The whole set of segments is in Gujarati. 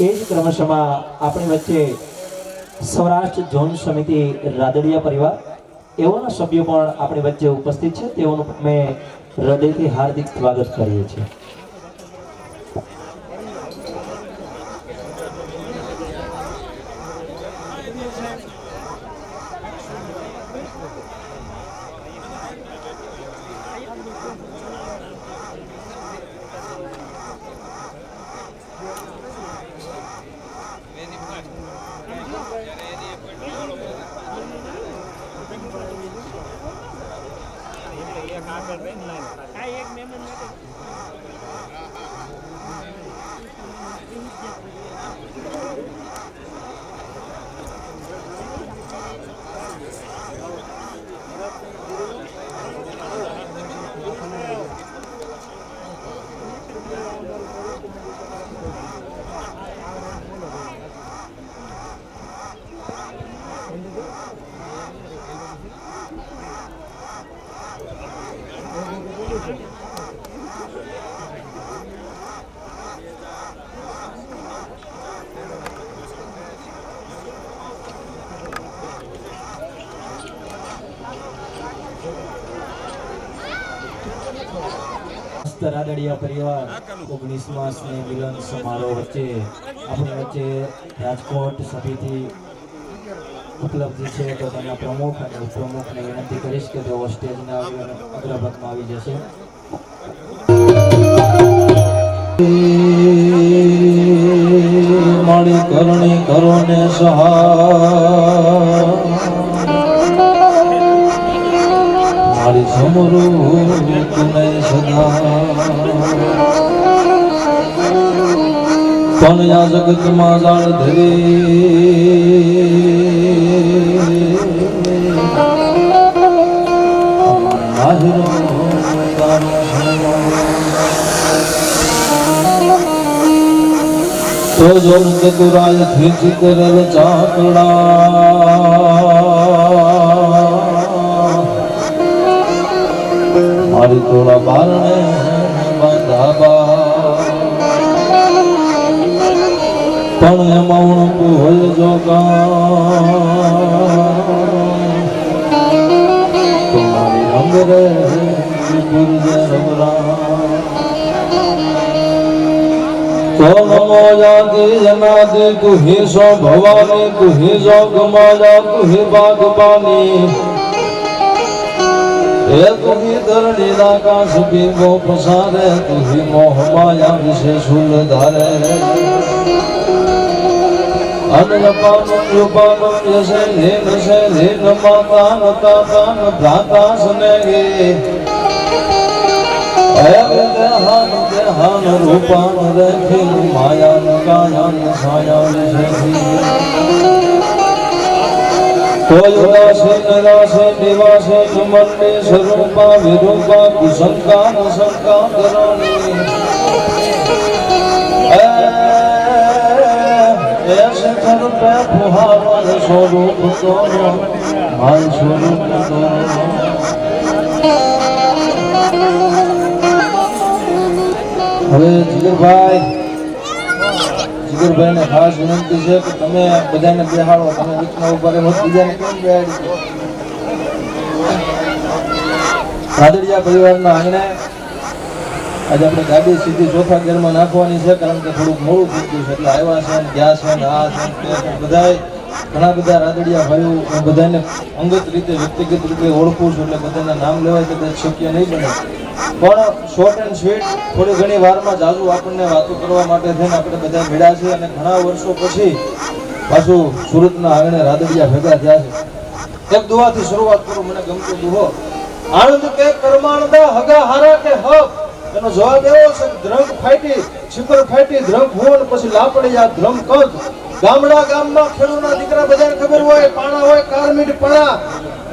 એ જ ક્રમશમાં આપણી વચ્ચે સૌરાષ્ટ્ર ઝોન સમિતિ રાદડિયા પરિવાર એઓના સભ્યો પણ આપણી વચ્ચે ઉપસ્થિત છે, તેઓનું અમે હૃદયથી હાર્દિક સ્વાગત કરીએ છીએ. રાદડિયા પરિવાર 19મા સ્નેહ મિલન સમારોહ વચ્ચે આપણી વચ્ચે રાજકોટ સભ્યથી ઉપલબ્ધ છે, તો તેના પ્રમુખ અને ઉપપ્રમુખને વિનંતી કરીશ કે તેઓ સ્ટેજના અગ્રભાગમાં આવી જશે. મારી કરણી કરો ને સહાય, મારી સમરું તુને સદા, પણ આ જગતમાં જાળ ધરી તો જોન ચતુરાય ખેંચી કરેલ ચાકડા, મારી થોડા બારણે બાંધાબા, પણ એમાં ઉણપું હોય જો તમારી રંગ રે તો નમો જાતિ જનાતિ તું હે સો ભવાની, તું હે જો ગમાજા, તું હે બાગબાની, હે તું હી ધરણી આકાશ ભીમો પસારે, તું હી મોહ માયા વિશે સુલ ધારે, અનપાનું રૂપાનું યસે લેન સે લેન માતા નતા તાન ભ્રાતા સ્નેહે, દેહાન દેહાન રૂપાન રેખી માયાન કાયાન સાયાન શેખી, કોઈ ઉદાસી નિરાશી નિવાસી નમનની સ્વરૂપા વિરૂપા કુશંકા નશંકા ધરણી, ऐसे घर पे फुहार स्वरूप तोरो माय स्वरूप तोरो. હવે જીગરભાઈ ને ખાસ વિનંતી છે કે તમે બધાને બેહાડો, તમે વિચના ઉપર બીજાને કેમ બેહાડી? રાદડિયા પરિવારના આંગણે આજે આપણે ગાડી સીધી ચોથા ગેરમાં નાખવાની છે, કારણ કે થોડુંક મોડું થઈ ગયું છે, એટલે આવ્યા છે ને ગયા છે ને આ છે બધાય ઘણા બધા રાદડિયા ભાઈઓ બધાને અંગત રીતે વ્યક્તિગત રીતે ઓળખું છું, એટલે બધાના નામ લેવાય કદાચ શક્ય નહીં બને, પણ શોર્ટ એન્ડ સ્વીટ થોડી ઘણી વારમાં જાજુ આપણને વાતો કરવા માટે થઈને આપણે બધા ભેળા છે, અને ઘણા વર્ષો પછી પાછું સુરતના આંગણે રાદડિયા ભેગા થયા છે. એક દુઆથી શરૂઆત કરું, મને ગમતો દુહો, આણંદ કે કરમાણદા હગા હારા કે હક, એનો જવાબ એવો છે કે ધ્રંગ ફાટી શિખર ફાટી ધ્રંગ ભુવન પછી લાપડી આ ધ્રમ કદ. ગામડા ગામમાં ખેડૂતના દીકરા બધાને ખબર હોય, પાણા હોય કારમીટ પાણા,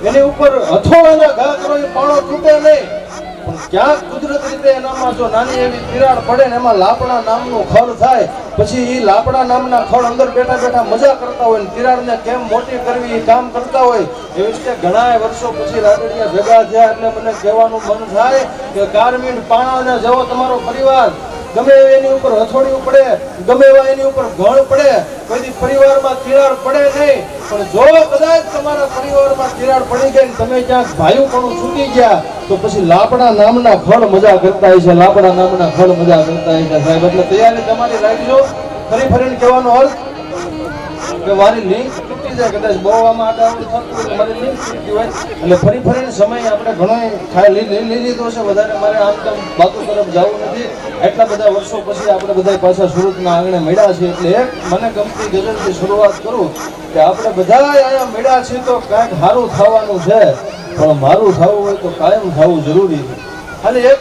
એની ઉપર હથોડાના ઘા કરો એ પાણો તૂટે નહીં, પણ ક્યાંક કુદરત રીતે એનામાં જો નાની એવી તિરાડ પડે ને એમાં લાપડા નામનું ખડ થાય, પછી એ લાપડા નામના ખડ અંદર બેઠા બેઠા મજા કરતા હોય ને તિરાડને કેમ મોટી કરવી એ કામ કરતા હોય. એવી રીતે ઘણા વર્ષો પછી રાદડિયા ભેગા થયા, એટલે મને કહેવાનું મન થાય કે કારમીટ પાણાને જેવો તમારો પરિવાર ગમે એની ઉપર હથોડિયું પડે, ગમે એવા એની ઉપર ગણ પડે, કોઈ પરિવારમાં તિરાડ પડે નહીં. પણ જો કદાચ તમારા પરિવારમાં તિરાડ પડી ગઈ ને તમે ક્યાંક ભાઈઓપણું છૂટી ગયા તો પછી લાપડા નામના ખડ મજા કરતા હોય છે, લાપડા નામના ખડ મજા કરતા હોય છે સાહેબ. એટલે તૈયારી તમારી રાખજો. ફરી ફરીને કહેવાનો અર્થ કે મારી લિંક તૂટી જાય, કદાચ બહુ આમાં આડાઅવળી થતું હોય તો મારી લિંક તૂટી હોય. એટલે ફરી ફરીને સમય આપણે ઘણો લઈ લીધો છે. વધારે મારે આમ તેમ બાતો તરફ જવું નથી. એટલા બધા વર્ષો પછી આપણે બધા પાછા સુરતના આંગણે મળ્યા છે. એટલે એક મને ગમતી ગઝલથી શરૂઆત કરું કે આપણે બધા અહીંયા મળ્યા છીએ તો કાંઈક સારું થવાનું છે, પણ મારું થવું હોય તો કાયમ થવું જરૂરી છે. ખાલી એક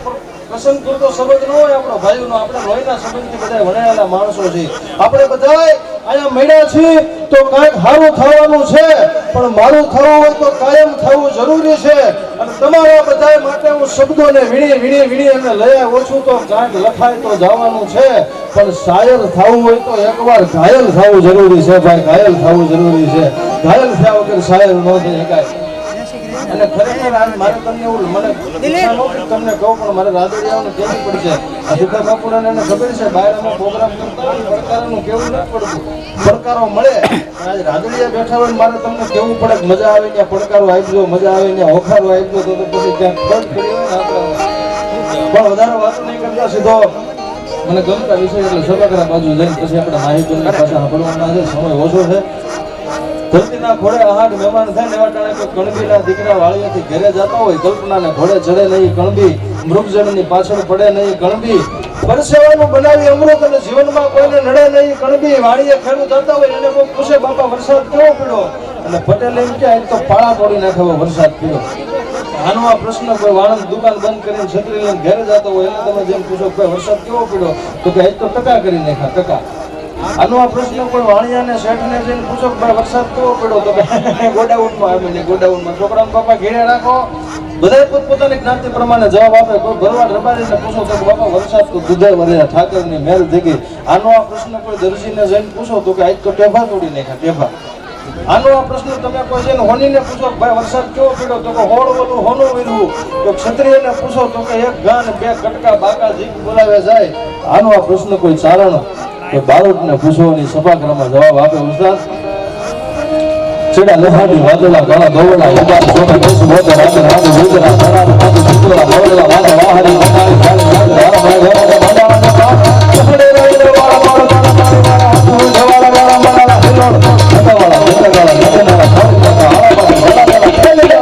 પસંદ પૂરતો સંબંધ ન હોય આપણો ભાઈઓનો, આપણે લોહીના સંબંધથી બધા વણાયેલા માણસો છે. આપણે બધા અહીંયા મળ્યા છીએ તો કાંઈક સારું થવાનું છે, પણ મારું થવું હોય તો કાયમ થવું જરૂરી છે. અને તમારા બધા માટે હું શબ્દોને વીણી અને લયા ઓછું તો કાંઈક લખાય તો જવાનું છે, પણ શાયર થવું હોય તો એકવાર ઘાયલ થવું જરૂરી છે ભાઈ, ઘાયલ થવું જરૂરી છે. ઘાયલ થયા વગર શાયર ન થઈ શકાય. અને ખરેખર મારે તમને એવું મને તમને કહું પણ મારે રાદડિયાઓને કહેવું પડશે. આ સુખા બાપુરાને એને ખબર છે બહારમાં પ્રોગ્રામ કરતા હોય પડકારોનું કેવું નથી પડતું, પડકારો મળે. આજે રાદડિયા બેઠા હોય મારે તમને કેવું પડે કે મજા આવે ત્યાં પડકારો આપજો, મજા આવે ત્યાં હોખારો આપજો, તો પછી ક્યાંક ખર્ચ કરી હોય ને આપણે. પણ વધારે વાતો નહીં કરતા, સીધો મને ગમતા વિષય એટલે સભાગરા બાજુ જઈને પછી આપણે માહિતીની પાછા સાંભળવાના છે. સમય ઓછો છે. ધરતીના ઘોડે આહાડ મહેમાન થાય ને એવા ટાણે કોઈ કણબીના દીકરા વાળીએથી ઘરે જતા હોય. કલ્પનાને ઘોડે ચડે નહીં કણબી, મૃગજળની પાછળ પડે નહીં કણબી, પરસેવાનું બનાવી અમૃત અને જીવનમાં કોઈને નડે નહીં કણબી. વાણીએ ખેડૂત જતા હોય એને કોઈ પૂછે બાપા વરસાદ કેવો પડ્યો, અને પટેલ એમ કે તો પાળા તોડી નાખે વરસાદ પડ્યો. આનો આ પ્રશ્ન કોઈ વાણંદ દુકાન બંધ કરીને છત્રી લઈને ઘરે જતો હોય એને તમે જેમ પૂછો ભાઈ વરસાદ કેવો પડ્યો તો કે તો ટકા કરી નાખ્યા ટકા. આનો આ પ્રશ્ન કોઈ વાણિયાને શેઠને જઈને પૂછો કે ભાઈ વરસાદ કેવો પડ્યો તો કે ગોડાઉનમાં આવે ને ગોડાઉનમાં. છોકરાને બાપા ઘેરે રાખો, બધા પોતપોતાની જ્ઞાતિ પ્રમાણે જવાબ આપે. કોઈ ભરવાડ રબારીને પૂછો તો બાપા વરસાદ તો દુધે વરે ઠાકરની મહેલ થઈ ગઈ. આનો આ પ્રશ્ન કોઈ દરજીને જઈને પૂછો તો કે આજ તો ટેભા તોડી નાખ્યા ટેભા. આનો આ પ્રશ્ન તમે કોઈ જઈને હોનીને પૂછો કે ભાઈ વરસાદ કેવો પડ્યો તો કે હોળ ઓલું હોનું વીરવું. તો ક્ષત્રિયને પૂછો તો કે એક ગાન બે કટકા બાકા જીભ બોલાવે જાય. આનો આ પ્રશ્ન કોઈ ચારણ કે બારોટને પૂછવાની સભાગ્રહમાં જવાબ આપે. ઉસ્તાદ ચેડા લહાડી વાદળા ગાળા ગોવડા ઉબાર છોટા દેશ મોતો રાતે રાતે ગુજરા સરાર રાતે સુતરા મોરલા વાદા વાહરી મનારી ચાલે ચાલે હારા ભાઈ ઘોડા મંડાવાના કામ ચપડે રહીને વાળા વાળા મારી મારા હાથ જવાળા વાળા મારા હિલોડ નગાવાળા નગાવાળા નગનારા ખાલી નગા હારા ભાઈ ઘોડા વાળા ખેલે જાઓ.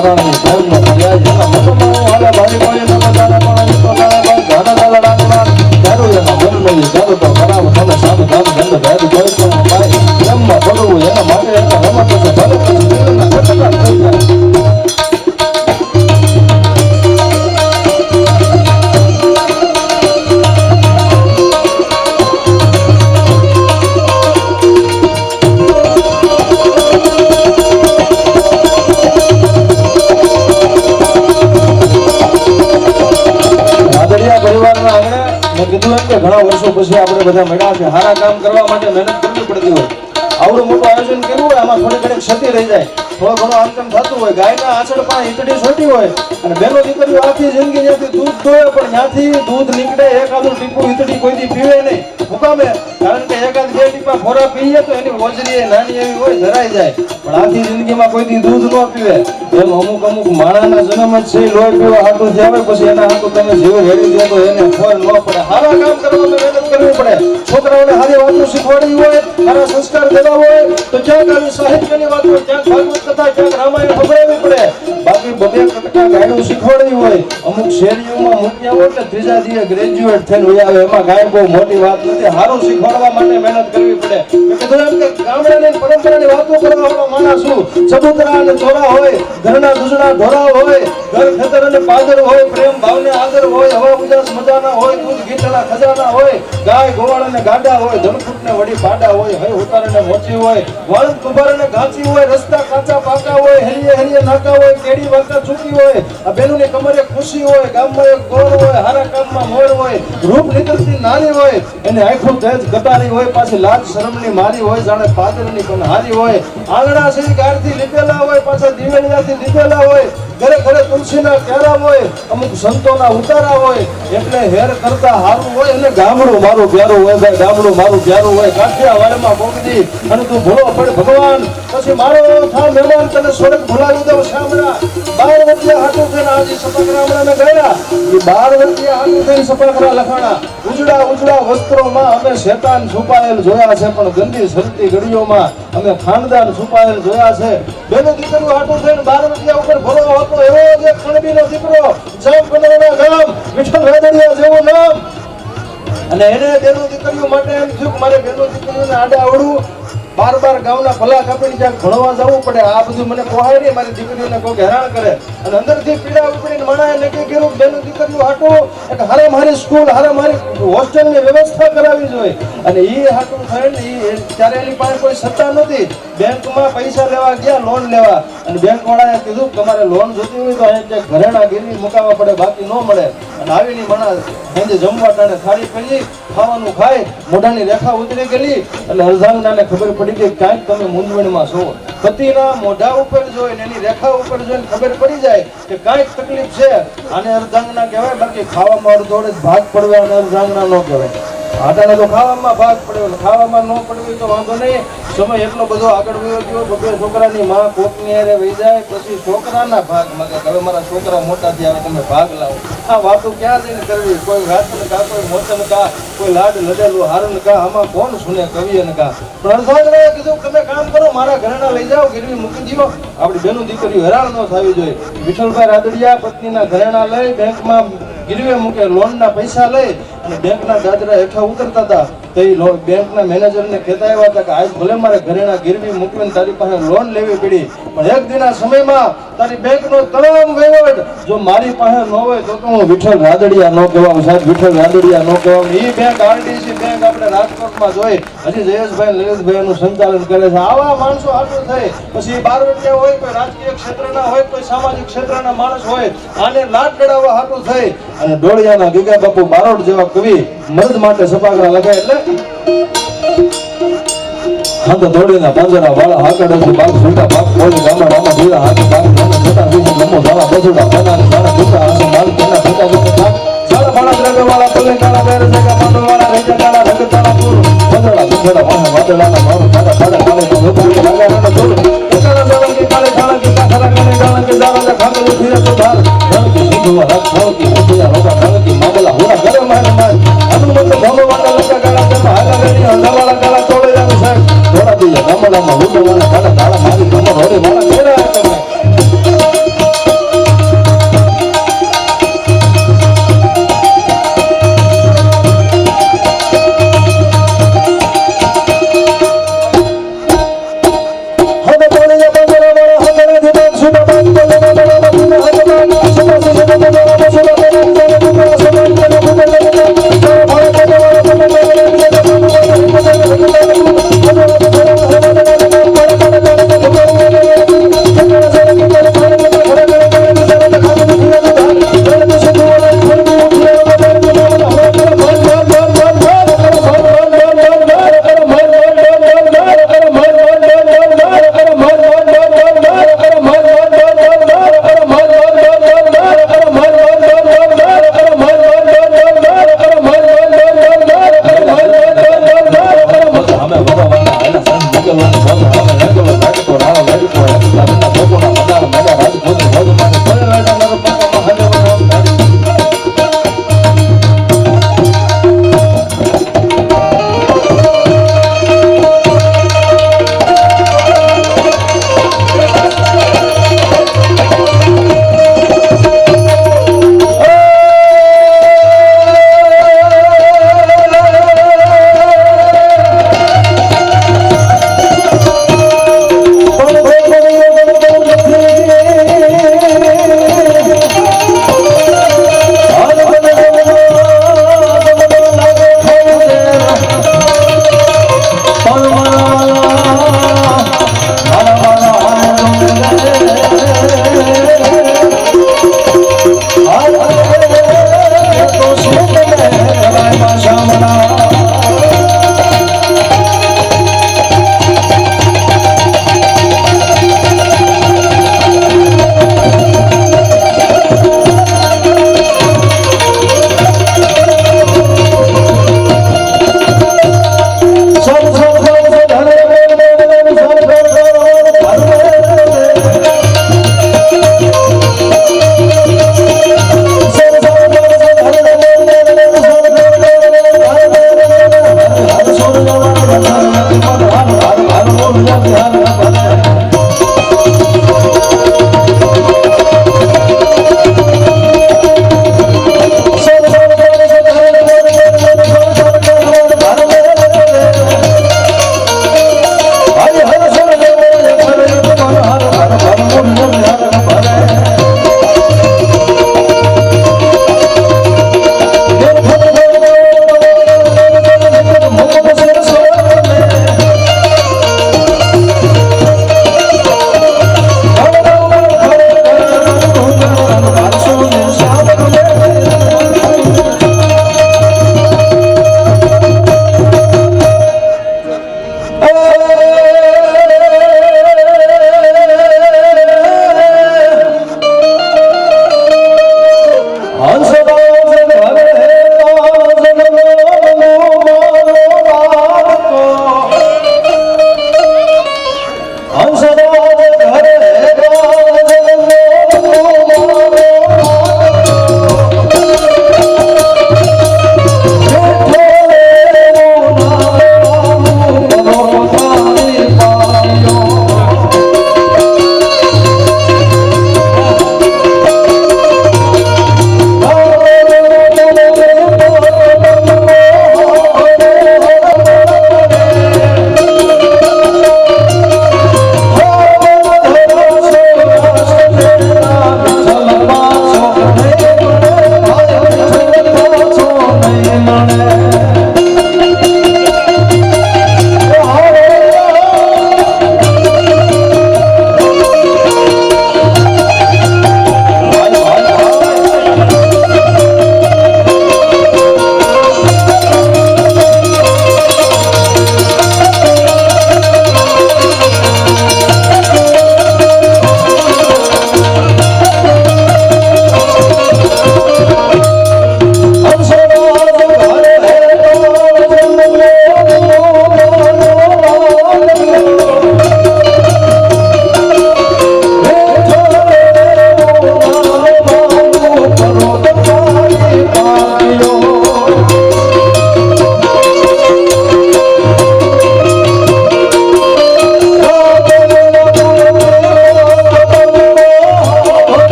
ધરાણી ધર્મ પર્યાય એના મતમાં હાલે ભાઈ ભાઈ ન બજારા પણ તો તારા ભાઈ ગાના ગાલા રાખવા તારું એના મનની ગાલો તો કરાવ તમે સામે ગામ ગંદ ભેદ કોઈ પણ ભાઈ એમમાં પડવું એના માટે એક રમત છે ભલે જીવનના ઘટના થઈ જાય કીધું એમ કે ઘણા વર્ષો પછી આપણે બધા મળ્યા છે સારા કામ કરવા માટે મહેનત કરવી પડતી હોય આવડું મોટું આયોજન કર્યું હોય આમાં થોડી ઘણી ક્ષતિ રહી જાય થોડો ઘણો આમ તેમ થતું હોય ગાયના આંચળ પણ ઈતડી છોટી હોય અને બેનો દીકરીઓ આખી જિંદગી ત્યાંથી દૂધ દોય પણ ત્યાંથી દૂધ નીકળે એકાદું ટીપું ઈતડી કોઈથી પીવે નહીં મુકામે કારણ કે એકાદ બે ટીપા ખોરા પીએ તો એની ઓજરી નાની એવી હોય ધરાઈ જાય પણ આખી જિંદગીમાં કોઈથી દૂધ ન પીવે એમ અમુક અમુક માણાના જન્મ જ છે લોહી પીવા હાટું થયા હોય પછી એના હાટું તમે જીવ રેડી દો તો એને ખોર ન પડે સારા કામ કરવામાં મહેનત કરવી પડે છોકરાઓને સારી વાતો શીખવાડવી હોય સારા સંસ્કાર દેવા હોય તો ક્યાંક આવી સાહિત્યની વાત હોય ક્યાંક ભાગવત કથા ક્યાંક રામાયણ ખબરાવવી પડે બાકી બબે કટકા ગાયનું શીખવાડવી હોય અમુક શેરીઓમાં મૂક્યા હોય એટલે ત્રીજા દિવસે ગ્રેજ્યુએટ થઈને હોય આવે એમાં ગાય બહુ મોટી વાત નથી સારું શીખવાડવા માટે મહેનત કરવી પડે કીધું એમ કે ગામડાની પરંપરાની વાતો કરવા વાળો માણસ છું ચબૂતરા અને ચોરા હોય ઘરના દૂધના ઢોરા હોય ઘર ખેતર અને પાદર હોય પ્રેમ ભાવને આદર હોય હવા ઉજાસ મજાના હોય દૂધ ગીટલા ખજાના હોય ગાય ગોવાળ અને ગાડા હોય ધનકૂટ ને વડી પાડા હોય હય ઉતાર અને મોચી હોય વાળંદ કુંભાર અને ઘાંચી હોય રસ્તા કાચા પાકા હોય હરિયે હરિયે નાકા હોય કેડી વાંકા ચૂકી હોય આ બેનુની કમરે ખુશી હોય ગામમાં એક ગોળ હોય હારા કામમાં મોર હોય રૂપ નીકળતી નારી હોય એને આંખો તેજ ગટારી હોય પાછી લાજ શરમની મારી હોય જાણે પાદરની પણ હારી હોય આંગણા છે ગારથી લીધેલા હોય પાછા દિવેલિયાથી લીધેલા હોય ઘરે ઘરે તુલસીના ક્યારા હોય અમુક સંતોના ઉતારા હોય એટલે હેર કરતા હારું હોય અને ગામડું મારું પ્યારું હોય ભાઈ ગામડું મારું પ્યારું હોય કાઠિયાવાડમાં બોગદી અને તું ભૂલો પડ ભગવાન પછી મારો થા મહેમાન તને સ્વર્ગ ભૂલાવી દઉં શામળા 12 વર્ષીય હાટું થઈને આજે સપાકરા હમણાં ગયા એ 12 વર્ષીય હાટું થઈને સપાકરા લખાણા ઉજળા ઉજળા વસ્ત્રોમાં અમે શેતાન છુપાયેલ જોયા છે પણ ગંદી સરતી ઘડીઓમાં અમે ખાનદાન છુપાયેલ જોયા છે બેનો દીકરીઓ હાટું થઈને 12 વર્ષીય ઉપર ભરો હતો એવો જ એક ખણબીનો દીકરો જામકંડોળના ગામ વિઠ્ઠલ રાદડિયા જેવું નામ અને એને બેનો દીકરીઓ માટે એમ થયું કે મારે બેનો દીકરીઓને આડે આવડું બાર ગામના ભલા કાપીને જ્યાં ભણવા જવું પડે આ બધું મને પોહાય નહીં મારી દીકરીઓને કોઈ હેરાન કરે અને અંદરથી પીડા ઉપડીને મણાએ નક્કી કર્યું બેનો દીકરીઓ હાટું એક હારે મારી સ્કૂલ હારે મારી હોસ્ટેલની વ્યવસ્થા કરાવી જોઈએ અને એ હાટું થઈને ત્યારે એની પાસે કોઈ સત્તા નહોતી બેંકમાં પૈસા લેવા ગયા લોન લેવા અને બેંક વાળાએ કીધું તમારે લોન જોતી હોય તો અહીંયા ઘરેણા ગીરવી મુકાવવા પડે બાકી ન મળે અને આવીની મણા સાંજે જમવા ટાણે થાળી કરી ખાવાનું ખાય મોઢાની રેખા ઉતરી ગયેલી એટલે અર્ધાંગનાને ખબર પડી કે કાંઈક તમે મૂંઝવણમાં છો પતિના મોઢા ઉપર જોઈને એની રેખા ઉપર જોઈને ખબર પડી જાય કે કાંઈક તકલીફ છે આને અર્ધાંગના કહેવાય બાકી ખાવામાં અડધોડે ભાગ પડવે અને અર્ધાંગના ન કહેવાય આટાને તો ખાવામાં ભાગ પડ્યો ખાવામાં ન પડ્યું તો વાંધો નહીં સમય એટલો બધો આગળ વયો ગયો બબે છોકરાની માં કોકની હારે વહી જાય પછી છોકરાના ભાગ માંગે હવે મારા છોકરા મોટા થયા હવે તમે ભાગ લાવો આ વાતો ક્યાં જઈને કરવી કોઈ રાતન કા કોઈ મોતન કા કોઈ લાડ લડેલું હારન કા આમાં કોણ સુને કવિયન કા પણ અર્ધાંગનાએ કીધું તમે કામ કરો મારા ઘરેણા લઈ જાઓ ગીરવી મૂકી દીધો આપણી બેનું દીકરીઓ હેરાન ન થવી જોઈએ વિઠ્ઠલભાઈ રાદડિયા પત્નીના ઘરેણા લઈ બેંકમાં ગીરવે મૂકે લોનના પૈસા લઈ અને બેંકના દાદરા હેઠા ઉતરતા હતા તો એ બેંકના મેનેજરને કહેતા આવ્યા હતા કે આજ ભલે મારે ઘરેણા ગીરવી મૂકીને તારી પાસે લોન લેવી પડી પણ એક દિના સમયમાં તારી બેંકનો તમામ વહીવટ જો મારી પાસે ન હોય તો હું વિઠ્ઠલ રાદડિયા ન કહેવાઉં સાહેબ વિઠ્ઠલ રાદડિયા ન કહેવાઉં એ બેંક આરડીસી બેંક આપણે રાજકોટમાં જોઈ હજી જયેશભાઈ લલિતભાઈનું સંચાલન કરે છે આવા માણસો આટલું થઈ પછી 12 વર્ષીય હોય કોઈ રાજકીય ક્ષેત્રના હોય કોઈ સામાજિક ક્ષેત્રના માણસ હોય આને લાટ લડાવવા હાટું થઈ અને ડોળિયાના ગીગા બાપુ બારોટ જેવા કવિ મર્દ માટે સપાકરા લખાય એટલે હાથ દોડીના પાંજરા વાળા હાકડે છે બાગ છૂટા બાગ બોલી ગામડામાં જીરા હાથી બાગ છોટા બીજું ગમો ધાણા બસુડા બનાને દાણા છૂટા આસો માલ તેના છોટા છૂટા સાડા બાળા દ્રવ્ય વાળા પલ્લે કાળા બેર જગા પાંડો વાળા રેજા કાળા રંગ તાળા પૂર બંદડા દુખડા વાહ વાદળાના મારું કાળા કાળા કાળે ધોપાની લાગાના દોડ એકાળા દાળા કે કાળે ખાળા કે કાખરા કાળે દાળા કે દાળા ખાંગલું ફીરે તો ધાર ધણ કે સીધું રાત ખાવ કે ઉઠિયા રોકા ખાવ કે મામલા હોરા ગરમ માર માર હનુમંત ભમો વાળા લંકા કાળા કે હાલા રેડી હંડાવાળા કાળા તોડે જાવ સાહેબ થોડા દિયા ગામડામાં હુડવાના કાળા કાળા મારી કમર હોરે વાળા કેરા તમે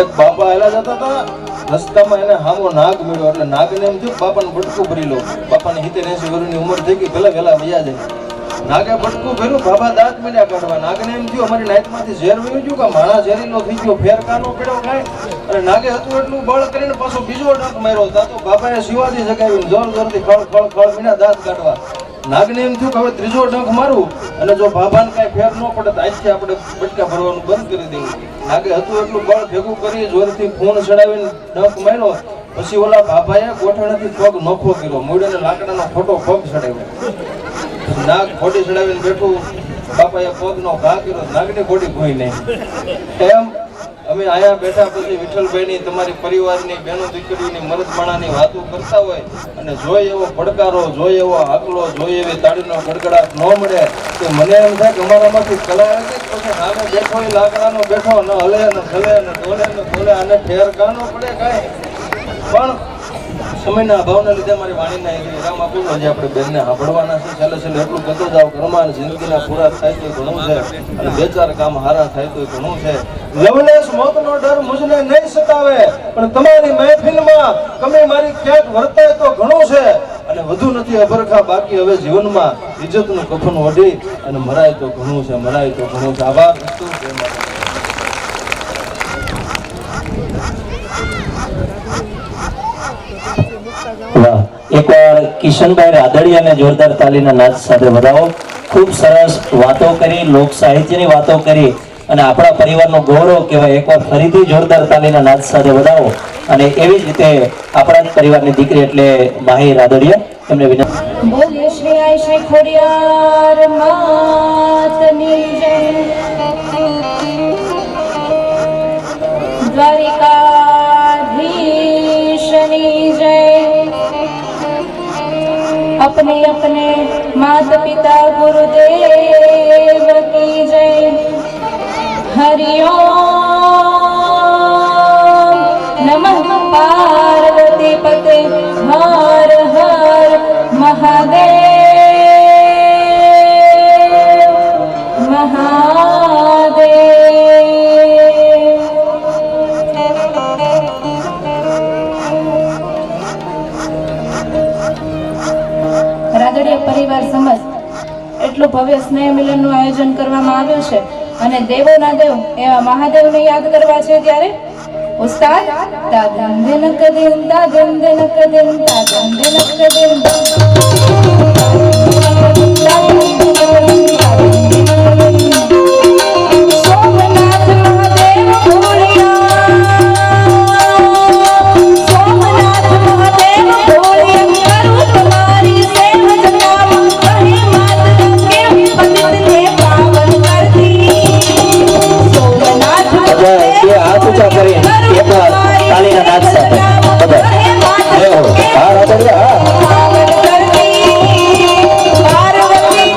એક બાપા આવેલા જતા હતા, રસ્તામાં એને હામો નાગ મળ્યો. એટલે નાગને એમ થયું બાપાને બટકું ભરી લો. બાપાની 70-80 વર્ષની ઉંમર થઈ ગઈ, વહેલા વયા જાય. નાગે બટકું ભર્યું, બાબા દાંત મળ્યા કાઢવા. નાગને એમ થયું અમારી નાઈટમાંથી ઝેર વયું ગયું કે માણા ઝેરીલો થઈ ગયો, ફેર કાનો પડ્યો કાંઈ. અને નાગે હતું એટલું બળ કરીને પાછો બીજો ડંખ માર્યો. તા તો બાપાએ શિવાજી જગાવીને જોર જોરથી ખળ ખળ ખળ મીના દાંત કાઢવા. નાગને એમ થયું કે હવે ત્રીજો ડંખ મારું અને જો બાબાને કાંઈ ફેર ન પડે તો આજથી આપણે બટકા ભરવાનું બંધ કરી દેવું. નાગે હતું એટલું બળ ભેગું કરી જોરથી ખૂન ચડાવીને ડંખ માર્યો. પછી ઓલા બાબાએ ગોઠણેથી પગ નોખો કર્યો, મૂળને લાકડાનો ખોટો પગ ચડાવ્યો. નાગ ઘોડી ચડાવીને બેઠું, બાપાએ પગનો ઘા કર્યો, નાગની ઘોડી ભોઈ નહીં. એમ અમે આયા બેઠા પછી વિઠ્ઠલભાઈની તમારી પરિવારની બહેનો દીકરીઓની મરદમાણાની વાતો કરતા હોય અને જોઈ એવો પડકારો, જોઈ એવો હાકલો, જોઈ એવી તાળીનો ગડગડાટ ન મળે તો મને એમ થાય કે અમારામાંથી કલા આવે કે પછી સામે બેઠો એ લાકડાનો બેઠો ન હલે ને ચલે ને ડોલે ને બોલે અને ફેર કાનો પડે કાંઈ. પણ સમયના અભાવના લીધે મારી વાણીના એક રામ આપું હજી આપણે બેનને સાંભળવાના છે. છેલ્લે છેલ્લે એટલું કહેતો જાવ, ઘરમાં જિંદગીના પૂરા થાય તો ઘણું છે અને બે ચાર કામ હારા થાય તો ઘણું છે. લવલેશ મોતનો ડર મુજને નહીં સતાવે, પણ તમારી મહેફિલમાં તમે મારી ક્યાંક વર્તાય તો ઘણું છે. અને વધુ નથી અભરખા બાકી હવે જીવનમાં, ઇજ્જતનું કફન ઓઢી અને મરાય તો ઘણું છે, મરાય તો ઘણું છે. આભાર. વાહ, એકવાર કિશનભાઈ રાદડિયાને જોરદાર તાલીના નાદ સાથે વધાવો. ખૂબ સરસ વાતો કરી, લોક સાહિત્યની વાતો કરી અને આપણા પરિવારનો ગૌરવ કહેવાય. એકવાર ફરીથી જોરદાર તાલીના નાદ સાથે વધાવો. અને એવી જ રીતે આપણા જ પરિવારની દીકરી એટલે માહી રાદડિયા, એમને વિનંતી. બોલીએ શ્રી આઈ શ્રી ખોડિયાર માતની જય. દ્વારિકાધીશની જય. अपने अपने माता पिता गुरुदेव की जय. हरिओम नमः पार्वती पते हर हर महादेव महादेव. રાદડિયા પરિવાર સમજ એટલું ભવ્ય સ્નેહ મિલનનું આયોજન કરવામાં આવ્યું છે અને દેવોના દેવ એવા મહાદેવને યાદ કરવા છે ત્યારે ઉસ્તાદ તાદન દિનક દિન તાદન દિનક દિન તાદન દિનક દિન સોમનાથ મહાદેવ સોમનાથ મહાદેવ કરું તમારી સેવા જનામ કહે માત કે પતિતને પાવન કરતી. સોમનાથ બે હાથ ઊંચા કરી એકવાર તાલીના નાદ સાથે બધા. જય હો. હા રાદડિયા, હા. પાર્વતી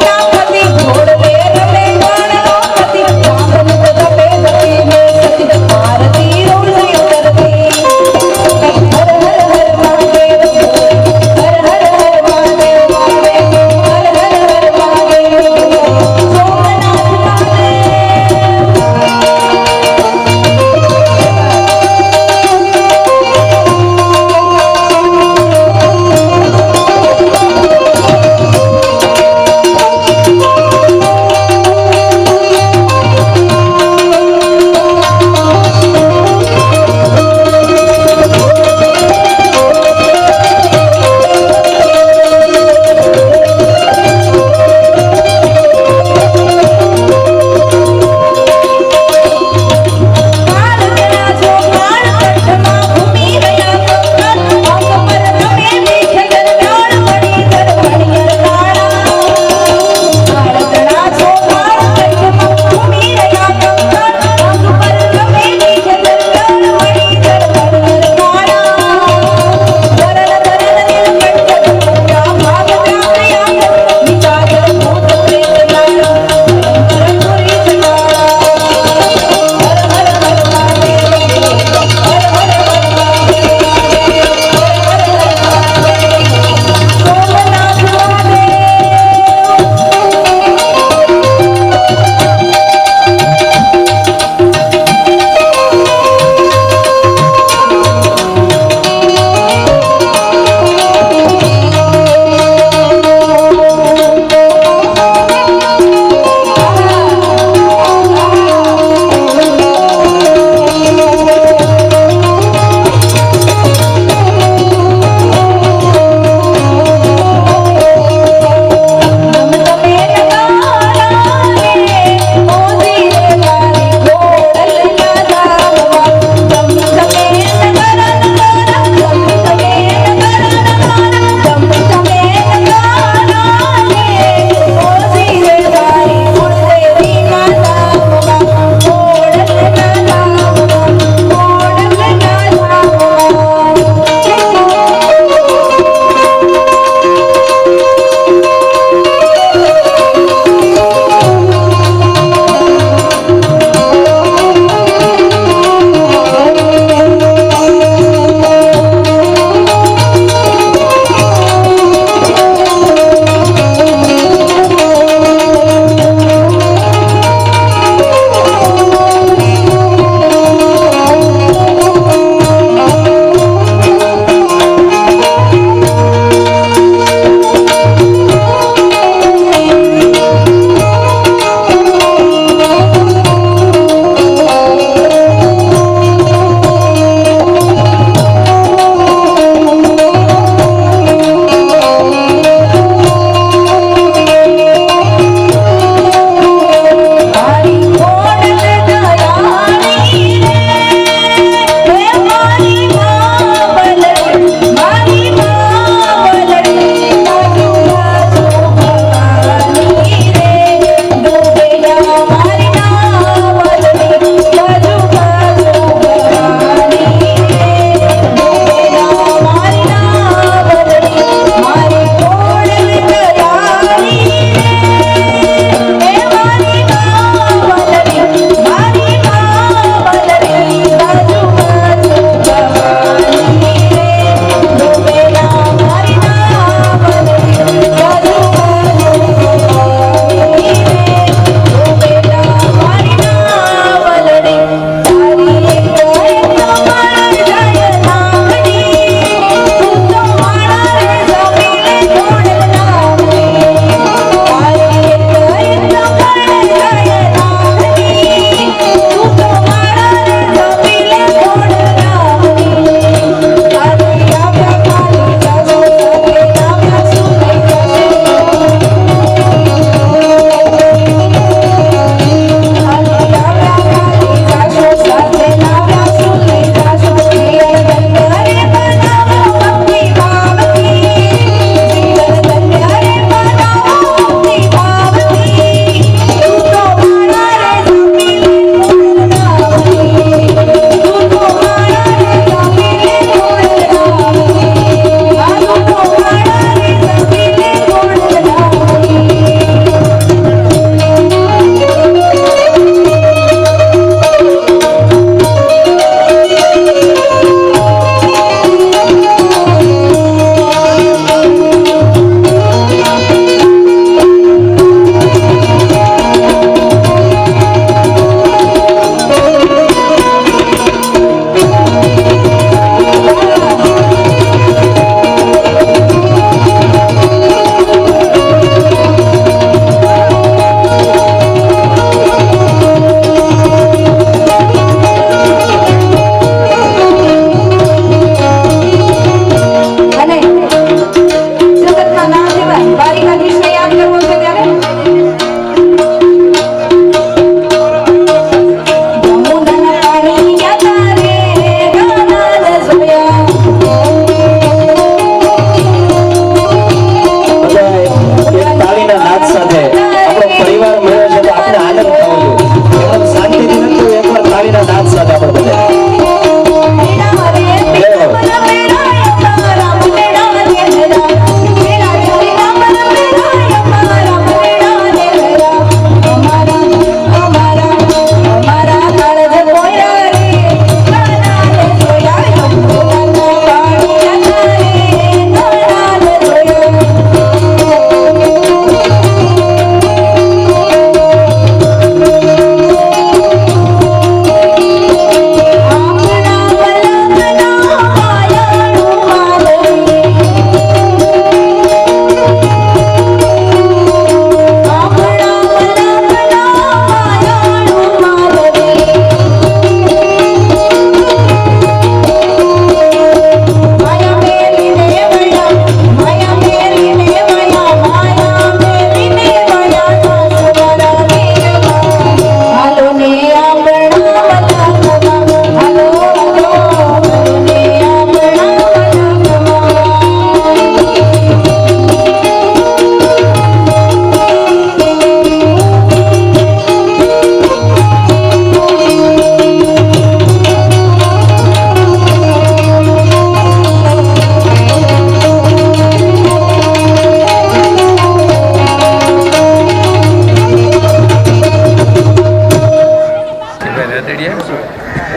રાદડિયા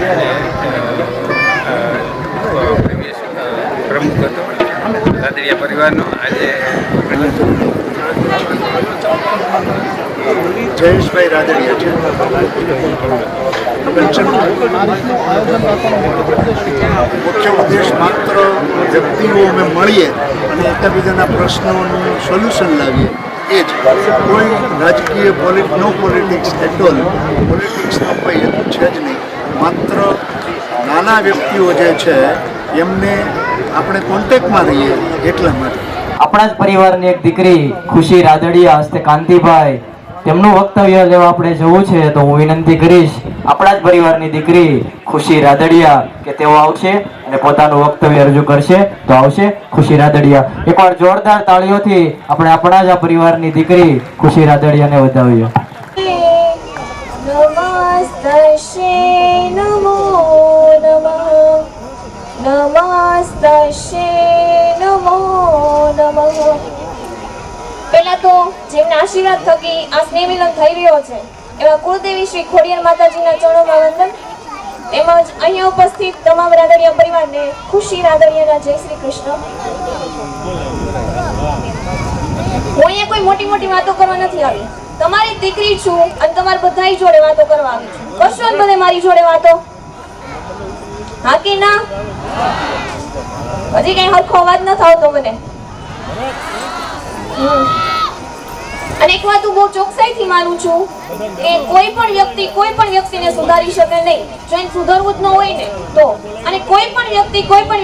અને previous પ્રમુખ હતો રાદડિયા પરિવારનો. આજે જયેશભાઈ રાદડિયા છે. મુખ્ય ઉદ્દેશ માત્ર વ્યક્તિઓ અમે મળીએ અને એકબીજાના પ્રશ્નોનું સોલ્યુશન લાવીએ એ જ. કોઈ રાજકીય નો પોલિટિક્સ એટ ઓલ. પોલિટિક્સનો કોઈ હેતુ છે જ નહીં. માત્ર નાના વ્યક્તિઓ જે છે એમને આપણે કોન્ટેક્ટમાં રહીએ એટલા માટે. આપણા જ પરિવારની એક દીકરી ખુશી રાદડિયા હસ્તે કાંતિભાઈ તેમનું વક્તવ્ય લેવા આપણે જવું છે, તો હું વિનંતી કરીશ આપણા જ પરિવારની દીકરી ખુશી રાદડિયા કે તેઓ આવશે અને પોતાનું વક્તવ્ય રજૂ કરશે. તો આવશે ખુશી રાદડિયા. એકવાર જોરદાર તાળીઓથી આપણે આપણા જ આ પરિવારની દીકરી ખુશી રાદડિયાને વધાવીએ. નમસ્તસ્યૈ નમો નમઃ નમસ્તસ્યૈ નમો નમઃ. પહેલા તો જેમના આશીર્વાદ થકી આ સ્નેહ મિલન થઈ રહ્યો છે એવા કુળદેવી શ્રી ખોડિયાર માતાજીના ચરણોમાં વંદન. તેમજ અહીંયા ઉપસ્થિત તમામ રાદડિયા પરિવારને ખુશી રાદડિયાના જય શ્રી કૃષ્ણ. હું અહીંયા કોઈ મોટી મોટી વાતો કરવા નથી આવી. તમારી દીકરી છું અને તમારે બધાય જોડે વાતો કરવા આવી છું. કરશો ને બધે મારી જોડે વાતો? હા કે ના? હજી કઈ હરખો અવાજ ન આવતો મને. અને એક વાત હું બહુ ચોકસાઈથી માનું છું કે કોઈ પણ વ્યક્તિને સુધારી શકે નહીં જો એને સુધરવું જ ન હોય ને તો. અને કોઈ પણ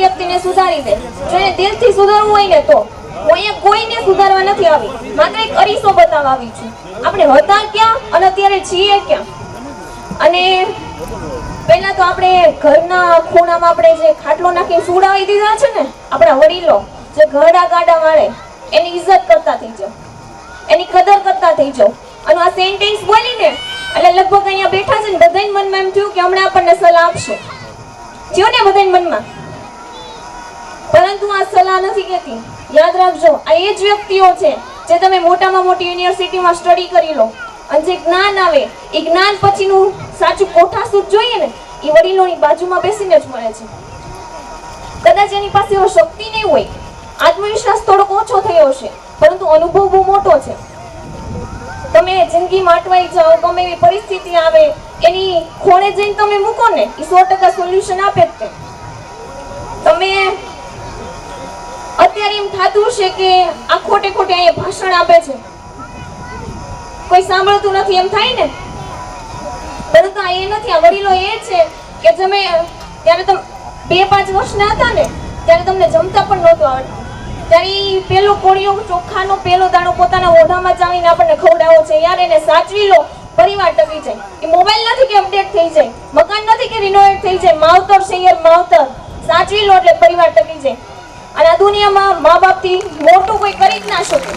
વ્યક્તિને સુધારી દે જો એને દિલથી સુધરવું હોય ને તો. હું અહીંયા કોઈને સુધારવા નથી આવી, માત્ર એક અરીસો બતાવવા આવી છું. આપણે હતા ક્યાં અને અત્યારે છીએ ક્યાં. અને પહેલા તો આપણે ઘરના ખૂણામાં આપણે જે ખાટલો નાખીને સુડાવી દીધા છે ને આપણા વડીલો, જે ઘરડા ગાડા વાળે, એની ઇજ્જત કરતા થઈ જાઓ, એની કદર કરતા થઈ જાઓ. અને આ સેન્ટેન્સ બોલીને એટલે લગભગ અહીંયા બેઠા છે ને બધાના મનમાં એમ થયું કે હમણાં આપણને સલાહ આપશે. થયું ને બધાના મનમાં? પરંતુ આ સલાહ નથી કહેતી. યાદ રાખજો, આ એ જ વ્યક્તિઓ છે જે તમે મોટામાં મોટી યુનિવર્સિટીમાં સ્ટડી કરી લો અને જે જ્ઞાન આવે એ જ્ઞાન પછીનું સાચું કોઠાસૂટ જોઈએ ને એ વડીલોની બાજુમાં બેસીને જ મળે છે. કદાચ એની પાસે એવો શક્તિ નહીં હોય, આત્મવિશ્વાસ થોડોક ઓછો થયો હશે, પરંતુ અનુભવ બહુ મોટો છે. તમે જિંદગીમાં અટવાઈ જાઓ, ગમે એવી પરિસ્થિતિ આવે, એની ખોળે જઈને તમે મૂકો ને એ 100% સોલ્યુશન આપે જ તે. તમે અત્યારે એમ થતું હશે કે આ ખોટે અહીંયા ભાષણ આપે છે, કોઈ સાંભળતું નથી એમ થાય ને. પરંતુ આ એ નથી, આ વડીલો એ છે કે તમે ત્યારે તમે 2-5 વર્ષના હતા ને ત્યારે તમને જમતા પણ નહોતું આવડતું. ત્યારે પેલો કોળિયો ચોખાનો પેલો દાણો પોતાના ઓઢામાં ચાવીને આપણને ખવડાવો છે. યાર એને સાચવી લો, પરિવાર ટકી જાય. એ મોબાઈલ નથી કે અપડેટ થઈ જાય, મકાન નથી કે રિનોવેટ થઈ જાય, માવતર છે યાર, માવતર. સાચવી લો એટલે પરિવાર ટકી જાય. અને આ દુનિયામાં મા બાપથી મોટું કોઈ કરી જ ના શકે.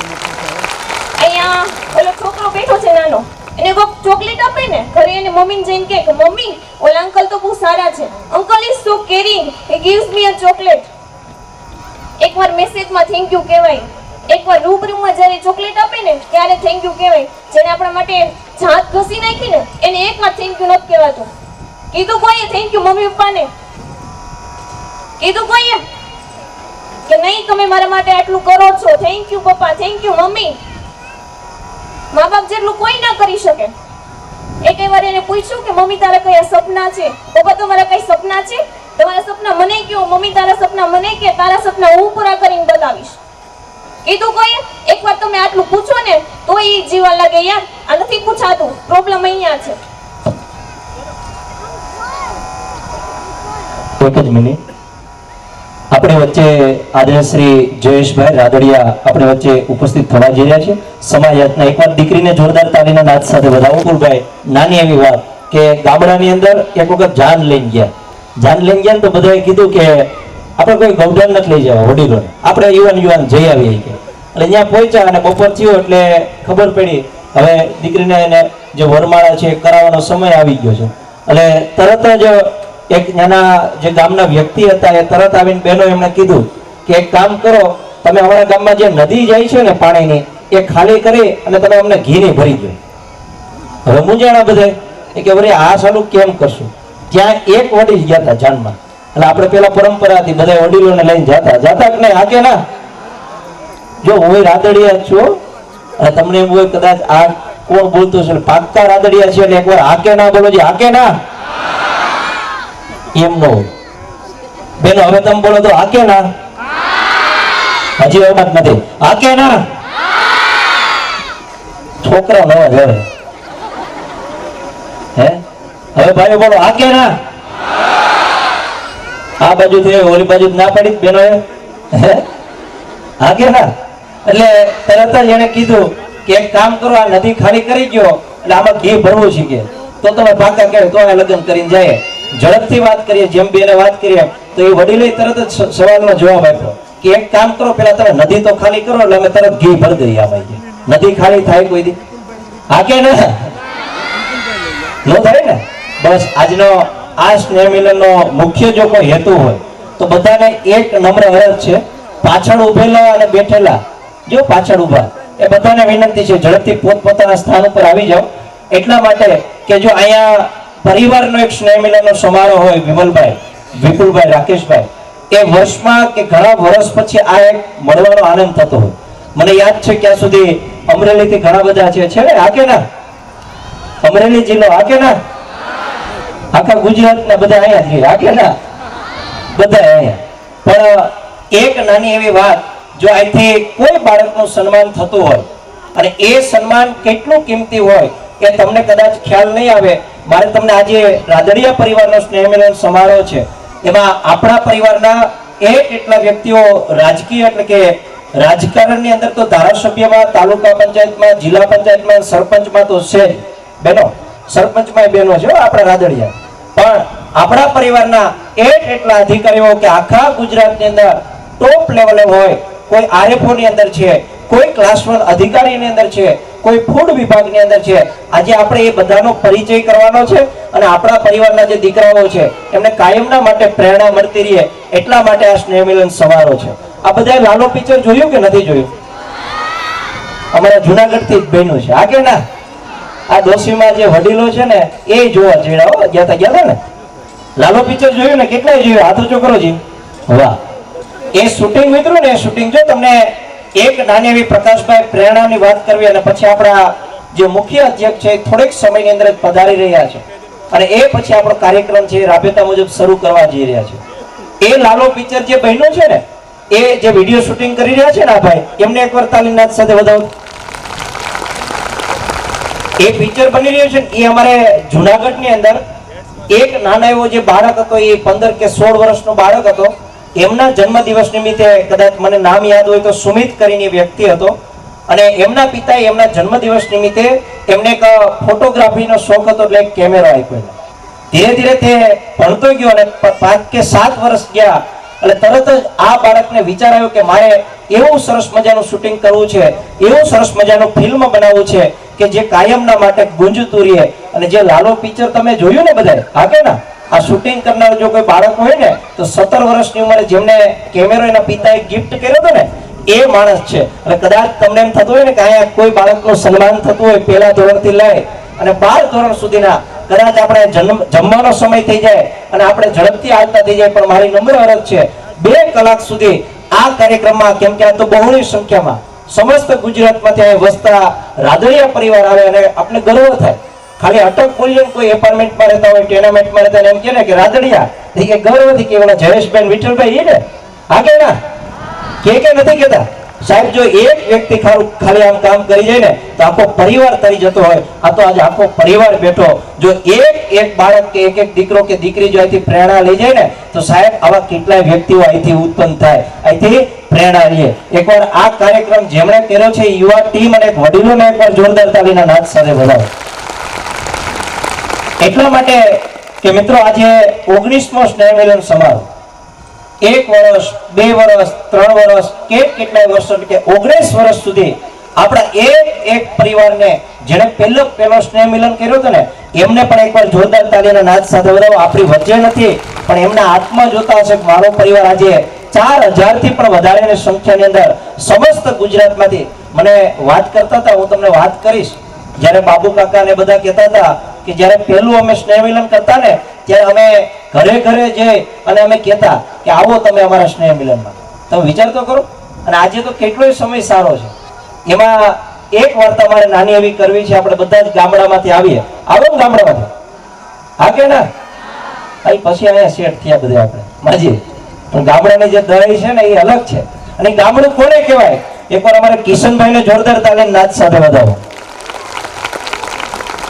અહીંયા ઓલો છોકરો બેઠો છે નાનો, એને કોક ચોકલેટ આપે ને ઘરે, એને મમ્મીને જઈને કહે કે મમ્મી ઓલા અંકલ તો બહુ સારા છે, uncle is so caring, he gives me a chocolate. એકવાર મેસેજમાં થેન્ક યુ કહેવાય, એકવાર રૂબરૂમાં જ્યારે ચોકલેટ આપે ને ત્યારે થેન્ક યુ કહેવાય. જેને આપણા માટે જાત ઘસી નાખી ને એને એકવાર થેન્ક યુ નથી કહેવાતું. કીધું કોઈએ થેન્ક યુ મમ્મી પપ્પાને? કીધું કોઈએ કે નહીં તમે મારા માટે આટલું કરો છો, થેન્ક યુ પપ્પા, થેન્ક યુ મમ્મી? મા બાપ જેટલું કોઈ ના કરી શકે. એક વાર એને પૂછ્યું કે મમ્મી તારા કયા સપના છે? પપ્પા તમારા કઈ સપના છે? તમારા સપના મને કહો. મમ્મી તારા સપના મને કે, તારા સપના હું પૂરા કરીને બતાવીશ. કીધું કોઈએ? એકવાર તમે આટલું પૂછો ને તો એ જીવા લાગે યાર આ નથી પૂછાતું, પ્રોબ્લેમ અહીંયા છે. એક જ મિનિટ, આપણી વચ્ચે આજે શ્રી જયેશભાઈ રાદડિયા આપણી વચ્ચે ઉપસ્થિત થવા જઈ રહ્યા છે. સમાજના એકવાર દીકરીને જોરદાર તાલીના નાદ સાથે વધાવો. કુલભાઈ, નાની એવી વાત કે ગામડાની અંદર એક વખત જાન લઈને ગયા ને તો બધાએ કીધું કે આપણે કોઈ ગૌઢાન નથી લઈ જવા વડીલોને, આપણે યુવાન જઈ આવીએ કે. એટલે ત્યાં પહોંચ્યા અને બપોર થયો એટલે ખબર પડી હવે દીકરીને એને જે વરમાળા છે કરાવવાનો સમય આવી ગયો છે. એટલે તરત જ એક નાના જે ગામના વ્યક્તિ હતા એ તરત આવીને બહેનો એમણે કીધું કે એક કામ કરો, તમે અમારા ગામમાં જે નદી જાય છે ને પાણીની એ ખાલી કરી અને તમે અમને ઘીની ભરી દો. હવે મૂંઝાણા બધે એ કે વળી આ સાલું કેમ કરશું? ત્યાં એક વડીલ ગયા હતા જાનમાં, એટલે આપણે પેલા પરંપરા હતી બધા વડીલોને લઈને જાતા કે નહીં? હા કે ના? જો હું રાદડિયા છું અને તમને એમ હોય કદાચ આ કોણ બોલતું છે, પાક્કા રાદડિયા છે એટલે એકવાર હા કે ના બોલો. હા કે ના? એમ ન હોય બેનો. હવે તમે બોલો તો હા કે ના? હજી એમ જ નથી. હા કે ના? છોકરા નવા ઘરે હે હવે ભાઈ બોલો હા કે ના? આ બાજુ થી ઓલી બાજુ ના પડી બેનો હે હા કે ના? એટલે તરત જ એને કીધું કે એક કામ કરો, આ નદી ખાલી કરી ગયો એટલે આમાં ઘી ભરવું શીખે તો તમે પાકા કહે તો આ લગ્ન કરીને જાય. ઝડપથી વાત કરીએ, જેમ બેને વાત કરીએ તો એ વડીલે તરત જ સવાલનો જવાબ આપ્યો કે એક કામ કરો, પેલા તમે નદી તો ખાલી કરો એટલે અમે તરત ઘી ભરી દઈએ. આમાં નદી ખાલી થાય કોઈ દી? હા કે ના? નો થાય ને. બસ આજનો આ સ્નેહ મિલનનો મુખ્ય જો કોઈ હેતુ હોય તો બધાને એક નમ્ર અરજ છે, પાછળ ઉભેલા અને બેઠેલા જો પાછળ ઉભા એ બધાને વિનંતી છે ઝડપથી પોતપોતાના સ્થાન ઉપર આવી જાઓ. એટલા માટે કે જો અહીંયા પરિવારનો એક સ્નેહ મિલનનો સમારોહ હોય, વિમલભાઈ, વિપુલભાઈ, રાકેશભાઈ, એ વર્ષમાં કે ઘણા વર્ષ પછી આ એક મળવાનો આનંદ થતો હોય. મને યાદ છે ક્યાં સુધી અમરેલીથી ઘણા બધા છે ને? હા કે ના? અમરેલી જિલ્લો હા કે ના? આખા ગુજરાતના બધા અહીંયા છે હા કે ના? બધા અહીંયા. પણ એક નાની એવી વાત, જો અહીંથી કોઈ બાળકનું સન્માન થતું હોય અને એ સન્માન કેટલું કિંમતી હોય એ તમને કદાચ ખ્યાલ નહીં આવે. મારે તમને આજે રાદડિયા પરિવારનો સ્નેહ મિલન સમારોહ છે, એમાં આપણા પરિવારના કેટલા વ્યક્તિઓ રાજકીય એટલે કે રાજકારણની અંદર તો ધારાસભ્યમાં, તાલુકા પંચાયતમાં, જિલ્લા પંચાયતમાં, સરપંચમાં તો છે બેનો, સરપંચમાં બેનો છે આપણા રાદડિયા. પણ આપણા પરિવારના એટલા અધિકારીઓ કે આખા ગુજરાતની અંદર ટોપ લેવલે હોય, કોઈ આરએફઓ ની અંદર છે, કોઈ ક્લાસ 1 અધિકારીની અંદર છે, કોઈ ફૂડ વિભાગની અંદર છે. આજે આપણે એ બધાનો પરિચય કરવાનો છે અને આપણા પરિવારના જે દીકરાઓ છે એમને કાયમના માટે પ્રેરણા મળતી રહે એટલા માટે આ સ્નેહ મિલન સમારોહ છે. આ બધા લાલો પિક્ચર જોયું કે નથી જોયું? અમારા જુનાગઢથી જ બન્યું છે હા કે ના? આ દોશીમાં જે વડીલો છે ને એ જોવા જેડા ગયા હતા ને. લાલો પિક્ચર જોયું ને? કેટલાય જોયું? હાથ ઊંચો કરો જી. વાહ. એ શૂટિંગ મિત્રો ને, શૂટિંગ જો તમને એક નાની એવી પ્રકાશભાઈ પ્રેરણાની વાત કરવી અને પછી આપણા જે મુખ્ય અધ્યક્ષ છે થોડેક સમયની અંદર જ પધારી રહ્યા છે અને એ પછી આપણો કાર્યક્રમ છે રાબેતા મુજબ શરૂ કરવા જઈ રહ્યા છે. એ લાલો પિક્ચર જે બન્યું છે ને, એ જે વિડીયો શૂટિંગ કરી રહ્યા છે ને આ ભાઈ, એમને એકવાર તાલીમનાથ સાથે વધાવો. એ પિક્ચર બની રહ્યું છે એ અમારે જુનાગઢની અંદર એક નાના એવો જે બાળક હતો, એ 15 કે 16 વર્ષનો બાળક હતો. એમના જન્મદિવસ નિમિત્તે કદાચ મને નામ યાદ હોય તો સુમિત કરીને વ્યક્તિ હતો અને એમના પિતાએ એમના જન્મદિવસ નિમિત્તે એમને એક ફોટોગ્રાફીનો શોખ હતો એટલે એક કેમેરો આપ્યો. ધીરે ધીરે તે ભણતો ગયો અને 5 કે 7 વર્ષ ગયા એટલે તરત જ આ બાળકને વિચાર આવ્યો કે મારે એવું સરસ મજાનું શૂટિંગ કરવું છે, એવું સરસ મજાનું ફિલ્મ બનાવવું છે કે જે કાયમના માટે ગુંજતું રહે. અને જે લાલો પિક્ચર તમે જોયું ને બધાએ હા કે ના? આ શૂટિંગ કરનાર જો કોઈ બાળક હોય ને તો 17 વર્ષની ઉંમરે જેમને કેમેરો એના પિતાએ ગિફ્ટ કર્યો હતો ને એ માણસ છે. એટલે કદાચ તમને એમ થતું હોય ને કે અહીંયા કોઈ બાળકનું સન્માન થતું હોય પહેલા ધોરણથી લઈ અને 12 ધોરણ સુધીના, કદાચ આપણે જમવાનો સમય થઈ જાય અને આપણે ઝડપથી આવતા થઈ જાય, પણ મારી નમ્ર અરજ છે 2 કલાક સુધી આ કાર્યક્રમમાં, કેમ કે આ તો બહોળી સંખ્યામાં સમસ્ત ગુજરાતમાંથી અહીં વસતા રાદડિયા પરિવાર આવે અને આપણે ગર્વ થાય. ખાલી અટક બોલીએ કોઈ એપાર્ટમેન્ટમાં રહેતા હોય, ટેનામેન્ટમાં રહેતા એમ કે ને કે રાદડિયા, એ ગૌરવથી કે ઓલા જયેશબેન વિઠ્ઠલભાઈ એ ને હા કે ના? કે નથી કેતા સાહેબ? જો એક વ્યક્તિ ખાલી આમ કામ કરી જાય ને તો આખો પરિવાર તરી જતો હોય. આ તો આજે આખો પરિવાર બેઠો. જો એક બાળક કે એક દીકરો કે દીકરી જો અહીંથી પ્રેરણા લઈ જાય ને તો સાહેબ આવા કેટલાય વ્યક્તિઓ અહીંથી ઉત્પન્ન થાય, અહીંથી પ્રેરણા લઈએ. એકવાર આ કાર્યક્રમ જેમણે કર્યો છે યુવા ટીમ અને વડીલોને એકવાર જોરદાર તાલીના નાદ સાથે વધાવો. એટલા માટે કે મિત્રો આજે 19મો સ્નેહ મિલન સમારોહ 1 વર્ષ, 2 વર્ષ, 3 વર્ષ કેટલાય વર્ષો કે 19 વર્ષ સુધી આપણા એક પરિવારને જેને પહેલો સ્નેહ મિલન કર્યો હતો ને એમને પણ એકવાર જોરદાર તાલીના નાદ સાથે વધાવો. આપણી વચ્ચે નથી પણ એમના આત્મા જોતા હશે કે મારો પરિવાર આજે 4000 થી પણ વધારેની સંખ્યાની અંદર સમસ્ત ગુજરાતમાંથી મને વાત કરતા હતા. હું તમને વાત કરીશ, જ્યારે બાબુ કાકા ને બધા કહેતા હતા કે જ્યારે પહેલું અમે સ્નેહ મિલન કરતા ને ત્યારે અમે ઘરે ઘરે જઈ અને અમે કહેતા કે આવો તમે અમારા સ્નેહ મિલનમાં. તમે વિચાર તો કરો. અને આજે તો કેટલોય સમય સારો છે. એમાં એક વાર તમારે નાની એવી કરવી છે. આપણે બધા જ ગામડામાંથી આવીએ. આવો ને ગામડામાંથી? હા કે ના? પછી અહીંયા સેટ થયા બધા આપણે માજી. પણ ગામડાની જે દહીં છે ને એ અલગ છે. અને ગામડું કોને કહેવાય? એકવાર અમારે કિશનભાઈને જોરદાર તાલીમ નાચ સાથે વધાવો.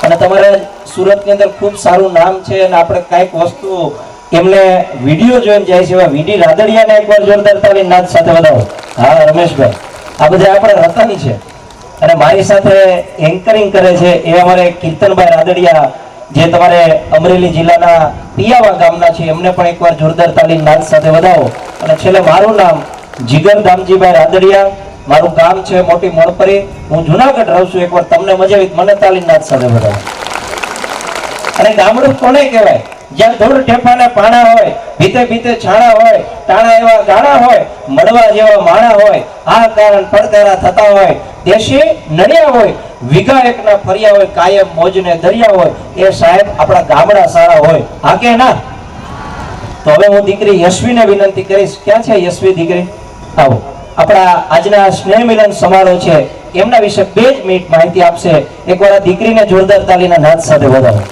અને તમારે સુરતની અંદર ખૂબ સારું નામ છે અને આપણે કાંઈક વસ્તુ એમને વિડીયો જોઈને જાય છે એવા વીડી રાદડિયાને એકવાર જોરદાર તાલીમ નાચ સાથે વધાવો. હા રમેશભાઈ, આ બધા આપણે રતન છે. અને મારી સાથે એન્કરિંગ કરે છે એ અમારે કીર્તનભાઈ રાદડિયા, જે તમારે અમરેલી જિલ્લાના પિયાવા ગામના છે. એમને પણ એકવાર જોરદાર તાલીમ નાચ સાથે વધાવો. અને છેલ્લે મારું નામ જીગર દામજીભાઈ રાદડિયા, મારું ગામ છે મોટી મોણપરી, હું જુનાગઢ રહું છું. એકવાર તમને મજા આવી મને તાલીમ નાચ સાથે વધાવો. અને ગામડું કોને કહેવાય? જ્યાં ધૂળ ઠેફાને પાણા હોય, ભીતે ભીતે છાણા હોય, ટાણા એવા ગાણા હોય, મળવા જેવા માણા હોય, આ કારણ પડકારા થતા હોય, દેશી નડિયા હોય, વીઘા એકના ફર્યા હોય, કાયમ મોજને દરિયા હોય, એ સાહેબ આપણા ગામડા સારા હોય. હા કે ના? તો હવે હું દીકરી યશવીને વિનંતી કરીશ. ક્યાં છે યશવી દીકરી? આવો. આપણા આજના સ્નેહ મિલન સમારોહ છે એમના વિશે 2 જ મિનિટ માહિતી આપશે. એકવાર આ દીકરીને જોરદાર તાલીના નાદ સાથે વધાવો.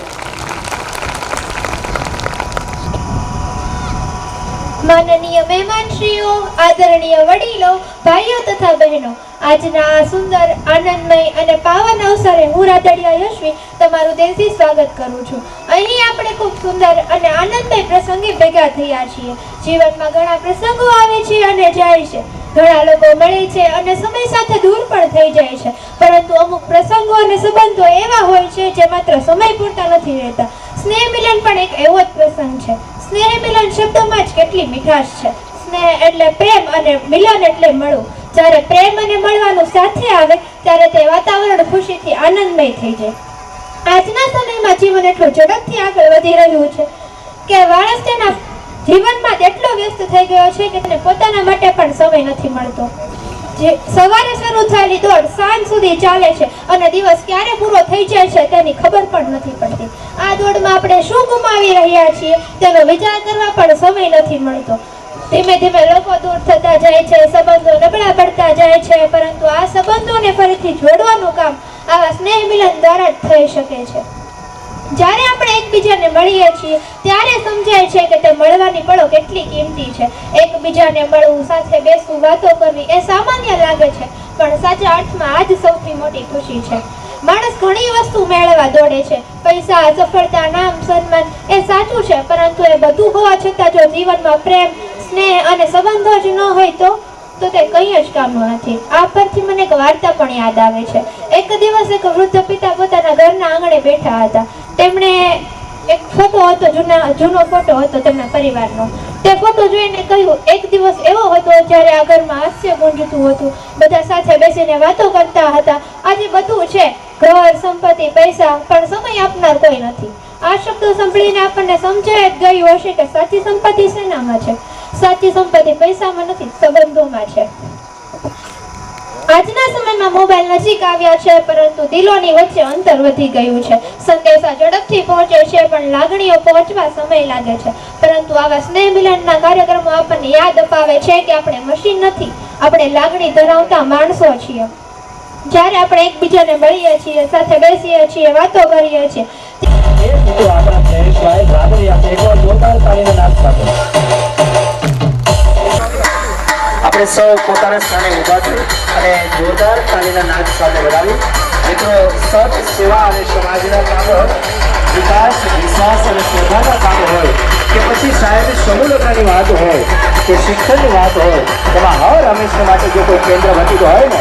માનનીય મહેમાનશ્રીઓ, આદરણીય વડીલો, ભાઈઓ તથા બહેનો, આજના આ સુંદર, આનંદમય અને પાવન અવસરે હું રાદડિયા યશવી તમારું દિલથી સ્વાગત કરું છું. અહીં આપણે ખૂબ સુંદર અને આનંદમય પ્રસંગે ભેગા થયા છીએ. જીવનમાં ઘણા પ્રસંગો આવે છે અને જાય છે. ઘણા લોકો મળે છે અને સમય સાથે દૂર પણ થઈ જાય છે. પરંતુ અમુક પ્રસંગો અને સંબંધો એવા હોય છે જે માત્ર સમય પૂરતા નથી રહેતા. સ્નેહ મિલન પણ એક એવો જ પ્રસંગ છે. સ્નેહ મિલન શબ્દોમાં જ કેટલી મીઠાશ છે. સ્નેહ એટલે પ્રેમ અને મિલન એટલે મળવું. જ્યારે પ્રેમ અને મળવાનું સાથે આવે ત્યારે તે વાતાવરણ ખુશીથી આનંદમય થઈ જાય. આજના સમયમાં જીવન એટલું ઝડપથી આગળ વધી રહ્યું છે કે માણસ તેના જીવનમાં એટલો વ્યસ્ત થઈ ગયો છે કે તેને પોતાના માટે પણ સમય નથી મળતો. જે સવારે શરૂ થયેલી દોડ સાંજ સુધી ચાલે છે અને દિવસ ક્યારે પૂરો થઈ જાય છે તેની ખબર પણ નથી પડતી. આ દોડમાં આપણે શું ગુમાવી રહ્યા છીએ તેનો વિચાર કરવા પણ સમય નથી મળતો. ધીમે ધીમે લોકો દૂર થતા જાય છે, સંબંધો નબળા પડતા જાય છે, પરંતુ આ સંબંધોને ફરીથી જોડવાનું કામ આવા સ્નેહ મિલન દ્વારા જ થઈ શકે છે. જ્યારે આપણે એકબીજાને મળીએ છીએ ત્યારે સમજાય છે કે તે મળવાની પળો કેટલી કિંમતી છે. એકબીજાને મળવું, સાથે બેસવું, વાતો કરવી એ સામાન્ય લાગે છે, પણ સાચા અર્થમાં આ જ સૌથી મોટી ખુશી છે. માણસ ઘણી વસ્તુ મેળવવા દોડે છે. પૈસા, સફળતા, નામ, સન્માન એ સાચું છે, પરંતુ એ બધું હોવા છતાં જો જીવનમાં પ્રેમ, સ્નેહ અને સંબંધો જ ન હોય તો તે કંઈ જ કામનું નથી. આ પરથી મને એક વાર્તા પણ યાદ આવે છે. એક દિવસ એક વૃદ્ધ પિતા પોતાના ઘરના આંગણે બેઠા હતા. તેમણે એક ફોટો હતો, જૂનો ફોટો હતો તેમના પરિવારનો. તે ફોટો જોઈને કહ્યું, એક દિવસ એવો હતો જ્યારે આ ઘરમાં હાસ્ય ગુંજતું હતું, બધા સાથે બેસીને વાતો કરતા હતા. આજે બધું છે, ઘર, સંપત્તિ, પૈસા, પણ સમય આપનાર કોઈ નથી. આ શબ્દો સાંભળીને આપણને સમજાય જ ગયું હશે કે સાચી સંપત્તિ શેનામાં છે? સાચી સંપત્તિ પૈસામાં નથી, સંબંધોમાં છે. આજના સમયમાં મોબાઈલ નજીક આવ્યા છે, પરંતુ દિલોની વચ્ચે અંતર વધી ગયું છે. સંદેશા ઝડપથી પહોંચે છે, પણ લાગણીઓ પહોંચવા સમય લાગે છે. પરંતુ આવા સ્નેહ મિલનના કાર્યક્રમો આપણને યાદ અપાવે છે કે આપણે મશીન નથી, આપણે લાગણી ધરાવતા માણસો છીએ. જ્યારે આપણે એકબીજાને મળીએ છીએ, સાથે બેસીએ છીએ, વાતો કરીએ છીએ, આપણા જયેશભાઈ રાદડિયા એકવાર જોરદાર તાળીના નાદ સાથે આપણે સૌ પોતાના સ્થાને ઊભા થઈ અને જોરદાર તાળીના નાદ સાથે વધાવી. મિત્રો, સત, સેવા અને સમાજના કામો, વિકાસ, વિશ્વાસ અને શ્રદ્ધાના કામો હોય કે પછી સાહેબ સમૂહલતાની વાત હોય કે શિક્ષણની વાત હોય, તેમાં હર હંમેશા માટે જો કોઈ કેન્દ્ર ઘટીતો હોય ને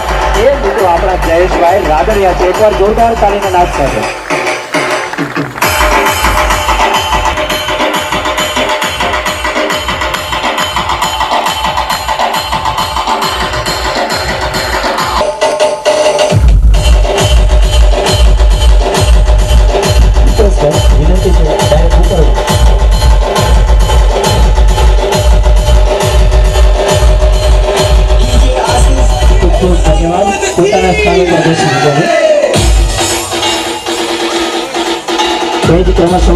એ મિત્રો આપણા જયેશભાઈ રાદડિયા છે. એકવાર જોરદાર તાળીના નાદ સાથે વિનંતી છે ડાયરેક્ટ ઉપર. ખૂબ ખૂબ ધન્યવાદ. પોતાના સ્થાનો પર બેસી જજો. ક્રમશઃ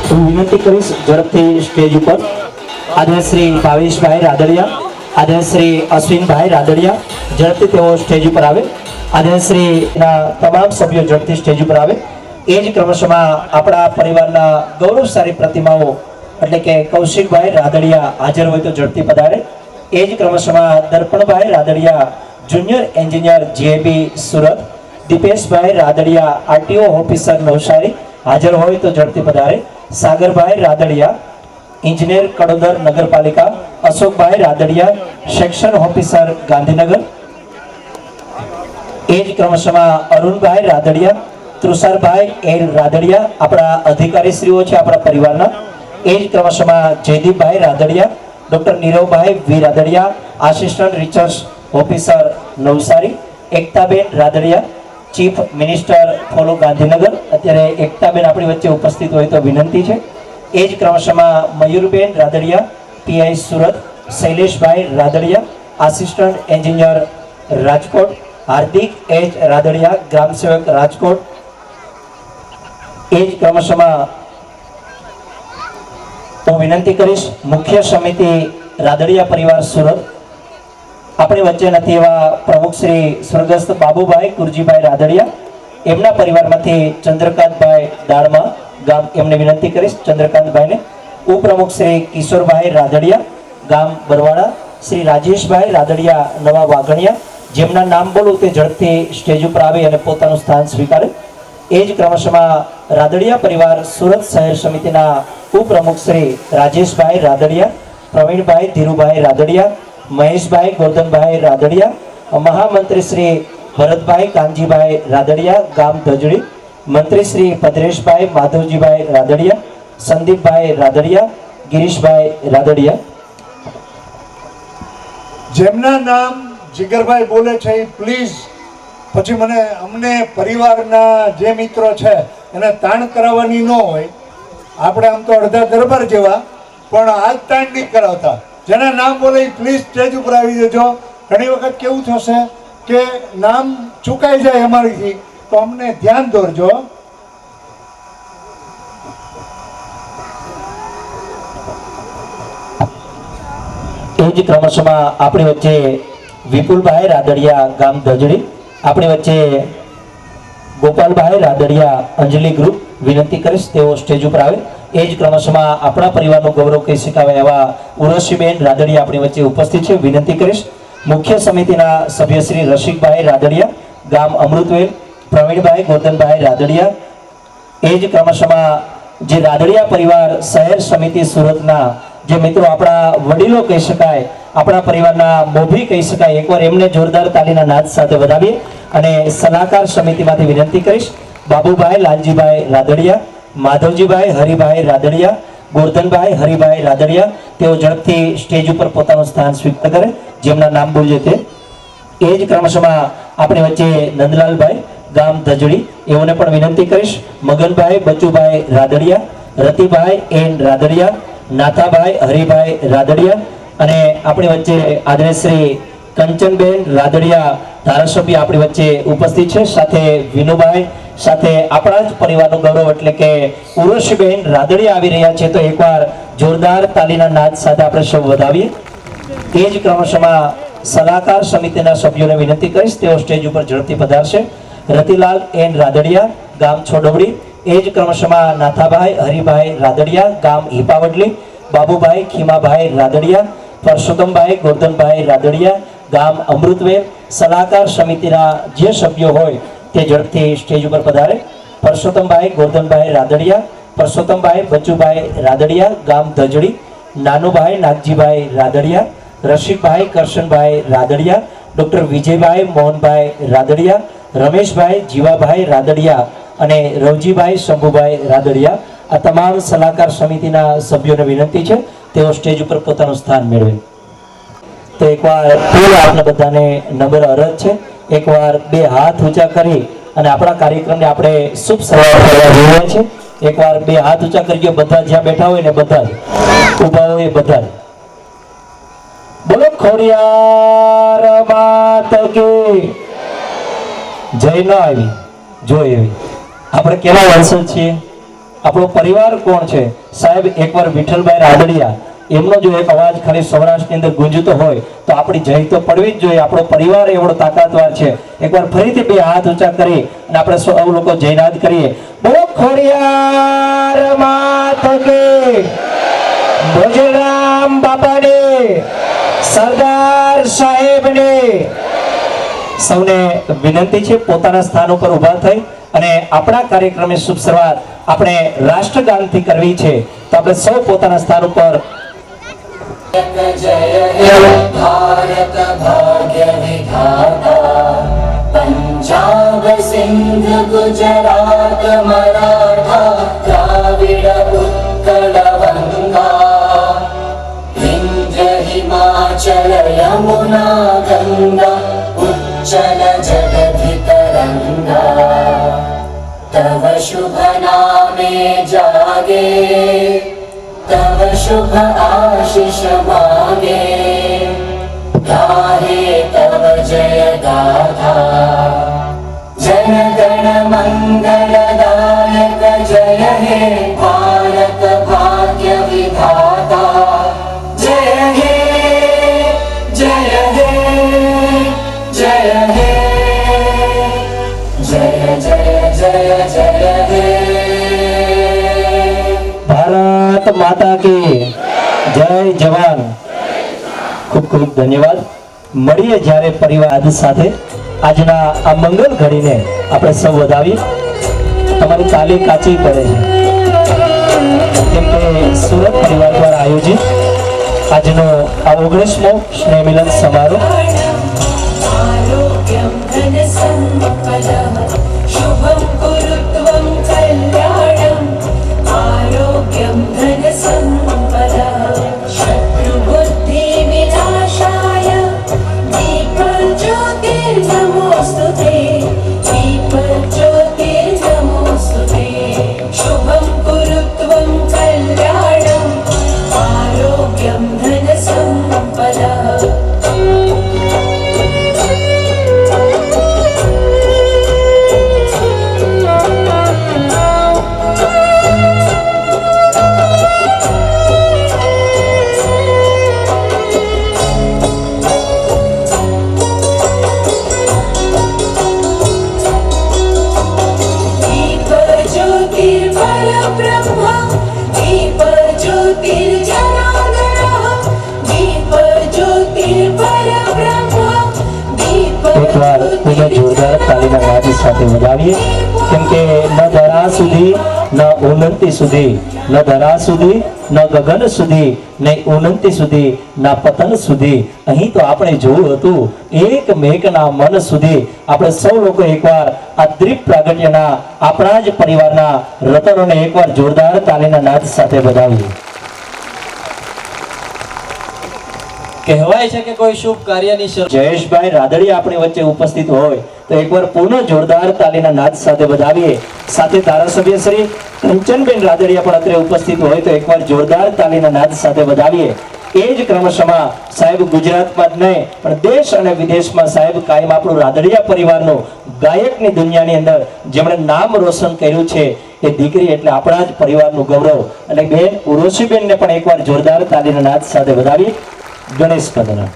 હું વિનંતી કરીશ ઝડપથી સ્ટેજ ઉપર આદરણીય શ્રી ભાવેશભાઈ રાદડિયા, આદરણીય શ્રી અશ્વિનભાઈ રાદડિયા ઝડપથી તેઓ સ્ટેજ ઉપર આવે. આદરણીય શ્રીના તમામ સભ્યો ઝડપથી સ્ટેજ ઉપર આવે. એ જ ક્રમશઃ આપણા પરિવારના ગૌરવશાળી પ્રતિમાઓ એટલે કે કૌશિકભાઈ રાદડિયા હાજર હોય તો ઝડપથી પધારે. એ જ ક્રમશઃ Darpanbhai Radadiya junior engineer GAB Surat, Dipeshbhai Radadiya RTO officer Navsari હાજર હોય તો ઝડપથી પધારે. સાગરભાઈ રાદડિયા इंजीनियर कड़ोदर नगरपालिका, Ashok bhai Radadiya section officer Gandhinagar. As क्रमशः अरुण भाई रादडिया, तुषार भाई एल रादडिया अपना अधिकारी श्रीओ छे अपना परिवारना. एज क्रमशः जयदीप भाई Radadiya, doctor Nirav bhai V Radadiya assistant research officer Navsari. Ektaben Radadiya chief minister fellow Gandhinagar. अत्यारे एकताबेन अपनी वच्चे उपस्थित होय तो विनंती है. एज क्रमशः मयूरबेन रादडिया पीआई सूरत, शैलेष भाई रादडिया असिस्टंट एंजीनियर राजकोट, हार्दिक एच रादडिया ग्राम सेवक राजकोट. एज क्रमशः हूँ विनंती करीश मुख्य समिति रादडिया परिवार सूरत अपनी वच्चे नथी एवा प्रमुख श्री स्वर्गस्थ बाबूभाई कुरजीभाई रादडिया एमना परिवार मांथी चंद्रकांत भाई दाड़मा गाम एमने विनंती करीश चंद्रकांत भाई ने. उपप्रमुख श्री किशोर भाई रादडिया गाम बरवाड़ा, श्री राजेश भाई रादडिया नवा वागणिया जेमना नाम बोलूं ते झड़पथी स्टेज पर आवे अने पोतानुं स्थान स्वीकारे. एज क्रमशः रादडिया परिवार सूरत शहर समितिना उपप्रमुख श्री राजेश भाई रादडिया, प्रवीण भाई धीरुभाई रादडिया, महेश भाई गोवर्धन भाई रादडिया, महामंत्री श्री भरत भाई कांजीभाई रादडिया गाम धजड़ी, मंत्री श्री भद्रेश भाई माधवजी भाई रादडिया, संदीप भाई रादडिया, गिरीश भाई रादडिया. જેમના નામ જીગરભાઈ બોલે છે પ્લીઝ પછી મને અમને પરિવારના જે મિત્રો છે એને તાણ કરાવવાની ન હોય. આપણે આમ તો અડધા દરબાર જેવા પણ આજ તાણ નહીં કરાવતા. જેના નામ બોલે પ્લીઝ સ્ટેજ ઉપર આવી જજો. ઘણી વખત કેવું થશે કે નામ ચૂકાઈ જાય અમારીથી તો અમને ધ્યાન દોરજો. एज क्रमशः अपनी वच्चे विपुल भाई रादडिया गाम धजड़ी, अपनी वच्चे गोपाल भाई रादडिया अंजलि ग्रुप विनंती करीश तेओ स्टेज पर आवे. एज क्रमशः अपना परिवारનું गौरव કહી શકાય એવા ઉર્વશીબેન રાદડિયા આપણી વચ્ચે ઉપસ્થિત છે. વિનંતી કરીશ મુખ્ય સમિતિના સભ્ય શ્રી રસિકભાઈ રાદડિયા ગામ અમૃતવેલ, પ્રવીણભાઈ ગોરધનભાઈ રાદડિયા. એજ क्रमशः જે રાદડિયા પરિવાર શહેર સમિતિ સુરતના જે મિત્રો આપણા વડીલો કહી શકાય, આપણા પરિવારના મોભી કહી શકાય, એકવાર એમને જોરદાર તાલીના નાદ સાથે વધાવીએ. અને સલાહકાર સમિતિમાંથી વિનંતી કરીશ બાબુભાઈ લાલજીભાઈ રાદડિયા, માધવજીભાઈ હરિભાઈ રાદડિયા, ગોરધનભાઈ હરિભાઈ રાદડિયા તેઓ ઝડપથી સ્ટેજ ઉપર પોતાનું સ્થાન સ્વીકાર કરે જેમના નામ બોલીએ તે. એ જ ક્રમશઃ આપણી વચ્ચે નંદલાલભાઈ ગામ ધજડી એઓને પણ વિનંતી કરીશ. મગનભાઈ બચુભાઈ રાદડિયા, રતિભાઈ એન રાદડિયા, નાથાભાઈ હરિભાઈ રાદડિયા અને આપણી વચ્ચે આદરણીય શ્રી કંચનબેન રાદડિયા ધારાસભ્ય આપણી વચ્ચે ઉપસ્થિત છે. સાથે વિનુભાઈ, સાથે આપણા જ પરિવારનું ગૌરવ એટલે કે ઉર્વશીબેન રાદડિયા આવી રહ્યા છે. તો એકવાર જોરદાર તાલીના નાદ સાથે આપણે સૌ વધાવીએ. એ જ ક્રમશઃ સલાહકાર સમિતિના સભ્યોને વિનંતી કરીશ તેઓ સ્ટેજ ઉપર ઝડપથી પધારશે. રતિલાલ એન રાદડિયા ગામ છોડવડી, એ જ ક્રમશઃ નાથાભાઈ હરિભાઈ રાદડિયા ગામ હિપાવડલી, બાબુભાઈ ખીમાભાઈ રાદડિયા, પરસોત્તમભાઈ ગોરધનભાઈ રાદડિયા ગામ અમૃતવેલ. સલાહકાર સમિતિના જે સભ્યો હોય તે ઝડપથી સ્ટેજ ઉપર પધારે. પરસોત્તમભાઈ ગોરધનભાઈ રાદડિયા, પરસોત્તમભાઈ બચુભાઈ રાદડિયા ગામ ધજડી, નાનુભાઈ નાગજીભાઈ રાદડિયા, રસિકભાઈ કરશનભાઈ રાદડિયા, ડોક્ટર વિજયભાઈ મોહનભાઈ રાદડિયા, રમેશભાઈ જીવાભાઈ રાદડિયા અને રવજીભાઈ શંભુભાઈ રાદડિયા. આ તમામ સલાહકાર સમિતિના સભ્યોને વિનંતી છે તેઓ સ્ટેજ ઉપર પોતાનું સ્થાન મેળવે. તો એકવાર ફરી આપને બધાને નમ્ર અરજ છે એકવાર બે હાથ ઊંચા કરી અને આપણા કાર્યક્રમને આપણે શુભ શરૂઆત કરવા જોઈએ છે. એકવાર બે હાથ ઊંચા કરજો બધા જ્યાં બેઠા હોય ને બધા ઊભા હોય બધા. બોલો ખોડિયાર માત કી જય. ન આવી જોઈ એવી આપણે કેવા વંશજ છીએ, આપણો પરિવાર કોણ છે? સાહેબ એકવાર વિઠ્ઠલભાઈ રાદડિયા એમનો જો એક અવાજ ખાલી સૌરાષ્ટ્રની અંદર ગુંજતો હોય તો આપણી જય તો પડવી જ જોઈએ. આપણો પરિવાર એવડો તાકાતવાર છે. એકવાર ફરીથી બે હાથ ઊંચા કરી અને આપણે સૌ લોકો જયનાદ કરીએ. બોલો ખોડિયાર માત કી, ભોજરામ બાપાને, સરદાર સાહેબને. સૌને વિનંતી છે પોતાના સ્થાન ઉપર ઊભા થઈ અને આપણા કાર્યક્રમની શુભ શરૂઆત આપણે રાષ્ટ્રગાનથી કરવી છે. તો આપણે સૌ પોતાના સ્થાન ઉપર जय भारत भाग्य विधाता पंजाब सिंध गुजरात मराठा द्राविड उत्कल गंगा विंध्य हिमाचल यमुना गंगा उच्चल जगधि तरंगा तव शुभ नामे जागे तव शुभ आशीष मांगे गाहे तव जय गाथा जन गण मंगल दायक जय हे भारत भाग्य विधाता जय हे जय हे जय हे जय जय जय जय हे ભારત માતા કી જય જવાન. ખૂબ ખૂબ ધન્યવાદ. મળીએ જ્યારે પરિવાર સાથે આજના આ મંગલ ઘડીને આપણે સૌ વધાવીએ. તમારી તાલી કાચી પડે છે કેમ કે સુરત પરિવાર દ્વારા આયોજિત આજનો આ 19મો સ્નેહ મિલન સમારોહ शुभं कुरुत्वं कल्याणम् आरोग्यं धन सम्पदः शत्रुबुद्धि विनाशाय दीपज्योतिर्नमोऽस्तुते दीपज्योतिर्नमोऽस्तुते शुभं कुरुत्वं कल्याणम् आरोग्यं धन सम्पदः એકવાર એને જોરદાર તાલીના નાદ સાથે વધાવીએ કેમ કે ન ધરા સુધી ન ઉન્નતિ સુધી ન ધરા સુધી ન ગગન સુધી ન ઉન્નતિ સુધી ન પતન સુધી અહીં તો આપણે જોયું હતું એક મેઘના મન સુધી. આપણે સૌ લોકો એકવાર આ દ્વીપ પ્રાગટ્યના આપણા જ પરિવારના રતનોને એકવાર જોરદાર તાલીના નાદ સાથે વધાવીએ. કહેવાય છે કે કોઈ શુભ કાર્યની જયેશભાઈ રાદડિયા આપણી વચ્ચે ઉપસ્થિત હોય તો એકવાર પુનઃ જોરદાર તાલીના નાદ સાથે વધાવીએ. સાથે ધારાસભ્ય શ્રી કંચનબેન રાદડિયા પણ અત્રે ઉપસ્થિત હોય તો એકવાર જોરદાર તાલીના નાદ સાથે વધાવીએ. એ જ ક્રમશમાં સાહેબ ગુજરાતમાં જ નહીં પણ દેશ અને વિદેશમાં સાહેબ કાયમ આપણું રાદડિયા પરિવારનું ગાયકની દુનિયાની અંદર જેમણે નામ રોશન કર્યું છે એ દીકરી એટલે આપણા જ પરિવારનું ગૌરવ અને બેન ઉર્વશીબેનને પણ એકવાર જોરદાર તાલીના નાદ સાથે વધાવી. ગણેશ પદના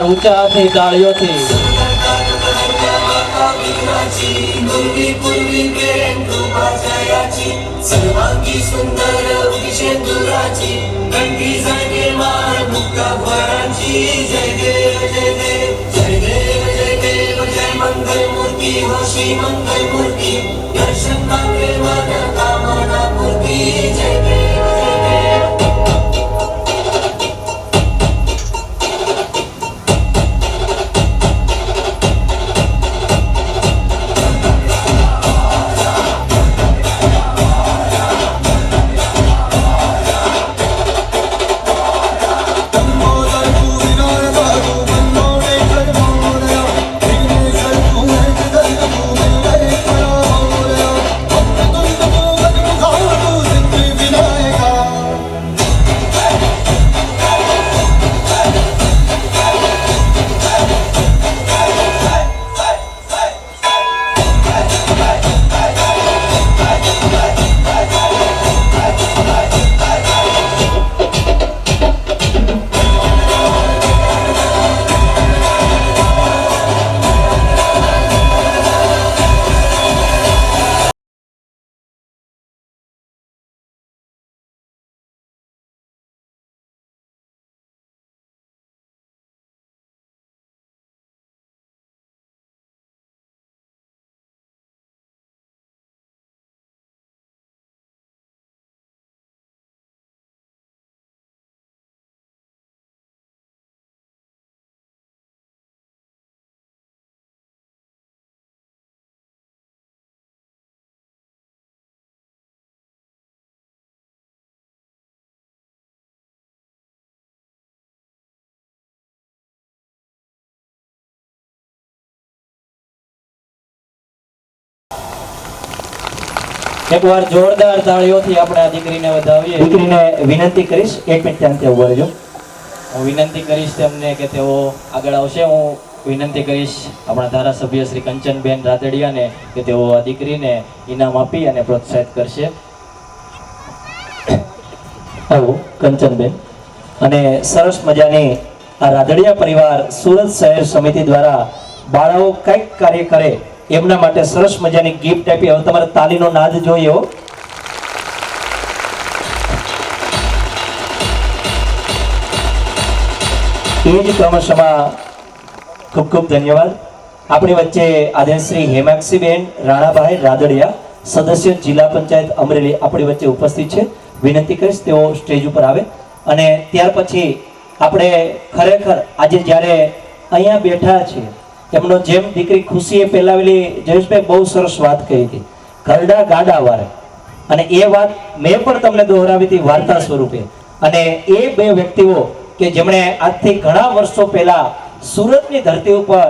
ઊંચા હાથની તાળીઓથી सर्वांगी सुंदर विशेंदुराची कंठी जागे माळ मुक्ताफळाची जय देव जय देव जय देव जय देव जय मंगल मूर्ती हो श्री मंगल मूर्ती दर्शन मागे मन कामना मूर्ती जय देव जय देव એકવાર જોરદાર તાળીઓથી આપણે આ દીકરીને વધાવીએ. દીકરીને વિનંતી કરીશ, એક મિનિટ ત્યાંથી ઉભા રહેજો. હું વિનંતી કરીશ તેમને કે તેઓ આગળ આવશે. હું વિનંતી કરીશ આપણા ધારાસભ્ય શ્રી કંચનબેન રાદડિયાને કે તેઓ આ દીકરીને ઇનામ આપી અને પ્રોત્સાહિત કરશે. આવો કંચનબેન. અને સરસ મજાની આ રાદડિયા પરિવાર સુરત શહેર સમિતિ દ્વારા બાળાઓ કંઈક કાર્ય કરે એમના માટે સરસ મજાની ગિફ્ટ આપી. હવે તમારે તાલીનો નાદ જોઈએ. એ જ ક્રમશમાં ખૂબ ખૂબ ધન્યવાદ. આપણી વચ્ચે આદરશ્રી હેમાક્ષીબેન રાણાભાઈ રાદડિયા, સદસ્ય જિલ્લા પંચાયત અમરેલી આપણી વચ્ચે ઉપસ્થિત છે. વિનંતી કરીશ તેઓ સ્ટેજ ઉપર આવે. અને ત્યાર પછી આપણે ખરેખર આજે જ્યારે અહીંયા બેઠા છીએ એમનો જેમ દીકરી ખુશીએ પેલાવેલી જયેશભાઈ બહુ સરસ વાત કહી હતી, ઘરડા ગાડા વારે. અને એ વાત મેં પણ તમને દોહરાવી હતી વાર્તા સ્વરૂપે. અને એ બે વ્યક્તિઓ કે જેમણે આજથી ઘણા વર્ષો પહેલા સુરતની ધરતી ઉપર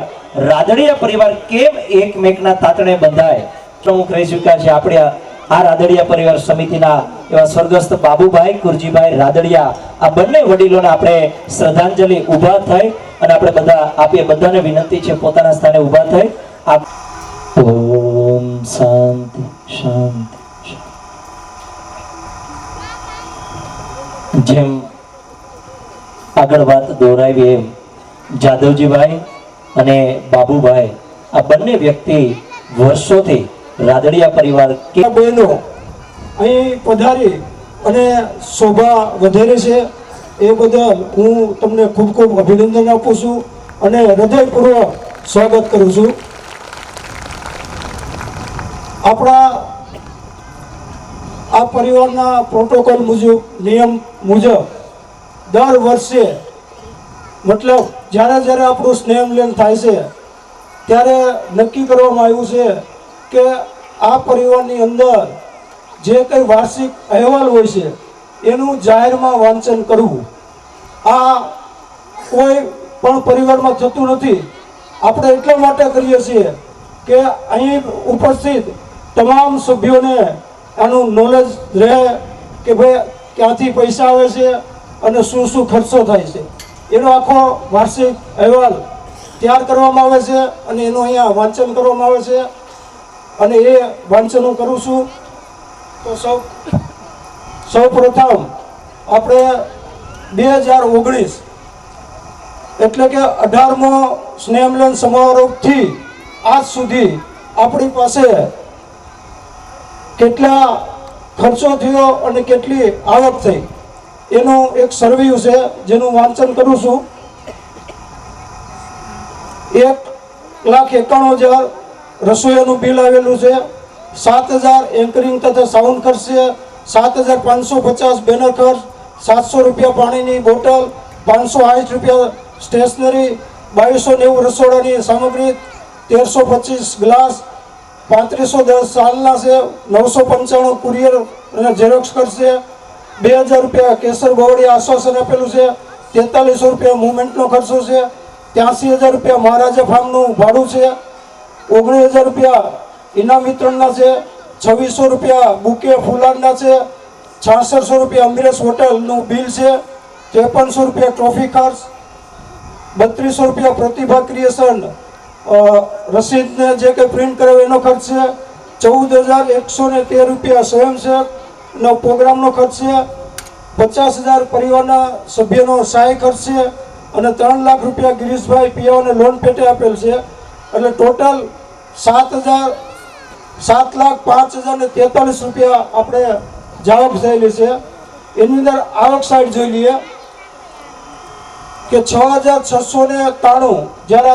રાદડિયા પરિવાર કેમ એકમેકના તાતણે બંધાય પ્રમુખ રહી ચૂક્યા છે આપણે આ રાદડિયા પરિવાર સમિતિના એવા સ્વર્ગસ્થ બાબુભાઈ કુરજીભાઈ રાદડિયા. આ બંને વડીલોને આપણે શ્રદ્ધાંજલિ ઊભા થઈ અને આપણે બધા આપીએ. બધાને વિનંતી છે પોતાના સ્થાને ઊભા થઈ. ઓમ શાંતિ શાંતિ. જેમ આગળ વાત દોરાવી એમ જાદવજીભાઈ અને બાબુભાઈ આ બંને વ્યક્તિ વર્ષોથી રાદડિયા પરિવાર કે બહેનો અહીં પધારી અને શોભા વધારે છે એ બદલ હું તમને ખૂબ ખૂબ અભિનંદન આપું છું અને હૃદયપૂર્વક સ્વાગત કરું છું. આપણા આ પરિવારના પ્રોટોકોલ મુજબ, નિયમ મુજબ દર વર્ષે મતલબ જ્યારે આપણું સ્નેહ મિલન થાય છે ત્યારે નક્કી કરવામાં આવ્યું છે કે આ પરિવારની અંદર જે કંઈ વાર્ષિક અહેવાલ હોય છે એનું જાહેરમાં વાંચન કરવું. આ કોઈ પણ પરિવારમાં થતું નથી. આપણે એટલા માટે કરીએ છીએ કે અહીં ઉપસ્થિત તમામ સભ્યોને આનું નોલેજ રહે કે ભાઈ ક્યાંથી પૈસા આવે છે અને શું શું ખર્ચો થાય છે. એનો આખો વાર્ષિક અહેવાલ તૈયાર કરવામાં આવે છે અને એનું અહીંયા વાંચન કરવામાં આવે છે અને એ વાંચન હું કરું છું. તો સૌ પ્રથમ આપણે 2019 એટલે કે 18મો સ્નેહ મિલન સમારોહથી આજ સુધી આપણી પાસે કેટલા ખર્ચો થયો અને કેટલી આવક થઈ એનું એક સર્વે છે જેનું વાંચન કરું છું. 1,91,000 રસોઈયાનું બિલ આવેલું છે, 7,000 એન્કરિંગ તથા સાઉન્ડ ખર્ચ છે, 7,550 બેનર ખર્ચ, 700 રૂપિયા પાણીની બોટલ, 560 રૂપિયા સ્ટેશનરી, 2290 રસોડાની સામગ્રી, 1325 ગ્લાસ, 3510 સાલના છે, 995 કુરિયર અને ઝેરોક્સ ખર્ચ છે, 2000 રૂપિયા કેસર ગોવડી આશ્વાસન આપેલું છે, 4300 રૂપિયા મુવમેન્ટનો ખર્ચો છે, 83,000 રૂપિયા મહારાજા ફાર્મનું ભાડું છે, 19,000 રૂપિયા ઇનામ વિતરણના છે, 2600 રૂપિયા બુકે ફુલારના છે, 6600 રૂપિયા અમીરસ હોટલનું બિલ છે, 5300 રૂપિયા ટ્રોફી ખર્ચ, 3200 રૂપિયા પ્રતિભા ક્રિએશન રસીદને જે કંઈ પ્રિન્ટ કરાવે એનો ખર્ચ છે, 14,113 રૂપિયા સ્વયંસેવકનો પ્રોગ્રામનો ખર્ચ છે, 50,000 પરિવારના સભ્યનો સહાય ખર્ચ છે અને 3 લાખ રૂપિયા ગિરીશભાઈ પિયાઓને લોન પેટે આપેલ છે. એટલે ટોટલ 7,05,043 રૂપિયા આપણે જાવક થયેલી છે. એની અંદર આવક સાઈડ જોઈ લઈએ કે 6,693 જ્યારે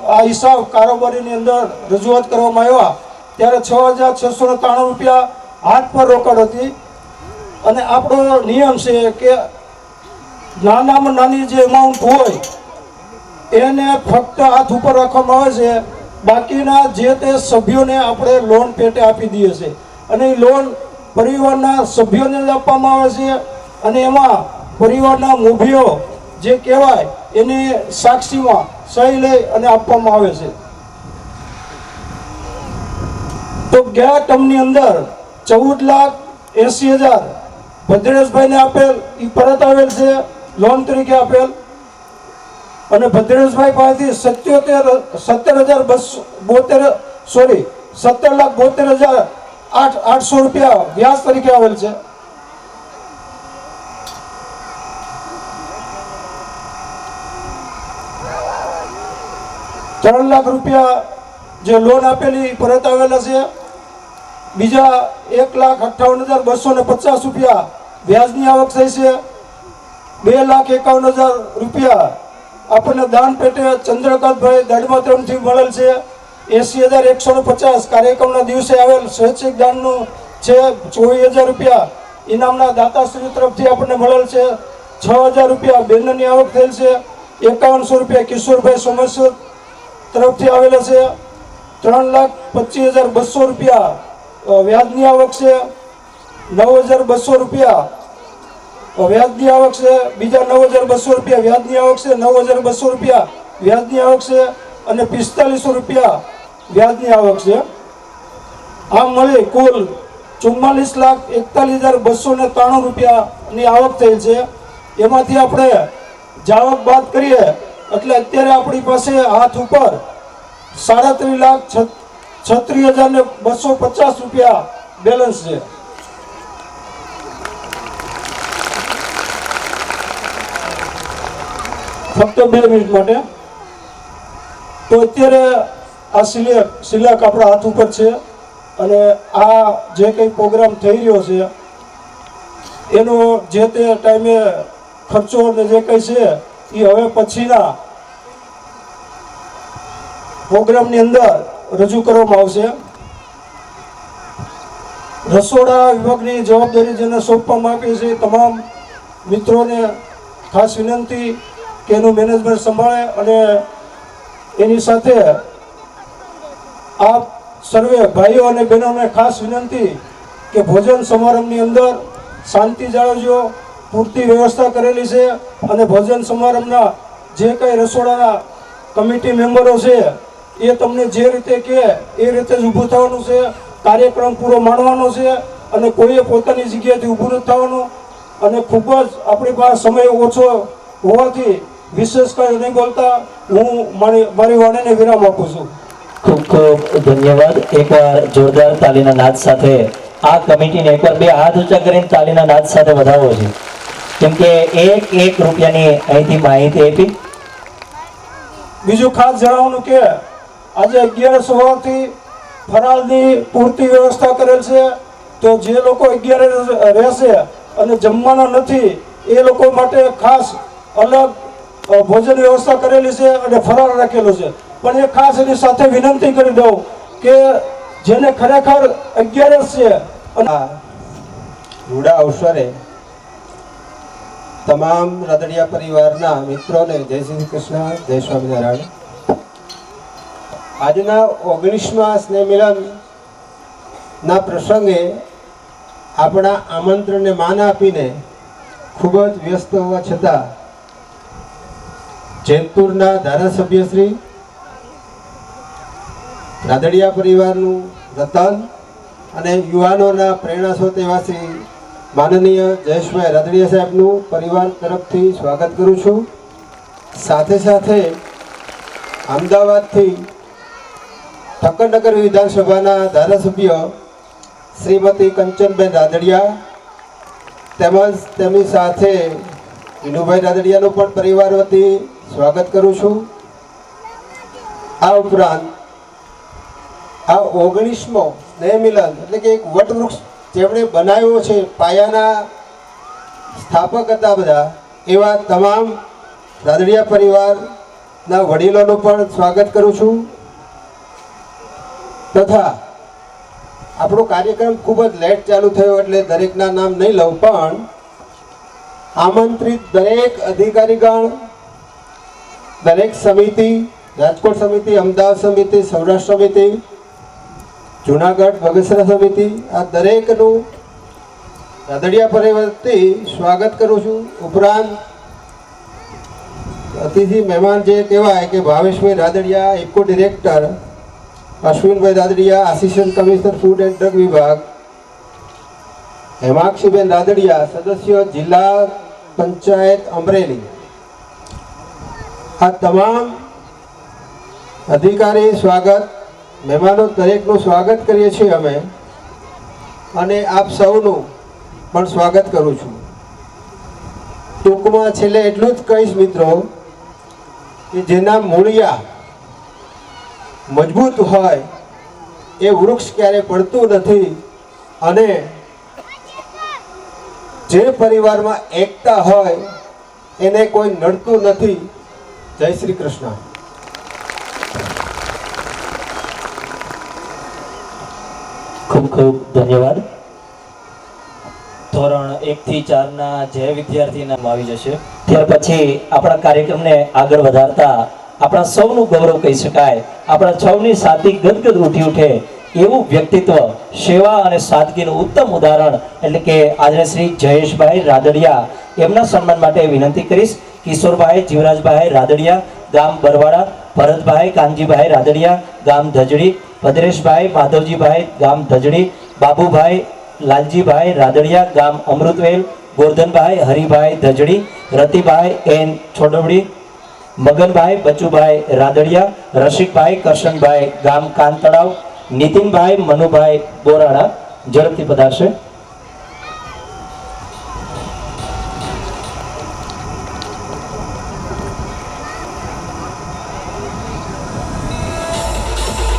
આ હિસાબ કારોબારીની અંદર રજૂઆત કરવામાં આવ્યા ત્યારે 6,693 રૂપિયા હાથ પર રોકડ હતી. અને આપણો નિયમ છે કે નાનામાં નાની જે એમાઉન્ટ હોય એને ફક્ત હાથ ઉપર રાખવામાં આવે છે, બાકીના જે તે સભ્યોને આપણે લોન પેટે આપી દઈએ છીએ અને એ લોન પરિવારના સભ્યોને જ આપવામાં આવે છે અને એમાં પરિવારના મોભીઓ જે કહેવાય એની સાક્ષીમાં સહી લઈ અને આપવામાં આવે છે. તો ગયા ટર્મની અંદર 14,80,000 ભદ્રેશભાઈને આપેલ એ પરત આવેલ છે લોન તરીકે આપેલ અને ભદ્રેશભાઈ પાસેથી 17,72,800 રૂપિયા વ્યાજ તરીકે આવેલ છે. ₹3 લાખ રૂપિયા જે લોન આપેલી પરત આવેલા છે. બીજા 1,58,250 રૂપિયા વ્યાજની આવક થઈ છે. 2,51,000 રૂપિયા આપણને દાન પેટે ચંદ્રકાંતભાઈ દાડમાત્રમથી મળેલ છે. 80,150 કાર્યક્રમના દિવસે આવેલ સ્વૈચ્છિક દાનનું છે. 24,000 રૂપિયા ઇનામના દાતાશ્રી તરફથી આપણને મળેલ છે. 6,000 રૂપિયા બેનરની આવક થયેલ છે. 5100 રૂપિયા કિશોરભાઈ સોમેશ્વર તરફથી આવેલા છે. 3,25,200 રૂપિયા વ્યાજની આવક છે. 9,200 રૂપિયા વ્યાજની આવક છે. બીજા 9,200 રૂપિયા વ્યાજની આવક છે. 9,200 રૂપિયા વ્યાજની આવક છે અને 4500 રૂપિયા વ્યાજની આવક છે. આમ મળી કુલ 44,41,293 રૂપિયાની આવક થઈ છે. એમાંથી આપણે જાવક બાદ કરીએ એટલે અત્યારે આપણી પાસે હાથ ઉપર 37,36,250 રૂપિયા બેલેન્સ છે. ફક્ત 2 મિનિટ માટે. તો અત્યારે આ સિલક આપણા હાથ ઉપર છે અને આ જે કંઈ પ્રોગ્રામ થઈ રહ્યો છે એનો જે તે ટાઈમે ખર્ચો અને જે કંઈ છે એ હવે પછીના પ્રોગ્રામની અંદર રજૂ કરવામાં આવશે. રસોડા વિભાગની જવાબદારી જેને સોંપવામાં આવી છે તમામ મિત્રોને ખાસ વિનંતી કે એનું મેનેજમેન્ટ સંભાળે અને એની સાથે આપ સર્વે ભાઈઓ અને બહેનોને ખાસ વિનંતી કે ભોજન સમારંભની અંદર શાંતિ જાળવજો. પૂરતી વ્યવસ્થા કરેલી છે અને ભોજન સમારંભના જે કંઈ રસોડાના કમિટી મેમ્બરો છે એ તમને જે રીતે કહે એ રીતે જ ઊભું થવાનું છે. કાર્યક્રમ પૂરો માણવાનો છે અને કોઈએ પોતાની જગ્યાએથી ઊભું નથી થવાનું. અને ખૂબ જ આપણી પાસે સમય ઓછો હોવાથી વિશેષ કંઈ નહીં બોલતા હું મારી વાણીને વિરામ આપું છું. ખૂબ ખૂબ ધન્યવાદ. એકવાર જોરદાર તાલીના નાદ સાથે આ કમિટીને એકવાર 2 હાથ ઊંચા કરીને તાલીના નાદ સાથે વધાવો છે. કેમ કે 1 રૂપિયાની અહીંથી માહિતી આપી બીજું ખાસ જણાવવાનું કે આજે 11 વાગ્યાથી ફરાળની પૂરતી વ્યવસ્થા કરેલ છે. તો જે લોકો 11 રહેશે અને જમવાના નથી એ લોકો માટે ખાસ અલગ ભોજન વ્યવસ્થા કરેલી છે અને ફરાળ રાખેલો છે. પણ એ ખાસ એની સાથે વિનંતી કરી દઉં કે જેને ખરેખર 11 છે અને રૂડા અવસરે તમામ રાદડિયા પરિવારના મિત્રોને જય શ્રી કૃષ્ણ, જય સ્વામિનારાયણ. આજના 19મા સ્નેહ મિલનના પ્રસંગે આપણા આમંત્રણને માન આપીને ખૂબ જ વ્યસ્ત હોવા છતાં જેતપુરના ધારાસભ્ય શ્રી રાદડિયા પરિવારનું રતન અને યુવાનોના પ્રેરણા સ્ત્રોત એવા શ્રી માનનીય જયેશભાઈ રાદડિયા સાહેબનું પરિવાર તરફથી સ્વાગત કરું છું. સાથે સાથે અમદાવાદથી ઠક્કરનગર વિધાનસભાના ધારાસભ્ય શ્રીમતી કંચનબેન રાદડિયા તેમજ તેમની સાથે વિનુભાઈ રાદડિયાનું પણ પરિવાર વતી સ્વાગત કરું છું. આ ઉપરાંત આ 19મો સ્નેહ મિલન એટલે કે એક વટવૃક્ષ જેમણે બનાવ્યો છે, પાયાના સ્થાપક હતા બધા, એવા તમામ રાદડિયા પરિવારના વડીલોનું પણ સ્વાગત કરું છું. તથા આપણો કાર્યક્રમ ખૂબ જ લેટ ચાલુ થયો એટલે દરેકના નામ નહીં લઉં, પણ આમંત્રિત દરેક અધિકારીગણ, દરેક સમિતિ, રાજકોટ સમિતિ, અમદાવાદ સમિતિ, સૌરાષ્ટ્ર સમિતિ, જુનાગઢ બગસરા સમિતિ, આ દરેકનું રાદડિયા પરિવારથી સ્વાગત કરું છું. ઉપરાંત અતિથિ મહેમાન જે કહેવાય કે Bhaveshbhai Radadiya, eco director, Ashwinbhai Radadiya, assistant commissioner food and drug વિભાગ, હેમાક્ષીબેન રાદડિયા, સદસ્ય જિલ્લા પંચાયત અમરેલી, આ તમામ અધિકારી સ્વાગત, મહેમાનો દરેકનું સ્વાગત કરીએ છીએ અમે, અને આપ સૌનું પણ સ્વાગત કરું છું. ટૂંકમાં છેલ્લે એટલું જ કહીશ મિત્રો કે જેના મૂળિયા મજબૂત હોય એ વૃક્ષ ક્યારે પડતું નથી, અને જે પરિવારમાં એકતા હોય એને કોઈ નડતું નથી. જય શ્રી કૃષ્ણ. ખૂબ ખૂબ ધન્યવાદ. ધોરણ 1 થી 4 ના જે વિદ્યાર્થી નામ આવી જશે, ત્યાર પછી આપણા કાર્યક્રમને આગળ વધારતા આપણા સૌનું ગૌરવ કહી શકાય, આપણા સૌની સાથી ગદગદ ઉઠી ઉઠે એવું વ્યક્તિત્વ, સેવા અને સાદગીનું ઉત્તમ ઉદાહરણ એટલે કે આજે શ્રી જયેશભાઈ રાદડિયા, એમના સન્માન માટે વિનંતી કરીશ કિશોરભાઈ જીવરાજભાઈ રાદડિયા, ગામ બરવાડા, ભરતભાઈ કાનજીભાઈ રાદડિયા, ગામ ધજડી, ભદ્રેશભાઈ માધવજીભાઈ, ગામ ધજડી, બાબુભાઈ લાલજીભાઈ રાદડિયા, ગામ અમૃતવેલ, ગોરધનભાઈ હરિભાઈ ધજડી, રતિભાઈ એન છોડવડી, મગનભાઈ બચુભાઈ રાદડિયા, રસિકભાઈ કરશનભાઈ, ગામ કાનતળાવ, નીતિનભાઈ મનુભાઈ બોરાણા ઝડપથી પધારશે.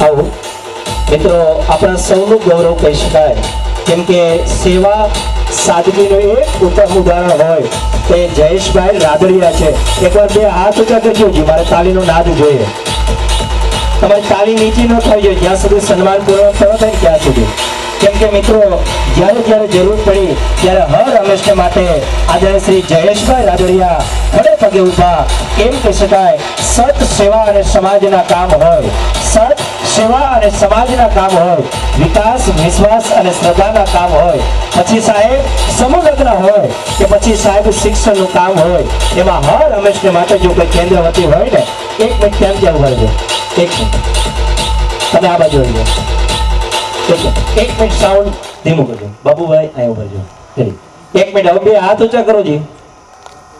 આવો મિત્રો, આપણા સૌનું ગૌરવ કહી શકાય, કેમ કે સેવા સાદગીનું એક ઉત્તમ ઉદાહરણ હોય તે જયેશભાઈ રાદડિયા છે. એકવાર બે હાથ ઊંચા કરજો જી, મારે તાલીનો નાદ જોઈએ. તમારી તાલી નીચી ન થઈ જાય જ્યાં સુધી સન્માન પૂર્વક ન થાય ત્યાં સુધી, કેમ કે મિત્રો જ્યારે જ્યારે જરૂર પડી ત્યારે હર હંમેશને માટે આદરણીય શ્રી જયેશભાઈ રાદડિયા ખડે પગે ઊભા. એમ કહી શકાય સત સેવા અને સમાજના કામ હોય, સત સેવા અને સમાજના કામ હોય, વિકાસ વિશ્વાસ અને શ્રદ્ધાના કામ હોય, પછી સાહેબ સમૂહ લગ્ન હોય કે પછી સાહેબ શિક્ષણનું કામ હોય, એમાં હર હંમેશને માટે જો કોઈ કેન્દ્ર વતી હોય ને, એક મિનિટ ત્યાં ત્યાં ઉભા રહેજો. એક તમે આ બાજુ આવી જાઓ. એક મિનિટ સાઉન્ડ ધીમું કરજો. બાબુભાઈ અહીં ઉભા રહેજો. એક મિનિટ, હવે બે હાથ ઊંચા કરો જી,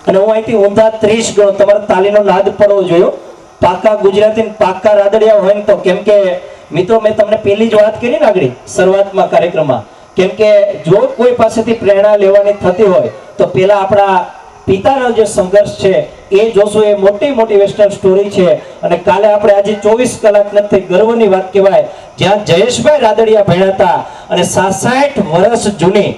અને હું અહીંથી ઊંધા 30 ગણો. તમારે તાલીનો નાદ પડવો જોઈએ. પાકા ગુજરાતી પાકા રાદડિયા હોય ને તો, કેમ કે મિત્રો મેં તમને પહેલી જ વાત કરી ને આગળ શરૂઆતમાં કાર્યક્રમમાં, કેમ કે જો કોઈ પાસેથી પ્રેરણા લેવાની થતી હોય તો પેલા આપણા પિતાનો જે સંઘર્ષ છે એ જોશો, એ મોટી મોટિવેશનલ સ્ટોરી છે. અને કાલે આપણે આજે 24 કલાક નથી, ગર્વની વાત કહેવાય, જ્યાં જયેશભાઈ રાદડિયા ભણ્યા હતા અને 66 વર્ષ જૂની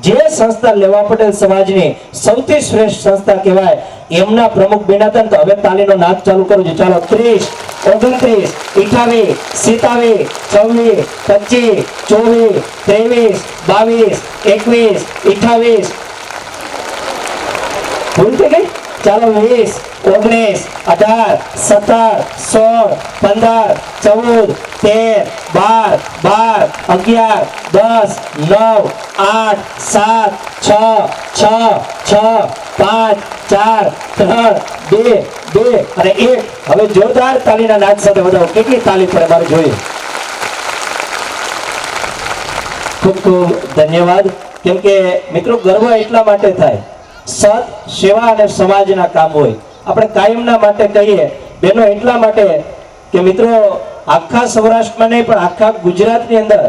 જે સંસ્થા લેવા પટેલ સમાજની સૌથી શ્રેષ્ઠ સંસ્થા કહેવાય, એમના પ્રમુખ બન્યા હતા. તો હવે તાલીનો નાદ ચાલુ કરું છું. ચાલો 30, 29, 28, 27, 24, 25, 24, 23, 22, 21, 28, ભૂલ થઈ ગઈ? ચાલો 20, 19, 18, 17, 16, 15, 14, 13, 12, 11, 10, 9, 8, 7, 6, 6, 5, 4, 3, 2, 2 અને 1. હવે જોરદાર તાલીના નાદ સાથે વધાવો. કેટલી તાલી પડે મારે જોઈએ. ખૂબ ખૂબ ધન્યવાદ. કેમ કે મિત્રો ગર્વ એટલા માટે થાય, સત, સેવા અને સમાજના કામ હોય. આપણે કાયમના માટે કહીએ બેનો એટલા માટે કે મિત્રો આખા સૌરાષ્ટ્રમાં નહીં પણ આખા ગુજરાતની અંદર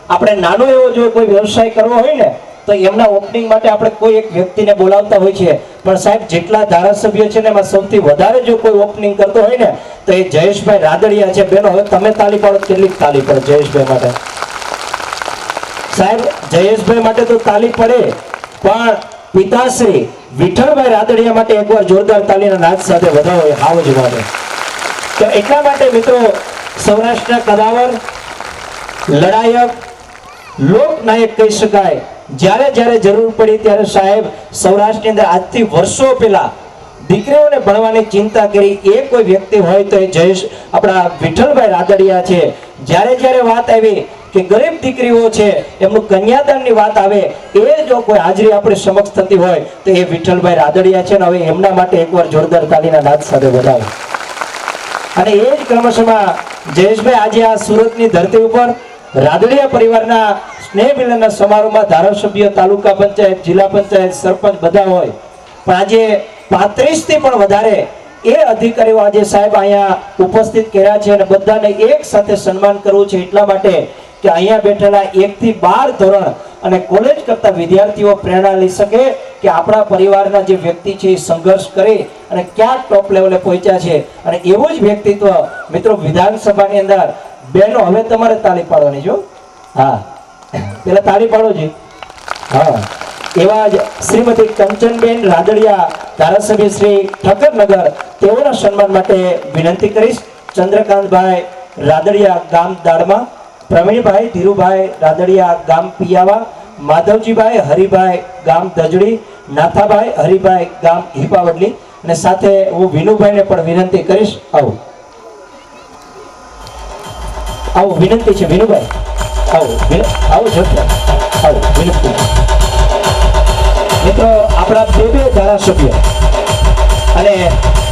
આપણે નાનો એવો જો કોઈ વ્યવસાય કરવો હોય ને તો એમના ઓપનિંગ માટે આપણે કોઈ એક વ્યક્તિને બોલાવતા હોય છે. પણ સાહેબ જેટલા ધારાસભ્યો છે ને એમાં સૌથી વધારે જો કોઈ ઓપનિંગ કરતો હોય ને તો એ જયેશભાઈ રાદડિયા છે. બેનો હવે તમે તાલી પાડો, કેટલી તાલી પડે જયેશભાઈ માટે? સાહેબ જયેશભાઈ માટે તો તાલી પડે, પણ પિતાશ્રી વિઠ્ઠલભાઈ રાદડિયા માટે એકવાર જોરદાર તાલીના નાદ સાથે વધાવો એ હાવજ માટે. તો એટલા માટે મિત્રો સૌરાષ્ટ્રના કદાવર, લડાયક, લોકનાયક કહી શકાય, જ્યારે જ્યારે જરૂર પડી ત્યારે સાહેબ સૌરાષ્ટ્રની અંદર આજથી વર્ષો પહેલા દીકરીઓને ભણવાની ચિંતા કરી એ કોઈ વ્યક્તિ હોય તો એ જયેશ આપણા વિઠ્ઠલભાઈ રાદડિયા છે. જ્યારે જ્યારે વાત આવી કે ગરીબ દીકરીઓ છે એમનું કન્યાદાનની વાત આવે, એ જો કોઈ હાજરી આપણે સમક્ષ થતી હોય તો એ વિઠ્ઠલભાઈ રાદડિયા છે. ને હવે એમના માટે એકવાર જોરદાર તાલીના નાદ સાથે વધાવો. અને એ જ ક્રમશઃમાં જયેશભાઈ આજે આ સુરતની ધરતી ઉપર રાદડિયા પરિવારના સ્નેહ મિલનના સમારોહમાં ધારાસભ્ય, તાલુકા પંચાયત, જિલ્લા પંચાયત, સરપંચ બધા હોય, પણ આજે 35 થી પણ વધારે એ અધિકારીઓ આજે સાહેબ અહીંયા ઉપસ્થિત કર્યા છે અને બધાને એક સાથે સન્માન કરવું છે. એટલા માટે કે અહીંયા બેઠેલા 1 થી 12 ધોરણ અને કોલેજ કરતા વિદ્યાર્થીઓ પ્રેરણા લઈ શકે કે આપણા પરિવારના જે વ્યક્તિ છે એ સંઘર્ષ કરી અને ક્યાં ટોપ લેવલે પહોંચ્યા છે. અને એવું જ વ્યક્તિત્વ મિત્રો વિધાનસભાની અંદર બેનો હવે તમારે તાળી પાડવાની જો. હા, પેલા તાળી પાડો જી. હા, એવા જ શ્રીમતી કંચનબેન રાદડિયા, ધારાસભ્ય શ્રી ઠક્કરનગર, તેઓના સન્માન માટે વિનંતી કરીશ. ચંદ્રકાંતભાઈ રાદડિયા ગામ દાડમાં, પ્રવીણભાઈ ધીરુભાઈ રાદડિયા ગામ પિયાવા, માધવજીભાઈ હરિભાઈ ગામ દજડી, નાથાભાઈ હરિભાઈ ગામ હિપાવડલી. અને સાથે હું વિનુભાઈને પણ વિનંતી કરીશ. આવો આવો, વિનંતી છે વિનુભાઈ, આવો આવો જોતા આવો વિનંતી. મિત્રો આપણા બે ધારાસભ્ય અને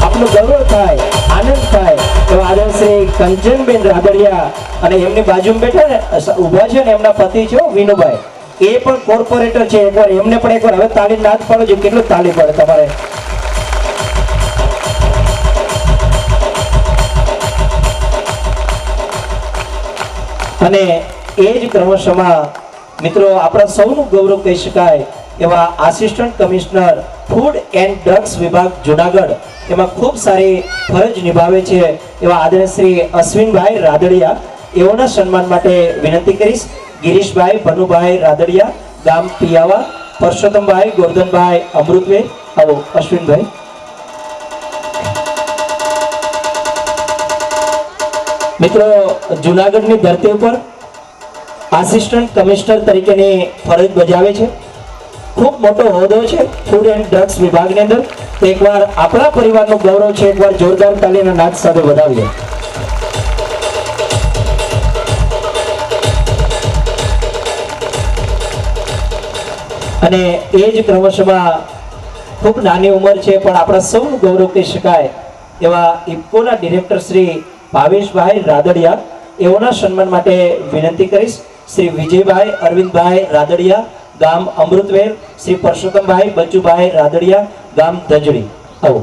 આપણું ગૌરવ થાય, આનંદ થાય એવા આદરણીય શ્રી કંચનબેન રાદડિયા અને એમની બાજુમાં બેઠા ને ઊભા છે ને એમના પતિ છે વિનુભાઈ, એ પણ કોર્પોરેટર છે. એકવાર એમને પણ એકવાર હવે તાળી નાદ પાડો છે. કેટલું તાળી પડે તમારે? અને એ જ ક્રમશઃમાં મિત્રો આપણા સૌનું ગૌરવ કહી શકાય એવા assistant commissioner food and drugs વિભાગ જુનાગઢ, એમાં ખૂબ સારી ફરજ નિભાવે છે એવા આદરણીય શ્રી અશ્વિનભાઈ રાદડિયા, એઓના સન્માન માટે વિનંતી કરીશ. ગિરીશભાઈ ભનુભાઈ રાદડિયા ગામ પિયાવા, પરસોત્તમભાઈ ગોરધનભાઈ અમૃતવે. આવો અશ્વિનભાઈ. મિત્રો જુનાગઢની ધરતી ઉપર આસિસ્ટન્ટ કમિશનર તરીકેની ફરજ બજાવે છે. ખૂબ મોટો હોદ્દો છે ફૂડ એન્ડ ડ્રગ્સ વિભાગની અંદર. તો એકવાર આપણા પરિવારનું ગૌરવ છે, એકવાર જોરદાર તાલીના નાદ સાથે વધાવીએ. અને એ જ ક્રમશઃમાં ખૂબ નાની ઉંમર છે પણ આપણા સૌનું ગૌરવ કહી શકાય એવા ઇફકોના ડિરેક્ટર શ્રી ભાવેશભાઈ રાદડિયા, એઓના સન્માન માટે વિનંતી કરીશ. શ્રી વિજયભાઈ અરવિંદભાઈ રાદડિયા ગામ અમૃતવેલ, શ્રી પરસોત્તમભાઈ બચુભાઈ રાદડિયા ગામ દજડી. આવો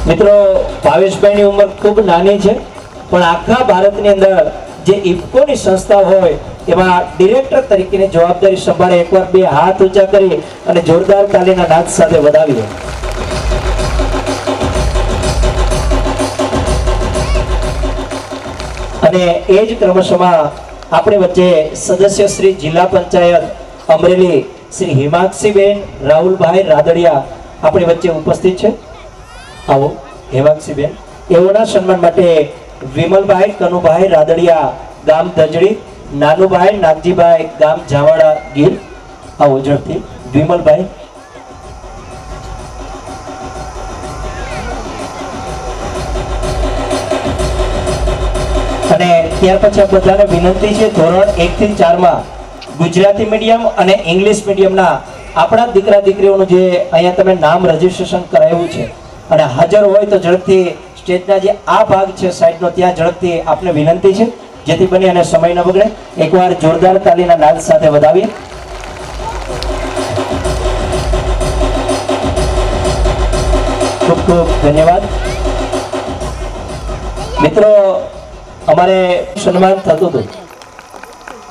મિત્રો, ભાવેશભાઈની ઉંમર ખૂબ નાની છે પણ આખા ભારતની અંદર જે ઇફકોની સંસ્થા હોય એમાં ડિરેક્ટર તરીકેની જવાબદારી સંભાળે. એકવાર બે હાથ ઊંચા કરી અને જોરદાર તાલીના નાદ સાથે વધાવીએ. અને એ જ ક્રમશમાં આપણી વચ્ચે સદસ્ય શ્રી જિલ્લા પંચાયત અમરેલી શ્રી હિમાંક્ષીબેન રાહુલભાઈ રાદડિયા આપણી વચ્ચે ઉપસ્થિત છે. આવો હિમાંક્ષીબેન. એઓના સન્માન માટે વિમલભાઈ કનુભાઈ રાદડિયા ગામ ધજડી, નાનુભાઈ નાગજીભાઈ ગામ ઝાવાડા ગીર. આવો ઝડપથી વિમલભાઈ. અને ત્યાર પછી આ બધાને વિનંતી છે ધોરણ 1 થી 4 માં ગુજરાતી મીડિયમ અને ઇંગ્લિશ મીડિયમના આપણા દીકરા દીકરીઓનું જે અહીંયા તમે નામ રજીસ્ટ્રેશન કરાવ્યું છે અને હાજર હોય તો ઝડપથી સ્ટેજના જે આ ભાગ છે સાઈડનો ત્યાં ઝડપથી આપને વિનંતી છે જેથી બને અને સમય ન બગડે. એકવાર જોરદાર તાલીના નાદ સાથે વધાવીએ. ખૂબ ખૂબ ધન્યવાદ. મિત્રો, અમારે સન્માન થતું હતું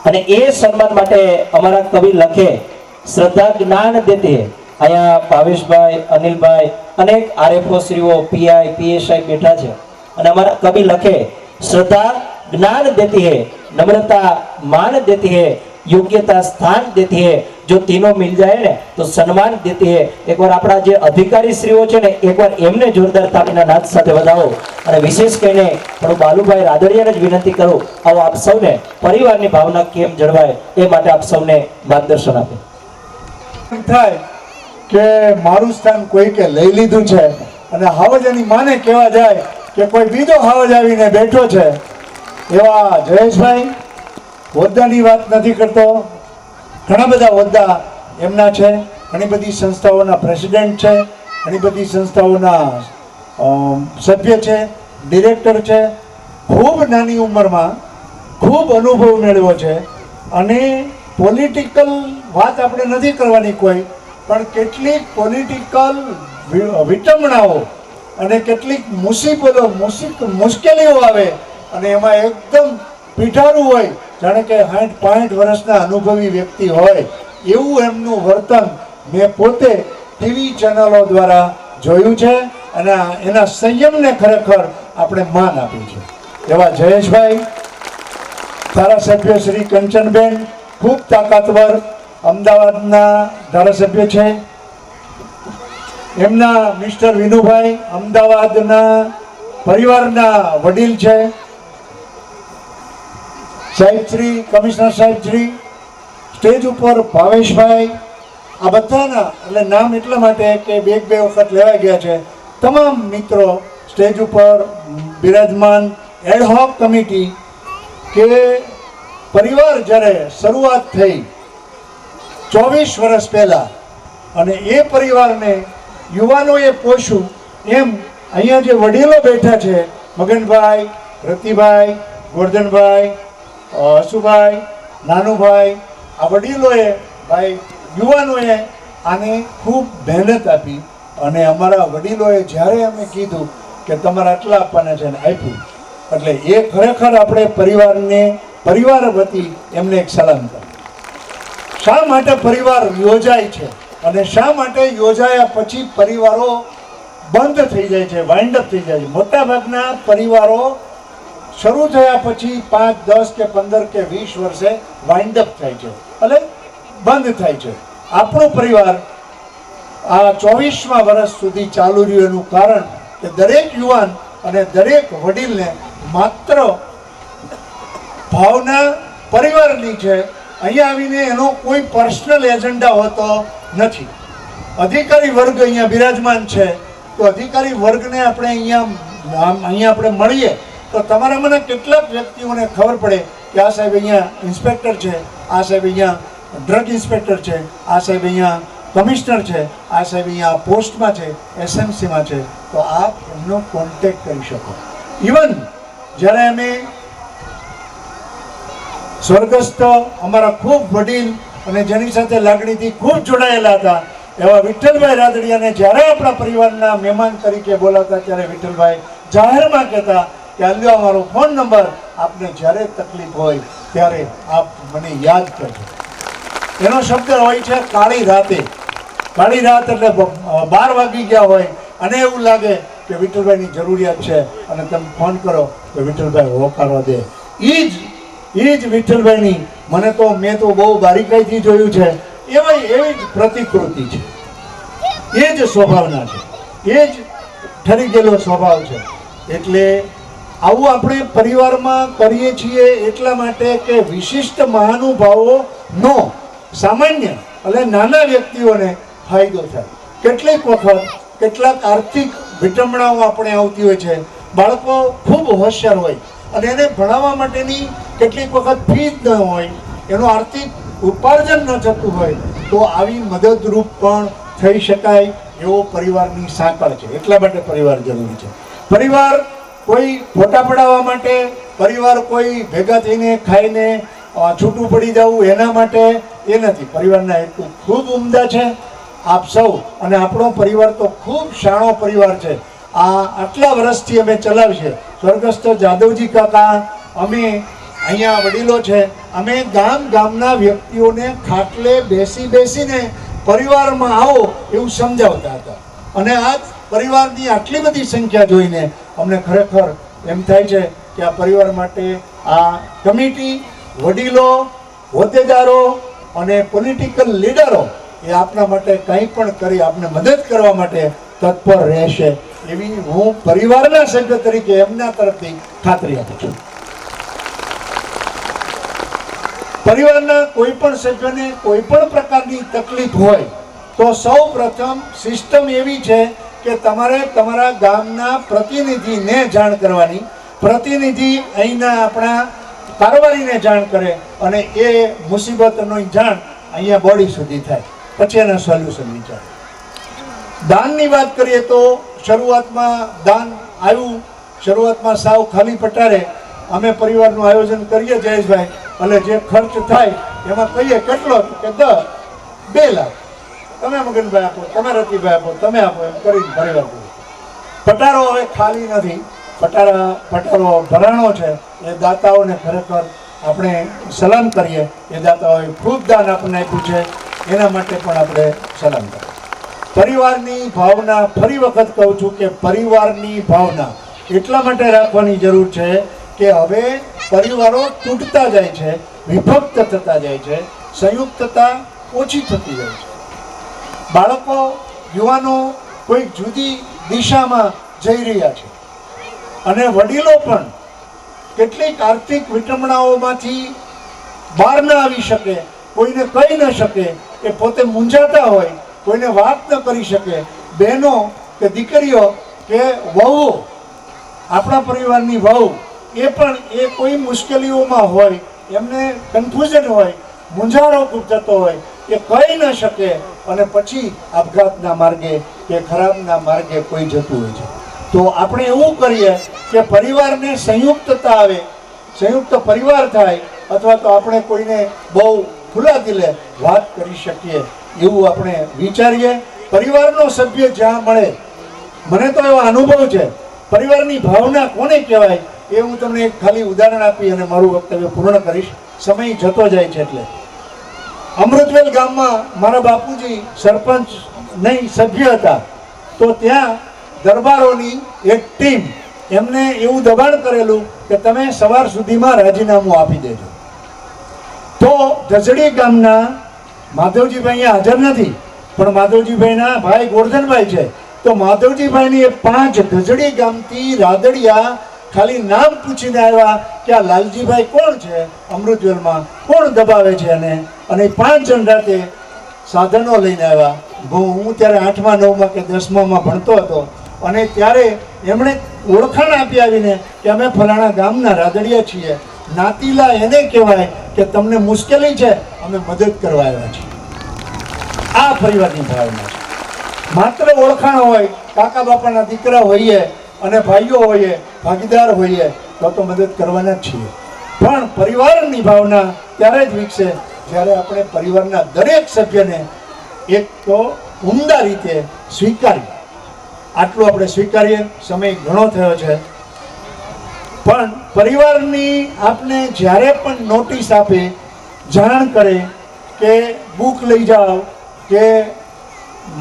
અને એ સન્માન માટે અમારા કવિ લખે શ્રદ્ધા જ્ઞાન દેતી હે. અહીંયા ભાવેશભાઈ, અનિલભાઈ, અનેક આરએફઓ શ્રીઓ, પીઆઈ, પીએસઆઈ બેઠા છે અને અમારા કવિ લખે શ્રદ્ધા ज्ञान देती है, नम्रता मान देती है, योग्यता स्थान देती है. जो तीनों मिल जाए ने तो सम्मान देती है. एक बार अपना जे अधिकारी श्रीओ छे ने एक बार एमने जोरदार तालीना नाद साथे વધાવો અને વિશેષ કરીને પણ બાલુભાઈ રાદડિયાને જ વિનંતી કરું આવો આપ સૌને પરિવારની ભાવના કેમ જળવાય એ માટે આપ સૌને માર્ગદર્શન આપે. થાય કે મારું સ્થાન કોઈ કે લઈ લીધું છે અને હાવજાની માને કહેવા જાય કે કોઈ બીજો હાવજ આવીને બેઠો છે. એવા જયેશભાઈ હોદ્દાની વાત નથી કરતો, ઘણા બધા હોદ્દા એમના છે, ઘણી બધી સંસ્થાઓના પ્રેસિડેન્ટ છે, ઘણી બધી સંસ્થાઓના સભ્ય છે, ડિરેક્ટર છે. ખૂબ નાની ઉંમરમાં ખૂબ અનુભવ મેળવ્યો છે અને પોલિટિકલ વાત આપણે નથી કરવાની કોઈ, પણ કેટલીક પોલિટિકલ વિટંબણાઓ અને કેટલીક મુશ્કેલીઓ આવે અને એમાં એકદમ પીઠારું હોય, જાણે કે 60-65 વર્ષના અનુભવી વ્યક્તિ હોય એવું એમનું વર્તન મેં પોતે ટીવી ચેનલો દ્વારા જોયું છે અને એના સંયમને ખરેખર આપણે માન આપ્યું છે. એવા જયેશભાઈ, ધારાસભ્ય શ્રી કંચનબેન ખૂબ તાકાતવર અમદાવાદના ધારાસભ્ય છે. એમના મિસ્ટર વિનુભાઈ અમદાવાદના પરિવારના વડીલ છે. સાહેબશ્રી, કમિશનર સાહેબશ્રી, સ્ટેજ ઉપર ભાવેશભાઈ, આ બધાના એટલે નામ એટલા માટે કે બે વખત લેવાઈ ગયા છે. તમામ મિત્રો સ્ટેજ ઉપર બિરાજમાન. એડહોક કમિટી કે પરિવાર જ્યારે શરૂઆત થઈ 24 વર્ષ પહેલાં અને એ પરિવારને યુવાનોએ પોષ્યું, એમ અહીંયા જે વડીલો બેઠા છે મગનભાઈ, રતિભાઈ, ગોરધનભાઈ, હસુભાઈ, નાનુભાઈ, આ વડીલોએ ભાઈ યુવાનોએ આને ખૂબ મહેનત આપી અને અમારા વડીલોએ જ્યારે અમે કીધું કે તમારે આટલા આપવાના છે ને આપ્યું, એટલે એ ખરેખર આપણે પરિવાર વતી એમને એક સલામ કરી. શા માટે પરિવાર યોજાય છે અને શા માટે યોજાયા પછી પરિવારો બંધ થઈ જાય છે, વાઇન્ડ અપ થઈ જાય છે? મોટાભાગના પરિવારો શરૂ થયા પછી 5, 10 કે 15 કે 20 વર્ષે વાઇન્ડ અપ થાય છે, એટલે બંધ થાય છે. આપણો પરિવાર આ 24મા વર્ષ સુધી ચાલુ રહ્યું એનું કારણ કે દરેક યુવાન અને દરેક વડીલને માત્ર ભાવના પરિવારની છે. અહીંયા આવીને એનો કોઈ પર્સનલ એજન્ડા હોતો નથી. અધિકારી વર્ગ અહીંયા બિરાજમાન છે તો અધિકારી વર્ગને આપણે અહીંયા આપણે મળીએ તો તમારા મને કેટલાક વ્યક્તિઓને ખબર પડે કે આ સાહેબ અહીંયા ઇન્સ્પેક્ટર છે, આ સાહેબ અહીંયા ડ્રગ ઇન્સ્પેક્ટર છે, આ સાહેબ અહીંયા કમિશનર છે, આ સાહેબ અહીંયા પોસ્ટમાં છે, એસએમસીમાં છે, તો આપ એમનો કોન્ટેક્ટ કરી શકો. ઇવન જ્યારે અમે સ્વર્ગસ્થ અમારા ખૂબ વડીલ અને જેની સાથે લાગણીથી ખૂબ જોડાયેલા હતા એવા વિઠ્ઠલભાઈ રાદડિયાને જ્યારે આપણા પરિવારના મહેમાન તરીકે બોલાવતા ત્યારે વિઠ્ઠલભાઈ જાહેરમાં કહેતા કે આલ્યો અમારો ફોન નંબર, આપને જ્યારે તકલીફ હોય ત્યારે આપ મને યાદ કરજો. એનો શબ્દ હોય છે કાળી રાતે. કાળી રાત એટલે 12 વાગી ગયા હોય અને એવું લાગે કે વિઠ્ઠલભાઈની જરૂરિયાત છે અને તમે ફોન કરો તો વિઠ્ઠલભાઈ હોકારો દે એ જ વિઠ્ઠલભાઈની મને તો મેં તો બહુ બારીકાઈથી જોયું છે, એવી જ પ્રતિકૃતિ છે, એ જ સ્વભાવના છે, એ જ ઠરી ગયેલો સ્વભાવ છે. એટલે આવું આપણે પરિવારમાં કરીએ છીએ એટલા માટે કે વિશિષ્ટ મહાનુભાવોનો સામાન્ય એટલે નાના વ્યક્તિઓને ફાયદો થાય. કેટલીક વખત કેટલાક આર્થિક વિટંબણાઓ આપણે આવતી હોય છે. બાળકો ખૂબ હોશિયાર હોય અને એને ભણાવવા માટેની કેટલીક વખત ફી જ ન હોય, એનું આર્થિક ઉપાર્જન ન થતું હોય, તો આવી મદદરૂપ પણ થઈ શકાય એવો પરિવારની સાંકળ છે. એટલા માટે પરિવાર જરૂરી છે. પરિવાર કોઈ ફોટા પડાવવા માટે, પરિવાર કોઈ ભેગા થઈને ખાઈને છૂટું પડી જવું એના માટે એ નથી. પરિવારના હેતુ ખૂબ ઉમદા છે. આપ સૌ અને આપણો પરિવાર તો ખૂબ શાણો પરિવાર છે. આટલા વર્ષથી અમે ચલાવીએ. સ્વર્ગસ્થ જાદવજી કાકા, અમે અહીંયા વડીલો છે, અમે ગામના વ્યક્તિઓને ખાટલે બેસીને પરિવારમાં આવો એવું સમજાવતા હતા. અને આજ પરિવારની આટલી બધી સંખ્યા જોઈને અમને ખરેખર એમ થાય છે કે આ પરિવાર માટે આ કમિટી, વડીલો, હોદ્દેદારો અને પોલિટિકલ લીડરો એ આપના માટે કંઈ પણ કરી આપને મદદ કરવા માટે તત્પર રહેશે એવી હું પરિવારના સભ્ય તરીકે એમના તરફથી ખાતરી આપું છું. પરિવારના કોઈ પણ સભ્યને કોઈ પણ પ્રકારની તકલીફ હોય તો સૌ પ્રથમ સિસ્ટમ એવી છે કે તમારે તમારા ગામના પ્રતિનિધિને જાણ કરવાની. પ્રતિનિધિ અહીંના આપણા કારોબારીને જાણ કરે અને એ મુસીબતનો જાણ અહીંયા બોડી સુધી થાય, પછી એના સોલ્યુશન વિચારે. દાનની વાત કરીએ તો શરૂઆતમાં દાન આવ્યું, શરૂઆતમાં સાવ ખાલી પટારે અમે પરિવારનું આયોજન કરીએ જયેશભાઈ, એટલે જે ખર્ચ થાય એમાં કહીએ કેટલો કે 2 લાખ, તમે મગનભાઈ આપો, તમે રતિભાઈ આપો, તમે આપો, એમ કરીને પરિવાર પૂરો. પટારો હવે ખાલી નથી, પટારો ભરાણો છે. એ દાતાઓને ખરેખર આપણે સલામ કરીએ. એ દાતાઓએ ખૂબ દાન આપણને આપ્યું છે, એના માટે પણ આપણે સલામ કરીએ. પરિવારની ભાવના, ફરી વખત કહું છું કે પરિવારની ભાવના એટલા માટે રાખવાની જરૂર છે કે હવે પરિવારો તૂટતા જાય છે, વિભક્ત થતા જાય છે, સંયુક્તતા ઓછી થતી જાય છે. બાળકો, યુવાનો કોઈ જુદી દિશામાં જઈ રહ્યા છે અને વડીલો પણ કેટલીક આર્થિક વિટંબણાઓમાંથી બહાર ન આવી શકે, કોઈને કહી ન શકે, એ પોતે મૂંઝાતા હોય, કોઈને વાત ન કરી શકે. બહેનો કે દીકરીઓ કે વહુઓ, આપણા પરિવારની વહુ એ પણ એ કોઈ મુશ્કેલીઓમાં હોય, એમને કન્ફ્યુઝન હોય, મૂંઝારો ખૂબ થતો હોય, એ કહી ન શકે અને પછી આપઘાતના માર્ગે કે ખરાબના માર્ગે કોઈ જતું હોય છે. તો આપણે એવું કરીએ કે પરિવારને સંયુક્તતા આવે, સંયુક્ત પરિવાર થાય, અથવા તો આપણે કોઈને બહુ ખુલ્લા દિલે વાત કરી શકીએ એવું આપણે વિચારીએ. પરિવારનો સભ્ય જ્યાં મળે, મને તો એવો અનુભવ છે. પરિવારની ભાવના કોને કહેવાય એ હું તમને એક ખાલી ઉદાહરણ આપી અને મારું વક્તવ્ય પૂર્ણ કરીશ. સમય જતો જાય છે એટલે. અમૃતવેલ ગામમાં મારા બાપુજી સરપંચ નહીં સભ્ય હતા, તો ત્યાં દરબારોની એક ટીમ, એમને એવું દબાણ કરેલું કે તમે સવાર સુધીમાં રાજીનામું આપી દેજો. તો ધસડી ગામના માધવજીભાઈ અહીંયા હાજર નથી, પણ માધવજીભાઈના ભાઈ ગોરધનભાઈ છે. તો માધવજીભાઈની એ 5 ધસડી ગામથી રાદડિયા ખાલી નામ પૂછીને આવ્યા કે આ લાલજીભાઈ કોણ છે, અમૃતવેલમાં કોણ દબાવે છે, અને 5 જણ રાતે સાધનો લઈને આવ્યા. હું ત્યારે 8મા 9મા કે 10મામાં ભણતો હતો અને ત્યારે એમણે ઓળખાણ આપી આવીને કે અમે ફલાણા ગામના રાદડિયા છીએ. નાતીલા એને કહેવાય કે તમને મુશ્કેલી છે, અમે મદદ કરવા આવ્યા છીએ. આ પરિવારની ભાવના છે. માત્ર ઓળખાણ હોય, કાકા બાપાના દીકરા હોઈએ અને ભાઈઓ હોઈએ, ભાગીદાર હોઈએ તો મદદ કરવાના જ છીએ. પણ પરિવારની ભાવના ત્યારે જ વિકસે જ્યારે આપણે પરિવારના દરેક સભ્યને એક તો ઉમદા રીતે સ્વીકારીએ. આટલું આપણે સ્વીકારીએ. સમય ઘણો થયો છે, પણ પરિવારની આપને જ્યારે પણ નોટિસ આપે, જાણ કરે કે બુક લઈ જાઓ કે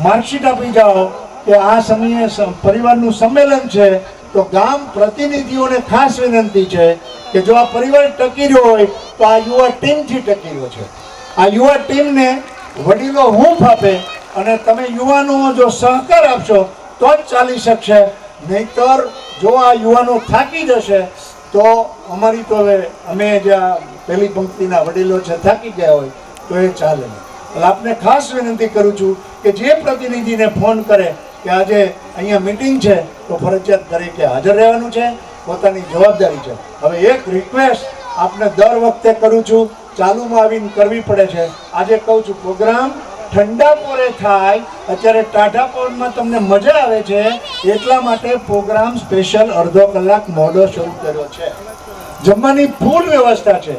માર્કશીટ આપી જાઓ કે આ સમયે પરિવારનું સંમેલન છે, તો ગામ પ્રતિનિધિઓને ખાસ વિનંતી છે કે જો આ પરિવાર ટકી રહ્યો હોય તો આ યુવા ટીમથી ટકી રહ્યો છે. આ યુવા ટીમને વડીલો હૂંફ આપે અને તમે યુવાનો જો સહકાર આપશો તો જ ચાલી શકશે. નહીતર જો આ યુવાનો થાકી જશે તો અમારી તો હવે અમે જે આ પહેલી પંક્તિના વડીલો છે થાકી ગયા હોય તો એ ચાલે નહીં. એટલે આપને ખાસ વિનંતી કરું છું કે જે પ્રતિનિધિને ફોન કરે કે આજે અહીંયા મીટિંગ છે તો ફરજિયાત તરીકે હાજર રહેવાનું છે, પોતાની જવાબદારી છે. હવે એક રિક્વેસ્ટ આપને દર વખતે કરું છું, ચાલુમાં આવીને કરવી પડે છે. આજે કહું છું પ્રોગ્રામ ઠંડા પોરે થાય, અત્યારે ટાઢા પોરમાં તમને મજા આવે છે એટલા માટે પ્રોગ્રામ સ્પેશિયલ અડધો કલાક મોડો શરૂ કર્યો છે. જમવાની ફૂલ વ્યવસ્થા છે.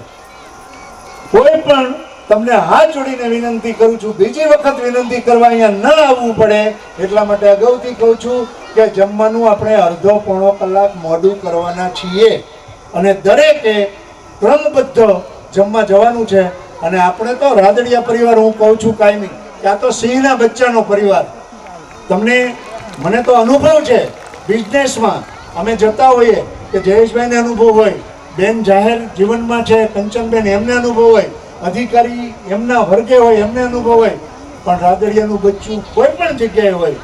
કોઈ પણ તમને હાથ જોડીને વિનંતી કરું છું, બીજી વખત વિનંતી કરવા અહીંયા ન આવવું પડે એટલા માટે અગાઉથી કહું છું કે જમવાનું આપણે અડધો પોણો કલાક મોડું કરવાના છીએ અને દરેકે ક્રમબદ્ધ જમવા જવાનું છે. અને આપણે તો રાદડિયા પરિવાર, હું કહું છું કાયમી, ત્યાં તો સિંહના બચ્ચાનો પરિવાર. મને તો અનુભવ છે બિઝનેસમાં, અમે જતા હોઈએ કે જયેશભાઈને અનુભવ હોય, બેન જાહેર જીવનમાં છે કંચનબેન, એમને અનુભવ હોય, અધિકારી એમના વર્ગે હોય એમને અનુભવ હોય, પણ રાદડિયાનું બચ્ચું કોઈ પણ જગ્યાએ હોય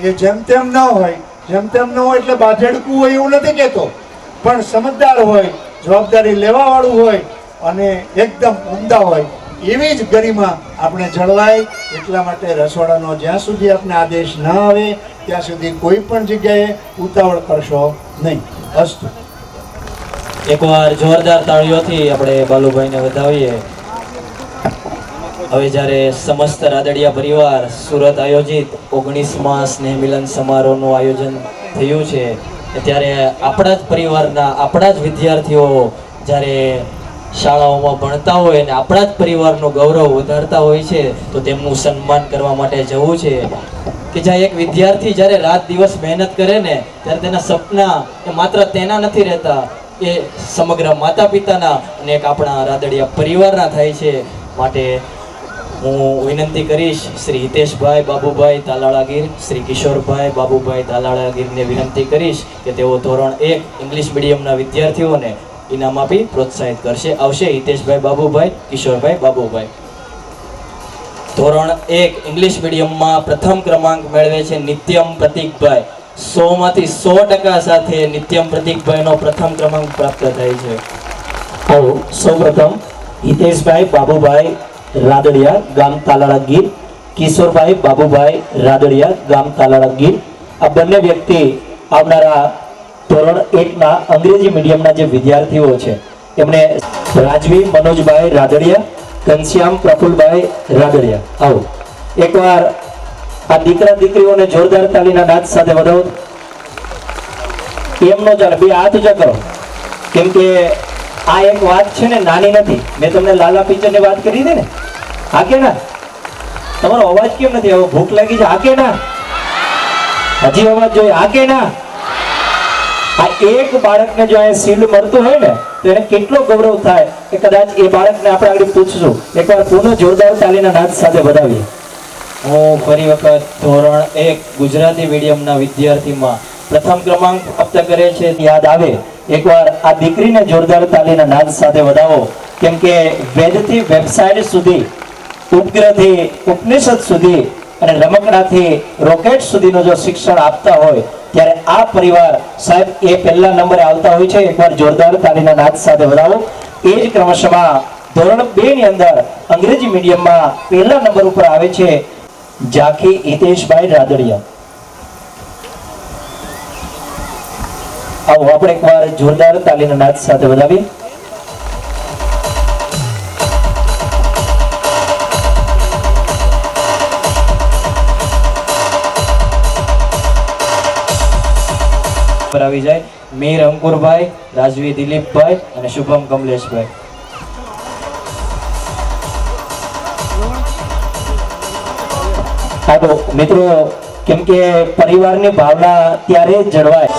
એ જેમ તેમ ન હોય. જેમ તેમ ન હોય એટલે બાજડકું હોય એવું નથી કહેતો, પણ સમજદાર હોય, જવાબદારી લેવાવાળું હોય અને એકદમ ઉમદા હોય. એવી જ ગરિમા આપણે જળવાય એટલા માટે રસોડાનો જ્યાં સુધી આપણે આદેશ ન આવે ત્યાં સુધી કોઈ પણ જગ્યાએ ઉતાવળ કરશો નહીં. અસ્તુ. એકવાર જોરદાર તાળીઓથી આપણે બાલુભાઈને વધાવીએ. હવે જ્યારે સમસ્ત રાદડિયા પરિવાર સુરત આયોજિત 19મા સ્નેહ મિલન સમારોહનું આયોજન થયું છે, ત્યારે આપણા જ પરિવારના આપણા જ વિદ્યાર્થીઓ જ્યારે શાળાઓમાં ભણતા હોય અને આપણા જ પરિવારનું ગૌરવ વધારતા હોય છે તો તેમનું સન્માન કરવા માટે જવું છે. કે જ્યાં એક વિદ્યાર્થી જ્યારે રાત દિવસ મહેનત કરે ને ત્યારે તેના સપના એ માત્ર તેના નથી રહેતા, એ સમગ્ર માતા પિતાના અને એક આપણા રાદડિયા પરિવારના થાય છે. માટે હું વિનંતી કરીશ શ્રી હિતેશભાઈ બાબુભાઈ તાલાળાગીર, શ્રી કિશોરભાઈ બાબુભાઈ તાલાળાગીરને વિનંતી કરીશ કે તેઓ ધોરણ 1 ઇંગ્લિશ મીડિયમના વિદ્યાર્થીઓને ઇનામ આપી પ્રોત્સાહિત કરશે. આવશે હિતેશભાઈ બાબુભાઈ, કિશોરભાઈ બાબુભાઈ. ધોરણ 1 ઇંગ્લિશ મીડિયમમાં પ્રથમ ક્રમાંક મેળવે છે નિત્યમ પ્રતીકભાઈ. 100માંથી 100% સાથે નિત્યમ પ્રતીકભાઈનો પ્રથમ ક્રમાંક પ્રાપ્ત થાય છે. આવો સૌપ્રથમ હિતેશભાઈ બાબુભાઈ રાદડિયા ગામ તાલાળાગીર, કિશોરભાઈ બાબુભાઈ રાદડિયા ગામ તાલાળાગીર, આ બંને વ્યક્તિ આવનારા ધોરણ 1ના અંગ્રેજી મીડિયમના જે વિદ્યાર્થીઓ છે એમને રાજવી મનોજભાઈ રાદડિયા, ઘનશ્યામ પ્રફુલભાઈ રાદડિયા. આવો એકવાર આ દીકરા દીકરીઓને જોરદાર તાલીના નાદ સાથે વધાવો. એમનો ચાલે, બે હાથ ઊંચા કરો, કેમ કે આ એક વાત છે ને નાની નથી. મેં તમને લાલા પિક્ચરની વાત કરી હતી ને, હા કે ના? તમારો અવાજ કેમ નથી આવ્યો? ભૂખ લાગી છે? હા કે ના? હજી અવાજ જોઈએ? હા કે ના? આ એક બાળકને જો અહીંયા શિલ્ડ મળતું હોય ને તો એને કેટલો ગૌરવ થાય કે કદાચ એ બાળકને આપણે આગળ પૂછશું. એકવાર પુનઃ જોરદાર તાલીના નાદ સાથે વધાવીએ. હું ફરી વખત ધોરણ 1 ગુજરાતી મીડિયમના વિદ્યાર્થીમાં પ્રથમ ક્રમાંક પ્રાપ્ત કરે છે યાદ આવે એકવાર આ દીકરીને જોરદાર તાલીના નાદ સાથે વધાવો. કેમ કે વેદથી વેબસાઇટ સુધી, ઉપગ્રહથી ઉપનિષદ સુધી અને રમકડાથી રોકેટ સુધીનું જો શિક્ષણ આપતા હોય ત્યારે આ પરિવાર સાહેબ એ પહેલા નંબરે આવતા હોય છે. એકવાર જોરદાર તાલીના નાદ સાથે વધાવો. એ જ ક્રમશમાં ધોરણ 2 ની અંદર અંગ્રેજી મીડિયમમાં પહેલા નંબર ઉપર આવે છે જાખી હિતેશભાઈ રાદડિયા. આવો આપણે એકવાર જોરદાર તાલીના નાદ સાથે વધાવીએ. આવી જાય મીર અંકુરભાઈ, રાજવી દિલીપભાઈ અને શુભમ કમલેશભાઈ. હા તો મિત્રો, કેમ કે પરિવારની ભાવના ત્યારે જ જળવાય.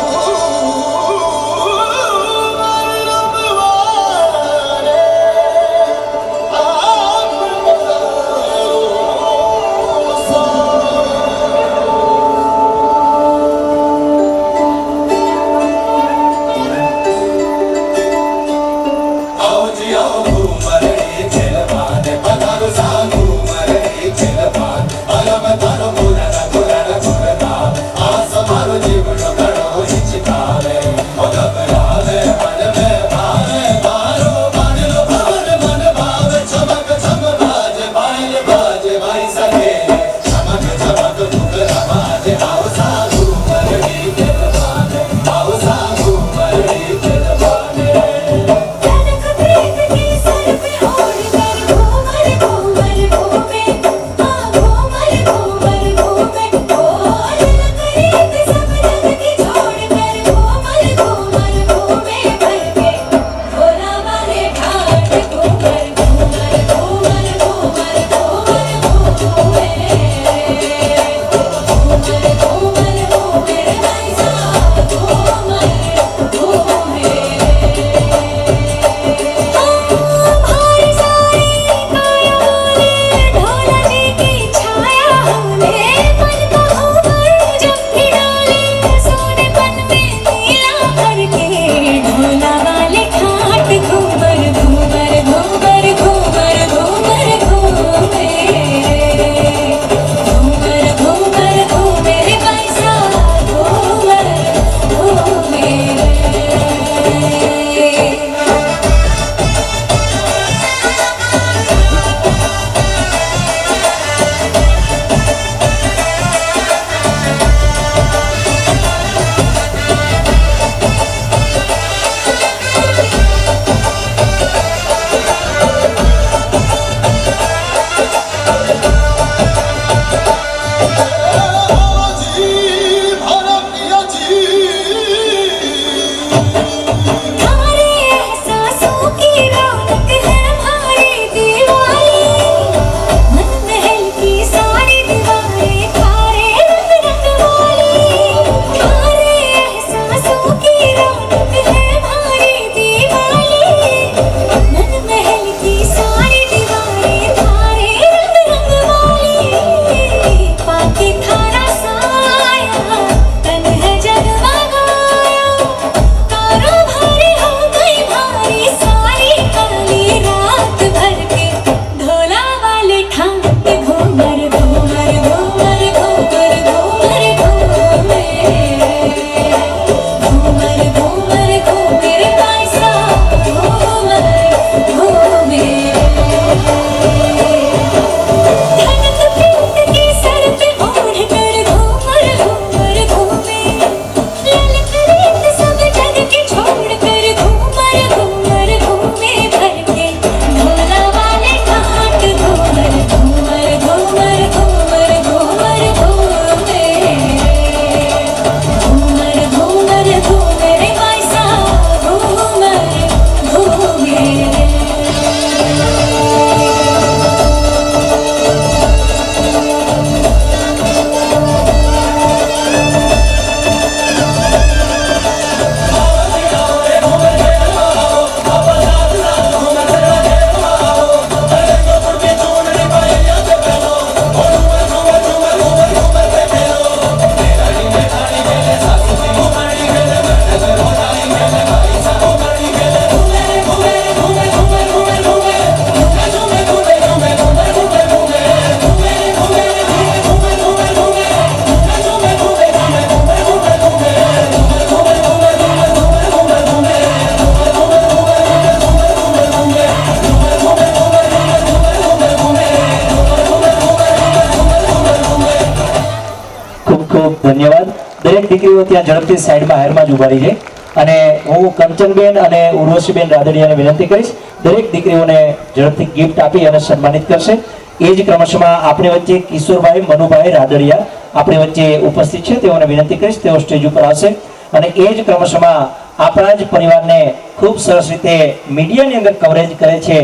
દરેક દીકરીઓ ત્યાં ઝડપથી સાઈડમાં હારમાં જ ઉભા રહી જાય. અને હું કંચનબેન અને ઉર્વશીબેન રાદડિયાને વિનંતી કરીશ દરેક દીકરીઓને ઝડપથી ગિફ્ટ આપી અને સન્માનિત કરશે. એ જ ક્રમશમાં આપણી વચ્ચે કિશોરભાઈ મનુભાઈ રાદડિયા આપણી વચ્ચે ઉપસ્થિત છે. તેઓને વિનંતી કરીશ તેઓ સ્ટેજ ઉપર આવશે. અને એ જ ક્રમશમાં આપણા જ પરિવારને ખૂબ સરસ રીતે મીડિયાની અંદર કવરેજ કરે છે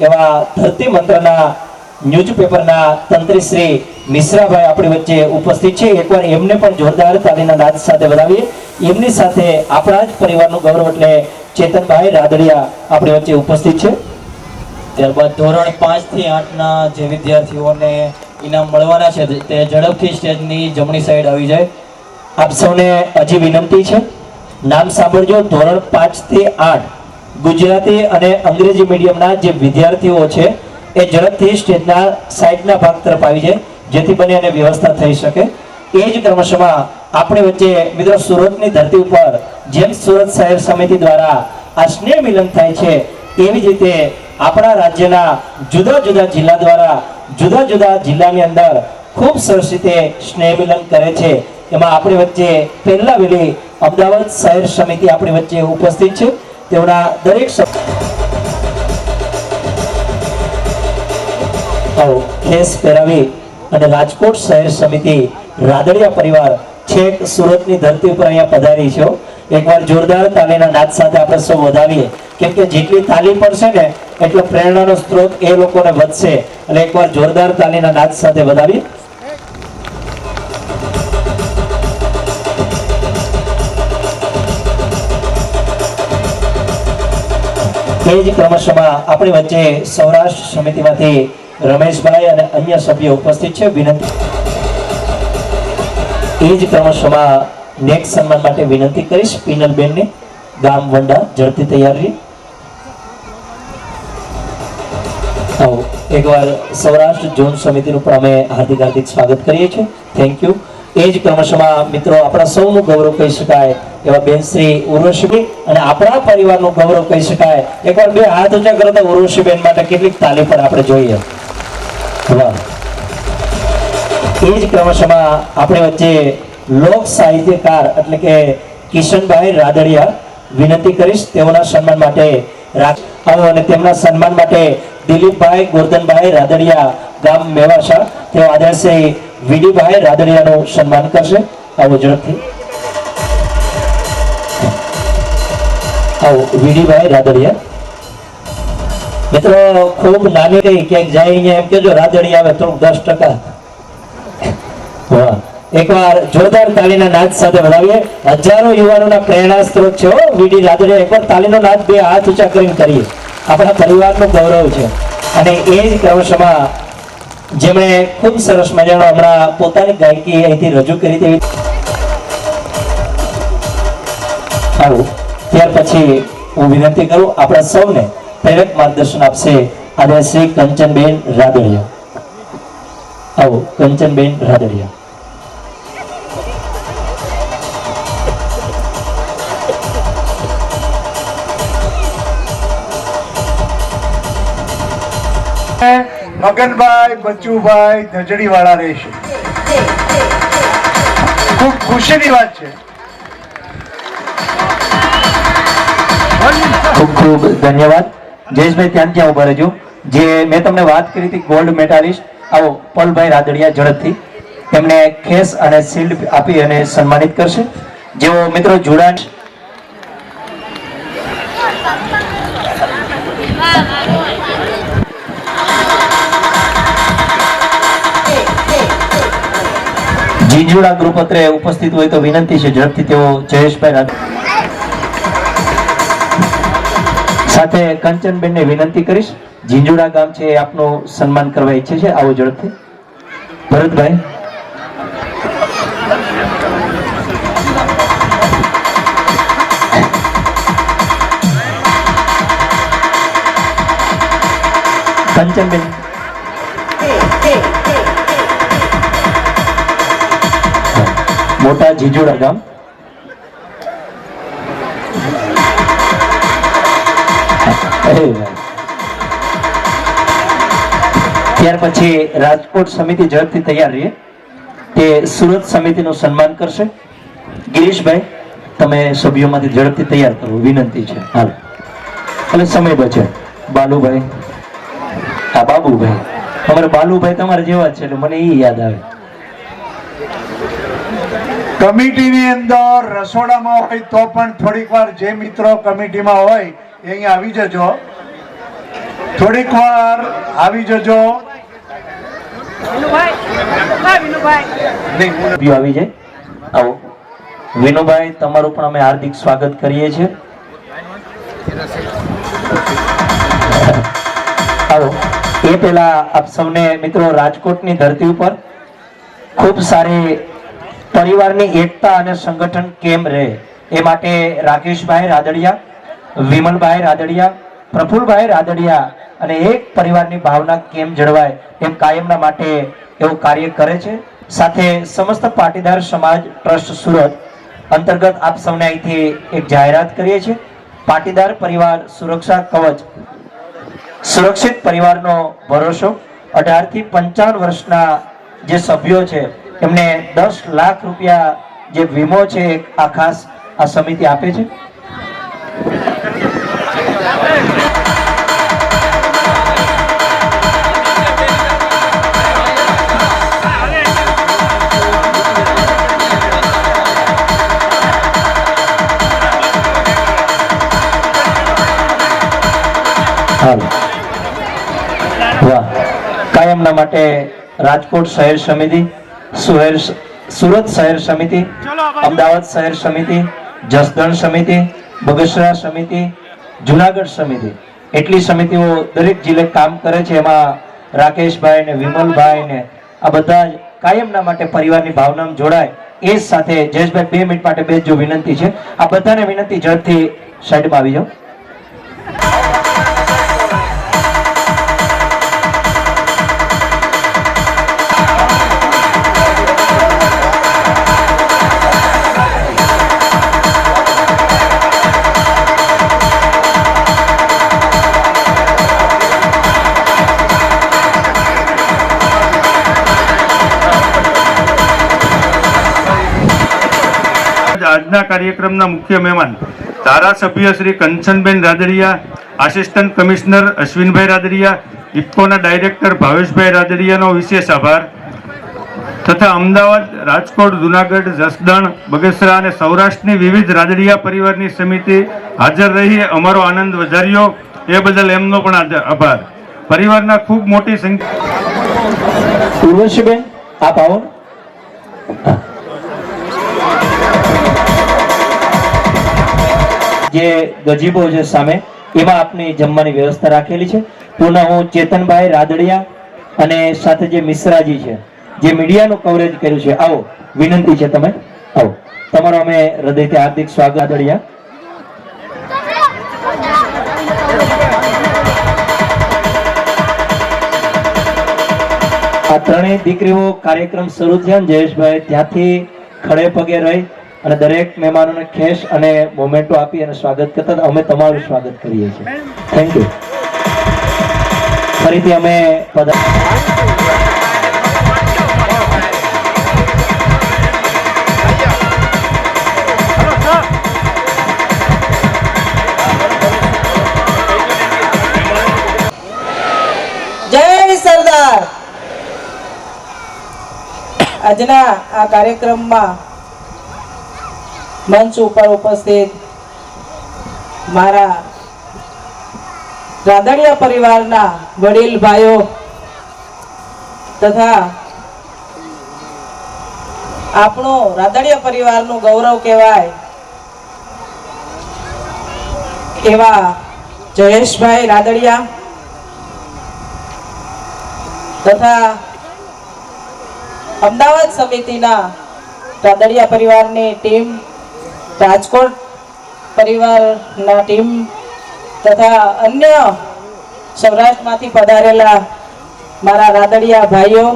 એવા ધરતી મંત્રના ન્યૂઝપેપરના તંત્રી શ્રી મિશ્રાભાઈ આપણી વચ્ચે ઉપસ્થિત છે. એકવાર એમને પણ જોરદાર તાલીના નાદ સાથે વધાવીએ. એમની સાથે આપણા જ પરિવારનું ગૌરવ એટલે ચેતનભાઈ રાદડિયા આપણી વચ્ચે ઉપસ્થિત છે. ત્યારબાદ ધોરણ 5 થી 8 ના જે વિદ્યાર્થીઓને ઇનામ મળવાના છે તે ઝડપથી સ્ટેજની જમણી સાઈડ આવી જાય. આપ સૌને હજી વિનંતી છે, નામ સાંભળજો. ધોરણ 5 થી 8 ગુજરાતી અને અંગ્રેજી મીડિયમના જે વિદ્યાર્થીઓ છે એ ઝડપથી સ્ટેજના સાઈડના ભાગ તરફ આવી જાય જેથી બને અને વ્યવસ્થા થઈ શકે. એ જ ક્રમશમાં આપણી વચ્ચે મિત્રો સુરતની ધરતી ઉપર જેમ સુરત શહેર સમિતિ દ્વારા આ સ્નેહ મિલન થાય છે એવી જ રીતે આપણા રાજ્યના જુદા જુદા જિલ્લા દ્વારા જુદા જુદા જિલ્લાની અંદર ખૂબ સરસ રીતે સ્નેહ મિલન કરે છે. એમાં આપણી વચ્ચે પહેલા વેલી અમદાવાદ શહેર સમિતિ આપણી વચ્ચે ઉપસ્થિત છે. તેઓના દરેક કેસ પહેરાવી અને રાજકોટ શહેર સમિતિ રાદડિયા પરિવાર છેક સુરતની ધરતી ઉપર અહીંયા પધારી છે. એકવાર જોરદાર તાલીના નાદ સાથે આપણે સૌ વધાવીએ કેમ કે જેટલી તાલી પડશે ને એટલો પ્રેરણાનો સ્ત્રોત એ લોકોને વધશે. એટલે એકવાર જોરદાર તાલીના નાદ સાથે વધાવીએ. એ જ ક્રમશમાં આપણી વચ્ચે સૌરાષ્ટ્ર સમિતિમાંથી રમેશભાઈ અને અન્ય સભ્યો ઉપસ્થિત છે. વિનંતી એ જ ક્રમશમાં નેક્સ્ટ સન્માન માટે વિનંતી કરીશ પિનલબેનને. ગામ વંડા ઝડપથી તૈયાર રહી. આવો એકવાર સૌરાષ્ટ્ર ઝોન સમિતિનું પણ અમે હાર્દિક હાર્દિક સ્વાગત કરીએ છીએ. Thank you. એ જ ક્રમશમાં મિત્રો આપણા સૌનું ગૌરવ કહી શકાય એવા બેન શ્રી ઉર્વશીબેન અને આપણા પરિવારનું ગૌરવ કહી શકાય. એકવાર બે હાથ ઊંચા કરો તો ઉર્વશીબેન માટે કેટલીક તાલી પણ આપણે જોઈએ. વાહ. એ જ ક્રમશમાં આપણી વચ્ચે લોક સાહિત્યકાર એટલે કે કિશનભાઈ રાદડિયા વિનંતી કરીશ તેઓના સન્માન માટે આવો અને તેમના સન્માન માટે દિલીપભાઈ ગોરધનભાઈ રાદડિયા ગામ મેવાસા તેઓ આદર્શી વીડીભાઈ રાદડિયાનું સન્માન કરશે. આવો ઝડપથી આવો વીડીભાઈ રાદડિયા. મિત્રો ખૂબ નાની રહી ક્યાંક જાય અહીંયા એમ કેજો રાદડિયા આવે થોડુંક 10%. વાહ. એકવાર જોરદાર તાલીના નાદ સાથે વધાવીએ. હજારો યુવાનોના પ્રેરણા સ્ત્રોત છે વીડી રાદડિયા. એકવાર તાલીનો નાદ બે હાથ ઊંચા કરીને કરીએ. આપણા પરિવારનું ગૌરવ છે. અને એ જ ક્રમશમાં જેમણે ખૂબ સરસ મજાનો હમણાં પોતાની ગાયકી અહીંથી રજૂ કરી તેવી આવું ત્યાર પછી હું વિનંતી કરું આપણા સૌને પ્રેરક માર્ગદર્શન આપશે આદરણીય શ્રી કંચનબેન રાદડિયા. આવો કંચનબેન રાદડિયા. મગનભાઈ બચુભાઈ ધજડી વાળા રહેશે. ખૂબ ખુશીની વાત છે. ખૂબ ખૂબ ધન્યવાદ. જયેશભાઈ ત્યાં ઉભા રહેજો. જે મેં તમને વાત કરી હતી ગોલ્ડ મેડાલિસ્ટ આવો પલભાઈ રાદડિયા ઝડપથી તેમને ખેસ અને શિલ્ડ આપી અને સન્માનિત કરશે. જેઓ મિત્રો જોડાણ જીંજુડા ગ્રુપ અત્રે ઉપસ્થિત હોય તો વિનંતી છે ઝડપથી તેઓ જયેશભાઈ સાથે કંચનબેનને વિનંતી કરીશ. જીંજુડા ગામ છે એ આપનું સન્માન કરવા ઈચ્છે છે. આવો ઝડપથી ભરતભાઈ. કંચનબેન મોટા જીંજુડા ગામ. ત્યાર પછી રાજકોટ સમિતિ ઝડપથી તૈયાર રહીએ તે સુરત સમિતિનું સન્માન કરશે. ગિરીશભાઈ, તમે સભ્યોમાંથી ઝડપથી તૈયાર કરો, વિનંતી છે. હાલ એટલે સમય બચે. બાલુભાઈ, હા બાબુભાઈ, અમારે બાલુભાઈ તમારા જેવા જ છે એટલે મને એ યાદ આવે. કમિટીની અંદર રસોડામાં હોય તો પણ થોડીક વાર જે મિત્રો કમિટીમાં હોય એ અહીંયા આવી જજો, થોડીક વાર આવી જજો. સભ્યો આવી જાય. આવો વિનુભાઈ, તમારું પણ અમે હાર્દિક સ્વાગત કરીએ છીએ. આવો. એ પહેલા આપ સૌને મિત્રો રાજકોટની ધરતી ઉપર ખૂબ સારી પરિવારની એકતા અને સંગઠન કેમ રહે એ માટે રાકેશભાઈ રાદડિયા, વિમલભાઈ રાદડિયા, પ્રફુલભાઈ રાદડિયા અને એક પરિવારની ભાવના કેમ જળવાય એમ કાયમના માટે એવું કાર્ય કરે છે. સાથે સમસ્ત પાટીદાર સમાજ ટ્રસ્ટ સુરત અંતર્ગત આપ સૌને અહીંથી એક જાહેરાત કરીએ છીએ. પાટીદાર પરિવાર સુરક્ષા કવચ, સુરક્ષિત પરિવારનો ભરોસો. 18 થી 55 વર્ષના જે સભ્યો છે એમને 10 લાખ રૂપિયા જે વીમો છે આ ખાસ આ સમિતિ આપે છે. વાહ. કાયમના માટે રાજકોટ શહેર સમિતિ, સુરત શહેર સમિતિ, અમદાવાદ શહેર સમિતિ, જસદણ સમિતિ, બગસરા સમિતિ, જુનાગઢ સમિતિ, એટલી સમિતિઓ દરેક જિલ્લે કામ કરે છે. એમાં રાકેશભાઈ ને વિમલભાઈ ને આ બધા કાયમના માટે પરિવારની ભાવનામાં જોડાય. એ જ સાથે જયેશભાઈ 2 મિનિટ માટે બેસજો, વિનંતી છે. આ બધાને વિનંતી, ઝડપથી સાઈડમાં આવી જાઓ. આજના કાર્યક્રમના મુખ્ય મહેમાન ધારાસભ્ય શ્રી કંચનબેન રાદડિયા, આસિસ્ટન્ટ કમિશનર અશ્વિનભાઈ રાદડિયા, ઇફકોના ડાયરેક્ટર ભાવેશભાઈ રાદડિયાનો વિશેષ આભાર તથા અમદાવાદ, રાજકોટ, જુનાગઢ, જસદણ, બગસરા અને સૌરાષ્ટ્રની વિવિધ રાદડિયા પરિવારની સમિતિ હાજર રહી અમારો આનંદ વધાર્યો એ બદલ એમનો પણ આભાર. પરિવારના ખૂબ મોટી સંખ્યા. ઉર્વશીબેન, આપ આવો. જે ગજીબો છે સામે, એમાં આપની જમવાની વ્યવસ્થા રાખેલી છે. પુનઃ હું ચેતનભાઈ રાદડિયા અને સાથે જે મિશ્રાજી છે જે મીડિયાનું કવરેજ કર્યું છે, આવો વિનંતી છે, તમે આવો. તમારો અમે હૃદયથી હાર્દિક સ્વાગત. રાદડિયા, આ ત્રણેય દીકરીઓ કાર્યક્રમ શરૂ થયા જયેશભાઈ ત્યાંથી ખડે પગે રહી અને દરેક મહેમાનોને ખેસ અને મોમેન્ટો આપી અને સ્વાગત કરતા. અમે તમારું સ્વાગત કરીએ છીએ. Thank you. ફરીથી અમે જય સરદાર. આજના આ કાર્યક્રમમાં મંચ ઉપર ઉપસ્થિત મારા રાદડિયા પરિવારના વડીલ ભાઈઓ તથા આપણો રાદડિયા પરિવારનું ગૌરવ કહેવાય એવા જયેશભાઈ રાદડિયા તથા અમદાવાદ સમિતિના રાદડિયા પરિવારની ટીમ, રાજકોટ પરિવારના ટીમ તથા અન્ય સૌરાષ્ટ્રમાંથી પધારેલા મારા રાદડિયા ભાઈઓ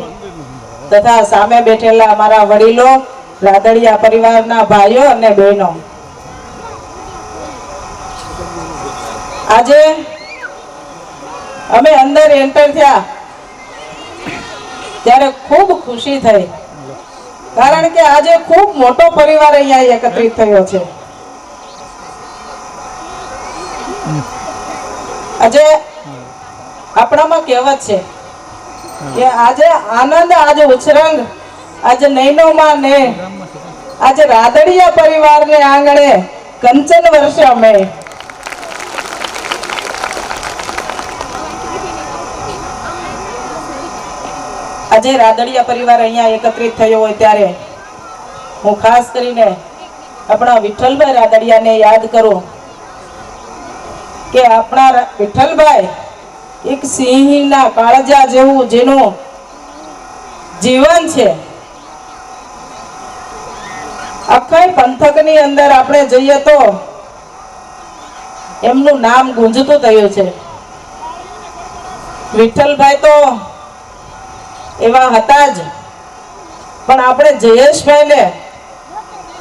તથા સામે બેઠેલા મારા વડીલો, રાદડિયા પરિવારના ભાઈઓ અને બહેનો, આજે અમે અંદર એન્ટર થયા ત્યારે ખૂબ ખુશી થઈ કારણ કે આજે ખૂબ મોટો પરિવાર અહીંયા એકત્રિત થયો છે. આજે આપણામાં કહેવત છે કે આજે આનંદ, આજે ઉછરંગ, આજે નૈનોમાં ને આજે રાદડિયા પરિવારને આંગણે કંચન વર્ષા મેં. આજે રાદડિયા પરિવાર અહીંયા એકત્રિત થયો હોય ત્યારે હું ખાસ કરીને આપણા વિઠ્ઠલભાઈ રાદડિયાને યાદ કરું કે આપણા વિઠ્ઠલભાઈ એક સિંહના કાળજા જેવું જેનું જીવન છે. આખા પંથકની અંદર આપણે જઈએ તો એમનું નામ ગુંજતું થયું છે. વિઠ્ઠલભાઈ તો એવા હતા જ, પણ આપણે જયેશભાઈને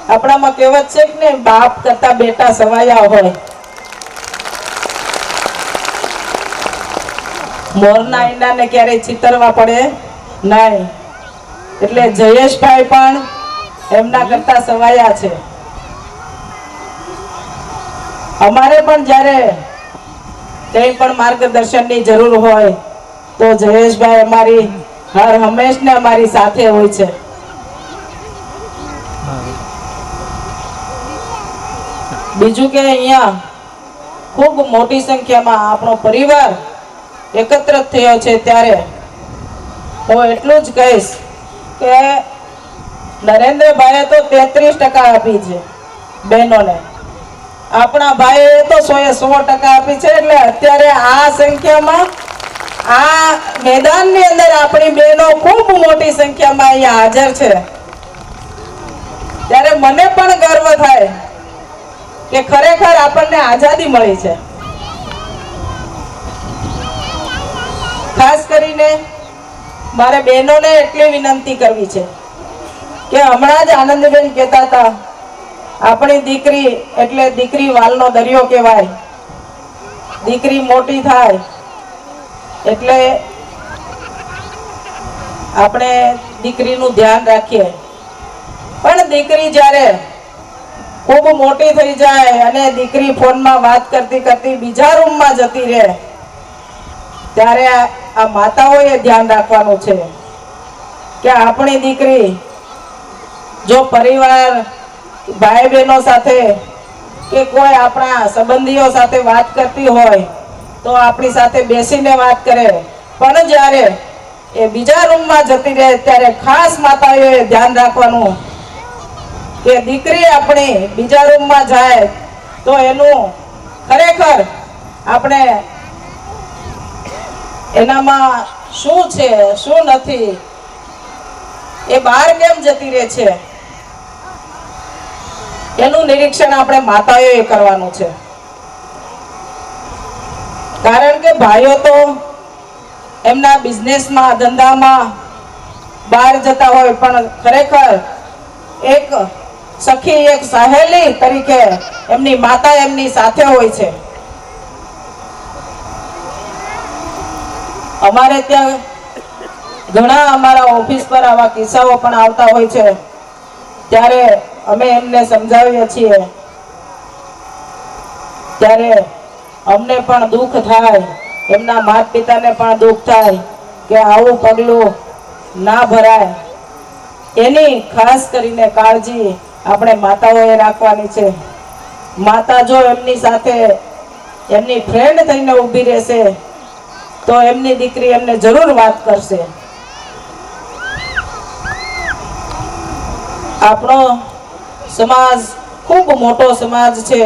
આપણામાં કહેવત છે કે ને, બાપ કરતા બેટા સવાયા હોય. મોરના ઈંડાને ક્યારેય ચિતરવા પડે નહીં, એટલે જયેશભાઈ પણ એમના કરતા સવાયા છે. અમારે પણ જ્યારે કંઈ પણ માર્ગદર્શનની જરૂર હોય તો જયેશભાઈ અમારી હર હંમેશને અમારી સાથે હોય છે. બીજું કે અહીંયા ખૂબ મોટી સંખ્યામાં આપણો પરિવાર એકત્ર થયો છે ત્યારે હું એટલું જ કહીશ કે નરેન્દ્રભાઈએ તો 33% આપી છે બહેનોને, આપણા ભાઈએ તો 100% આપી છે. એટલે અત્યારે આ સંખ્યામાં આ મેદાનની અંદર આપણી બહેનો ખૂબ મોટી સંખ્યામાં અહીંયા હાજર છે. ત્યારે મને પણ ગર્વ થાય કે ખરેખર આપણને આઝાદી મળી છે. ખાસ કરીને મારે બહેનોને એટલી વિનંતી કરવી છે કે હમણાં જ આનંદબેન કહેતા હતા, આપણી દીકરી એટલે દીકરી વાલનો દરિયો કહેવાય. દીકરી મોટી થાય એટલે આપણે દીકરીનું ધ્યાન રાખીએ, પણ દીકરી જ્યારે ખૂબ મોટી થઈ જાય અને દીકરી ફોનમાં વાત કરતી કરતી બીજા રૂમમાં જતી રહે ત્યારે આ માતાઓએ ધ્યાન રાખવાનું છે કે આપણી દીકરી જો પરિવાર ભાઈ બહેનો સાથે કે કોઈ આપણા સંબંધીઓ સાથે વાત કરતી હોય તો આપણી સાથે બેસીને વાત કરે, પણ જ્યારે એ બીજા રૂમમાં જતી રહે ત્યારે ખાસ માતાઓએ ધ્યાન રાખવાનું કે દીકરી આપણી બીજા રૂમમાં જાય તો એનું ખરેખર આપણે એનામાં શું છે શું નથી, એ બહાર કેમ જતી રહે છે, એનું નિરીક્ષણ આપણે માતાઓએ કરવાનું છે. કારણ કે ભાઈઓ તો એમના બિઝનેસમાં ધંધામાં બહાર જતા હોય, પણ ખરેખર એક સખી એક સહેલી તરીકે એમની માતા એમની સાથે હોય છે. અમારે ત્યાં ઘણા અમારા ઓફિસ પર આવા કિસ્સાઓ પણ આવતા હોય છે, ત્યારે અમે એમને સમજાવીએ છીએ ત્યારે અમને પણ દુઃખ થાય, એમના માતા પિતાને પણ દુઃખ થાય કે આવું પગલું ના ભરાય. એની ખાસ કરીને કાળજી આપણે માતાઓએ રાખવાની છે. માતા જો એમની સાથે એમની ફ્રેન્ડ થઈને ઊભી રહેશે તો એમની દીકરી એમને જરૂર વાત કરશે. આપણો સમાજ ખૂબ મોટો સમાજ છે.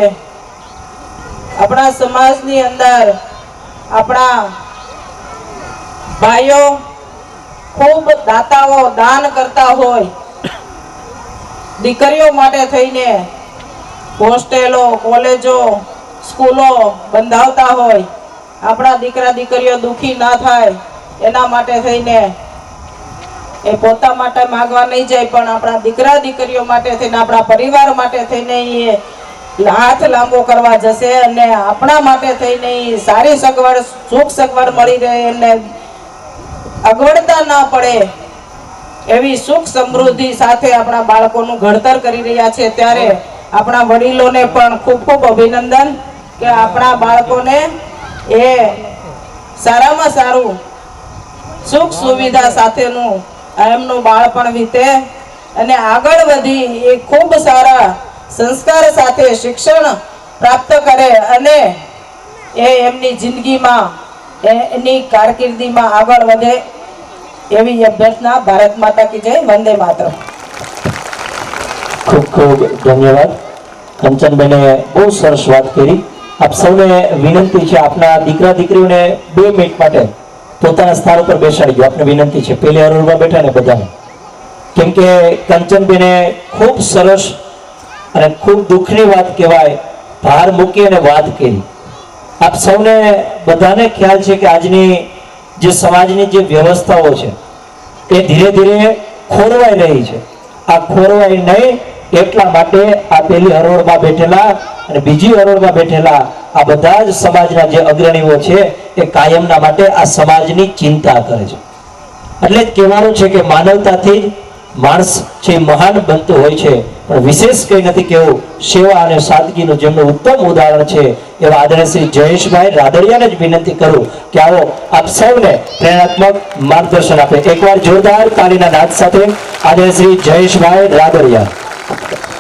આપણા સમાજની અંદર આપણા ભાઈઓ ખૂબ દાતાઓ દાન કરતા હોય, દીકરીઓ માટે થઈને હોસ્ટેલો કોલેજો સ્કૂલો બંધાવતા હોય, આપણા દીકરા દીકરીઓ દુખી ના થાય એના માટે થઈને એ પોતા માટે માગવા નહીં જાય, પણ આપણા દીકરા દીકરીઓ માટે થઈને આપણા પરિવાર માટે થઈને એ હાથ લાંબો કરવા જશે અને આપણા માટે થઈને સારી સગવડ સુખ સગવડ મળી રહે, એમને અગવડતા ના પડે એવી સુખ સમૃદ્ધિ સાથે આપણા બાળકોનું ઘડતર કરી રહ્યા છે, ત્યારે આપણા વડીલોને પણ ખૂબ ખૂબ અભિનંદન કે આપણા બાળકોને એ સારામાં સારું સુખ સુવિધા સાથેનું એમનું બાળપણ વીતે અને આગળ વધી એ ખૂબ સારા સંસ્કાર સાથે શિક્ષણ પ્રાપ્ત કરે અને એ એમની જિંદગીમાં એની કારકિર્દીમાં આગળ વધે એવી અભ્યર્થના. ભારત માતા કી જય. વંદે માતરમ. ખૂબ ખૂબ ધન્યવાદ. કંચનબેને બહુ સરસ વાત કરી. આપ સૌને વિનંતી છે, આપના દીકરા દીકરીઓને 2 મિનિટ માટે પોતાના સ્થાન ઉપર બેસાડી દો. આપને વિનંતી છે, પેલી હરોળમાં બેઠા ને બધાને, કેમ કે કંચનબેને ખૂબ સરસ અને ખૂબ દુઃખની વાત કહેવાય ભાર મૂકી અને વાત કરી. આપ સૌને બધાને ખ્યાલ છે કે આજની જે સમાજની જે વ્યવસ્થાઓ છે એ ધીરે ધીરે ખોરવાઈ રહી છે. આ ખોરવાય નહીં એટલા માટે આ પેલી હરોળમાં બેઠેલા અને બીજી હરોળમાં બેઠેલા આ બધા જ સમાજના જે અગ્રણીઓ છે એ કાયમના માટે આ સમાજની ચિંતા કરે છે. એટલે જ કહેવાનું છે કે માનવતાથી માણસ છે મહાન બનતો હોય છે, પણ વિશેષ કંઈ નથી કેવું, સેવા અને સાદગીનું જેમનું ઉત્તમ ઉદાહરણ છે એવા આદરણીય શ્રી જયેશભાઈ રાદડિયાને જ વિનંતી કરું કે આવો આપ સૌને પ્રેરણાત્મક માર્ગદર્શન આપે. એકવાર જોરદાર તાળીના નાદ સાથે આદરણીય શ્રી જયેશભાઈ રાદડિયા.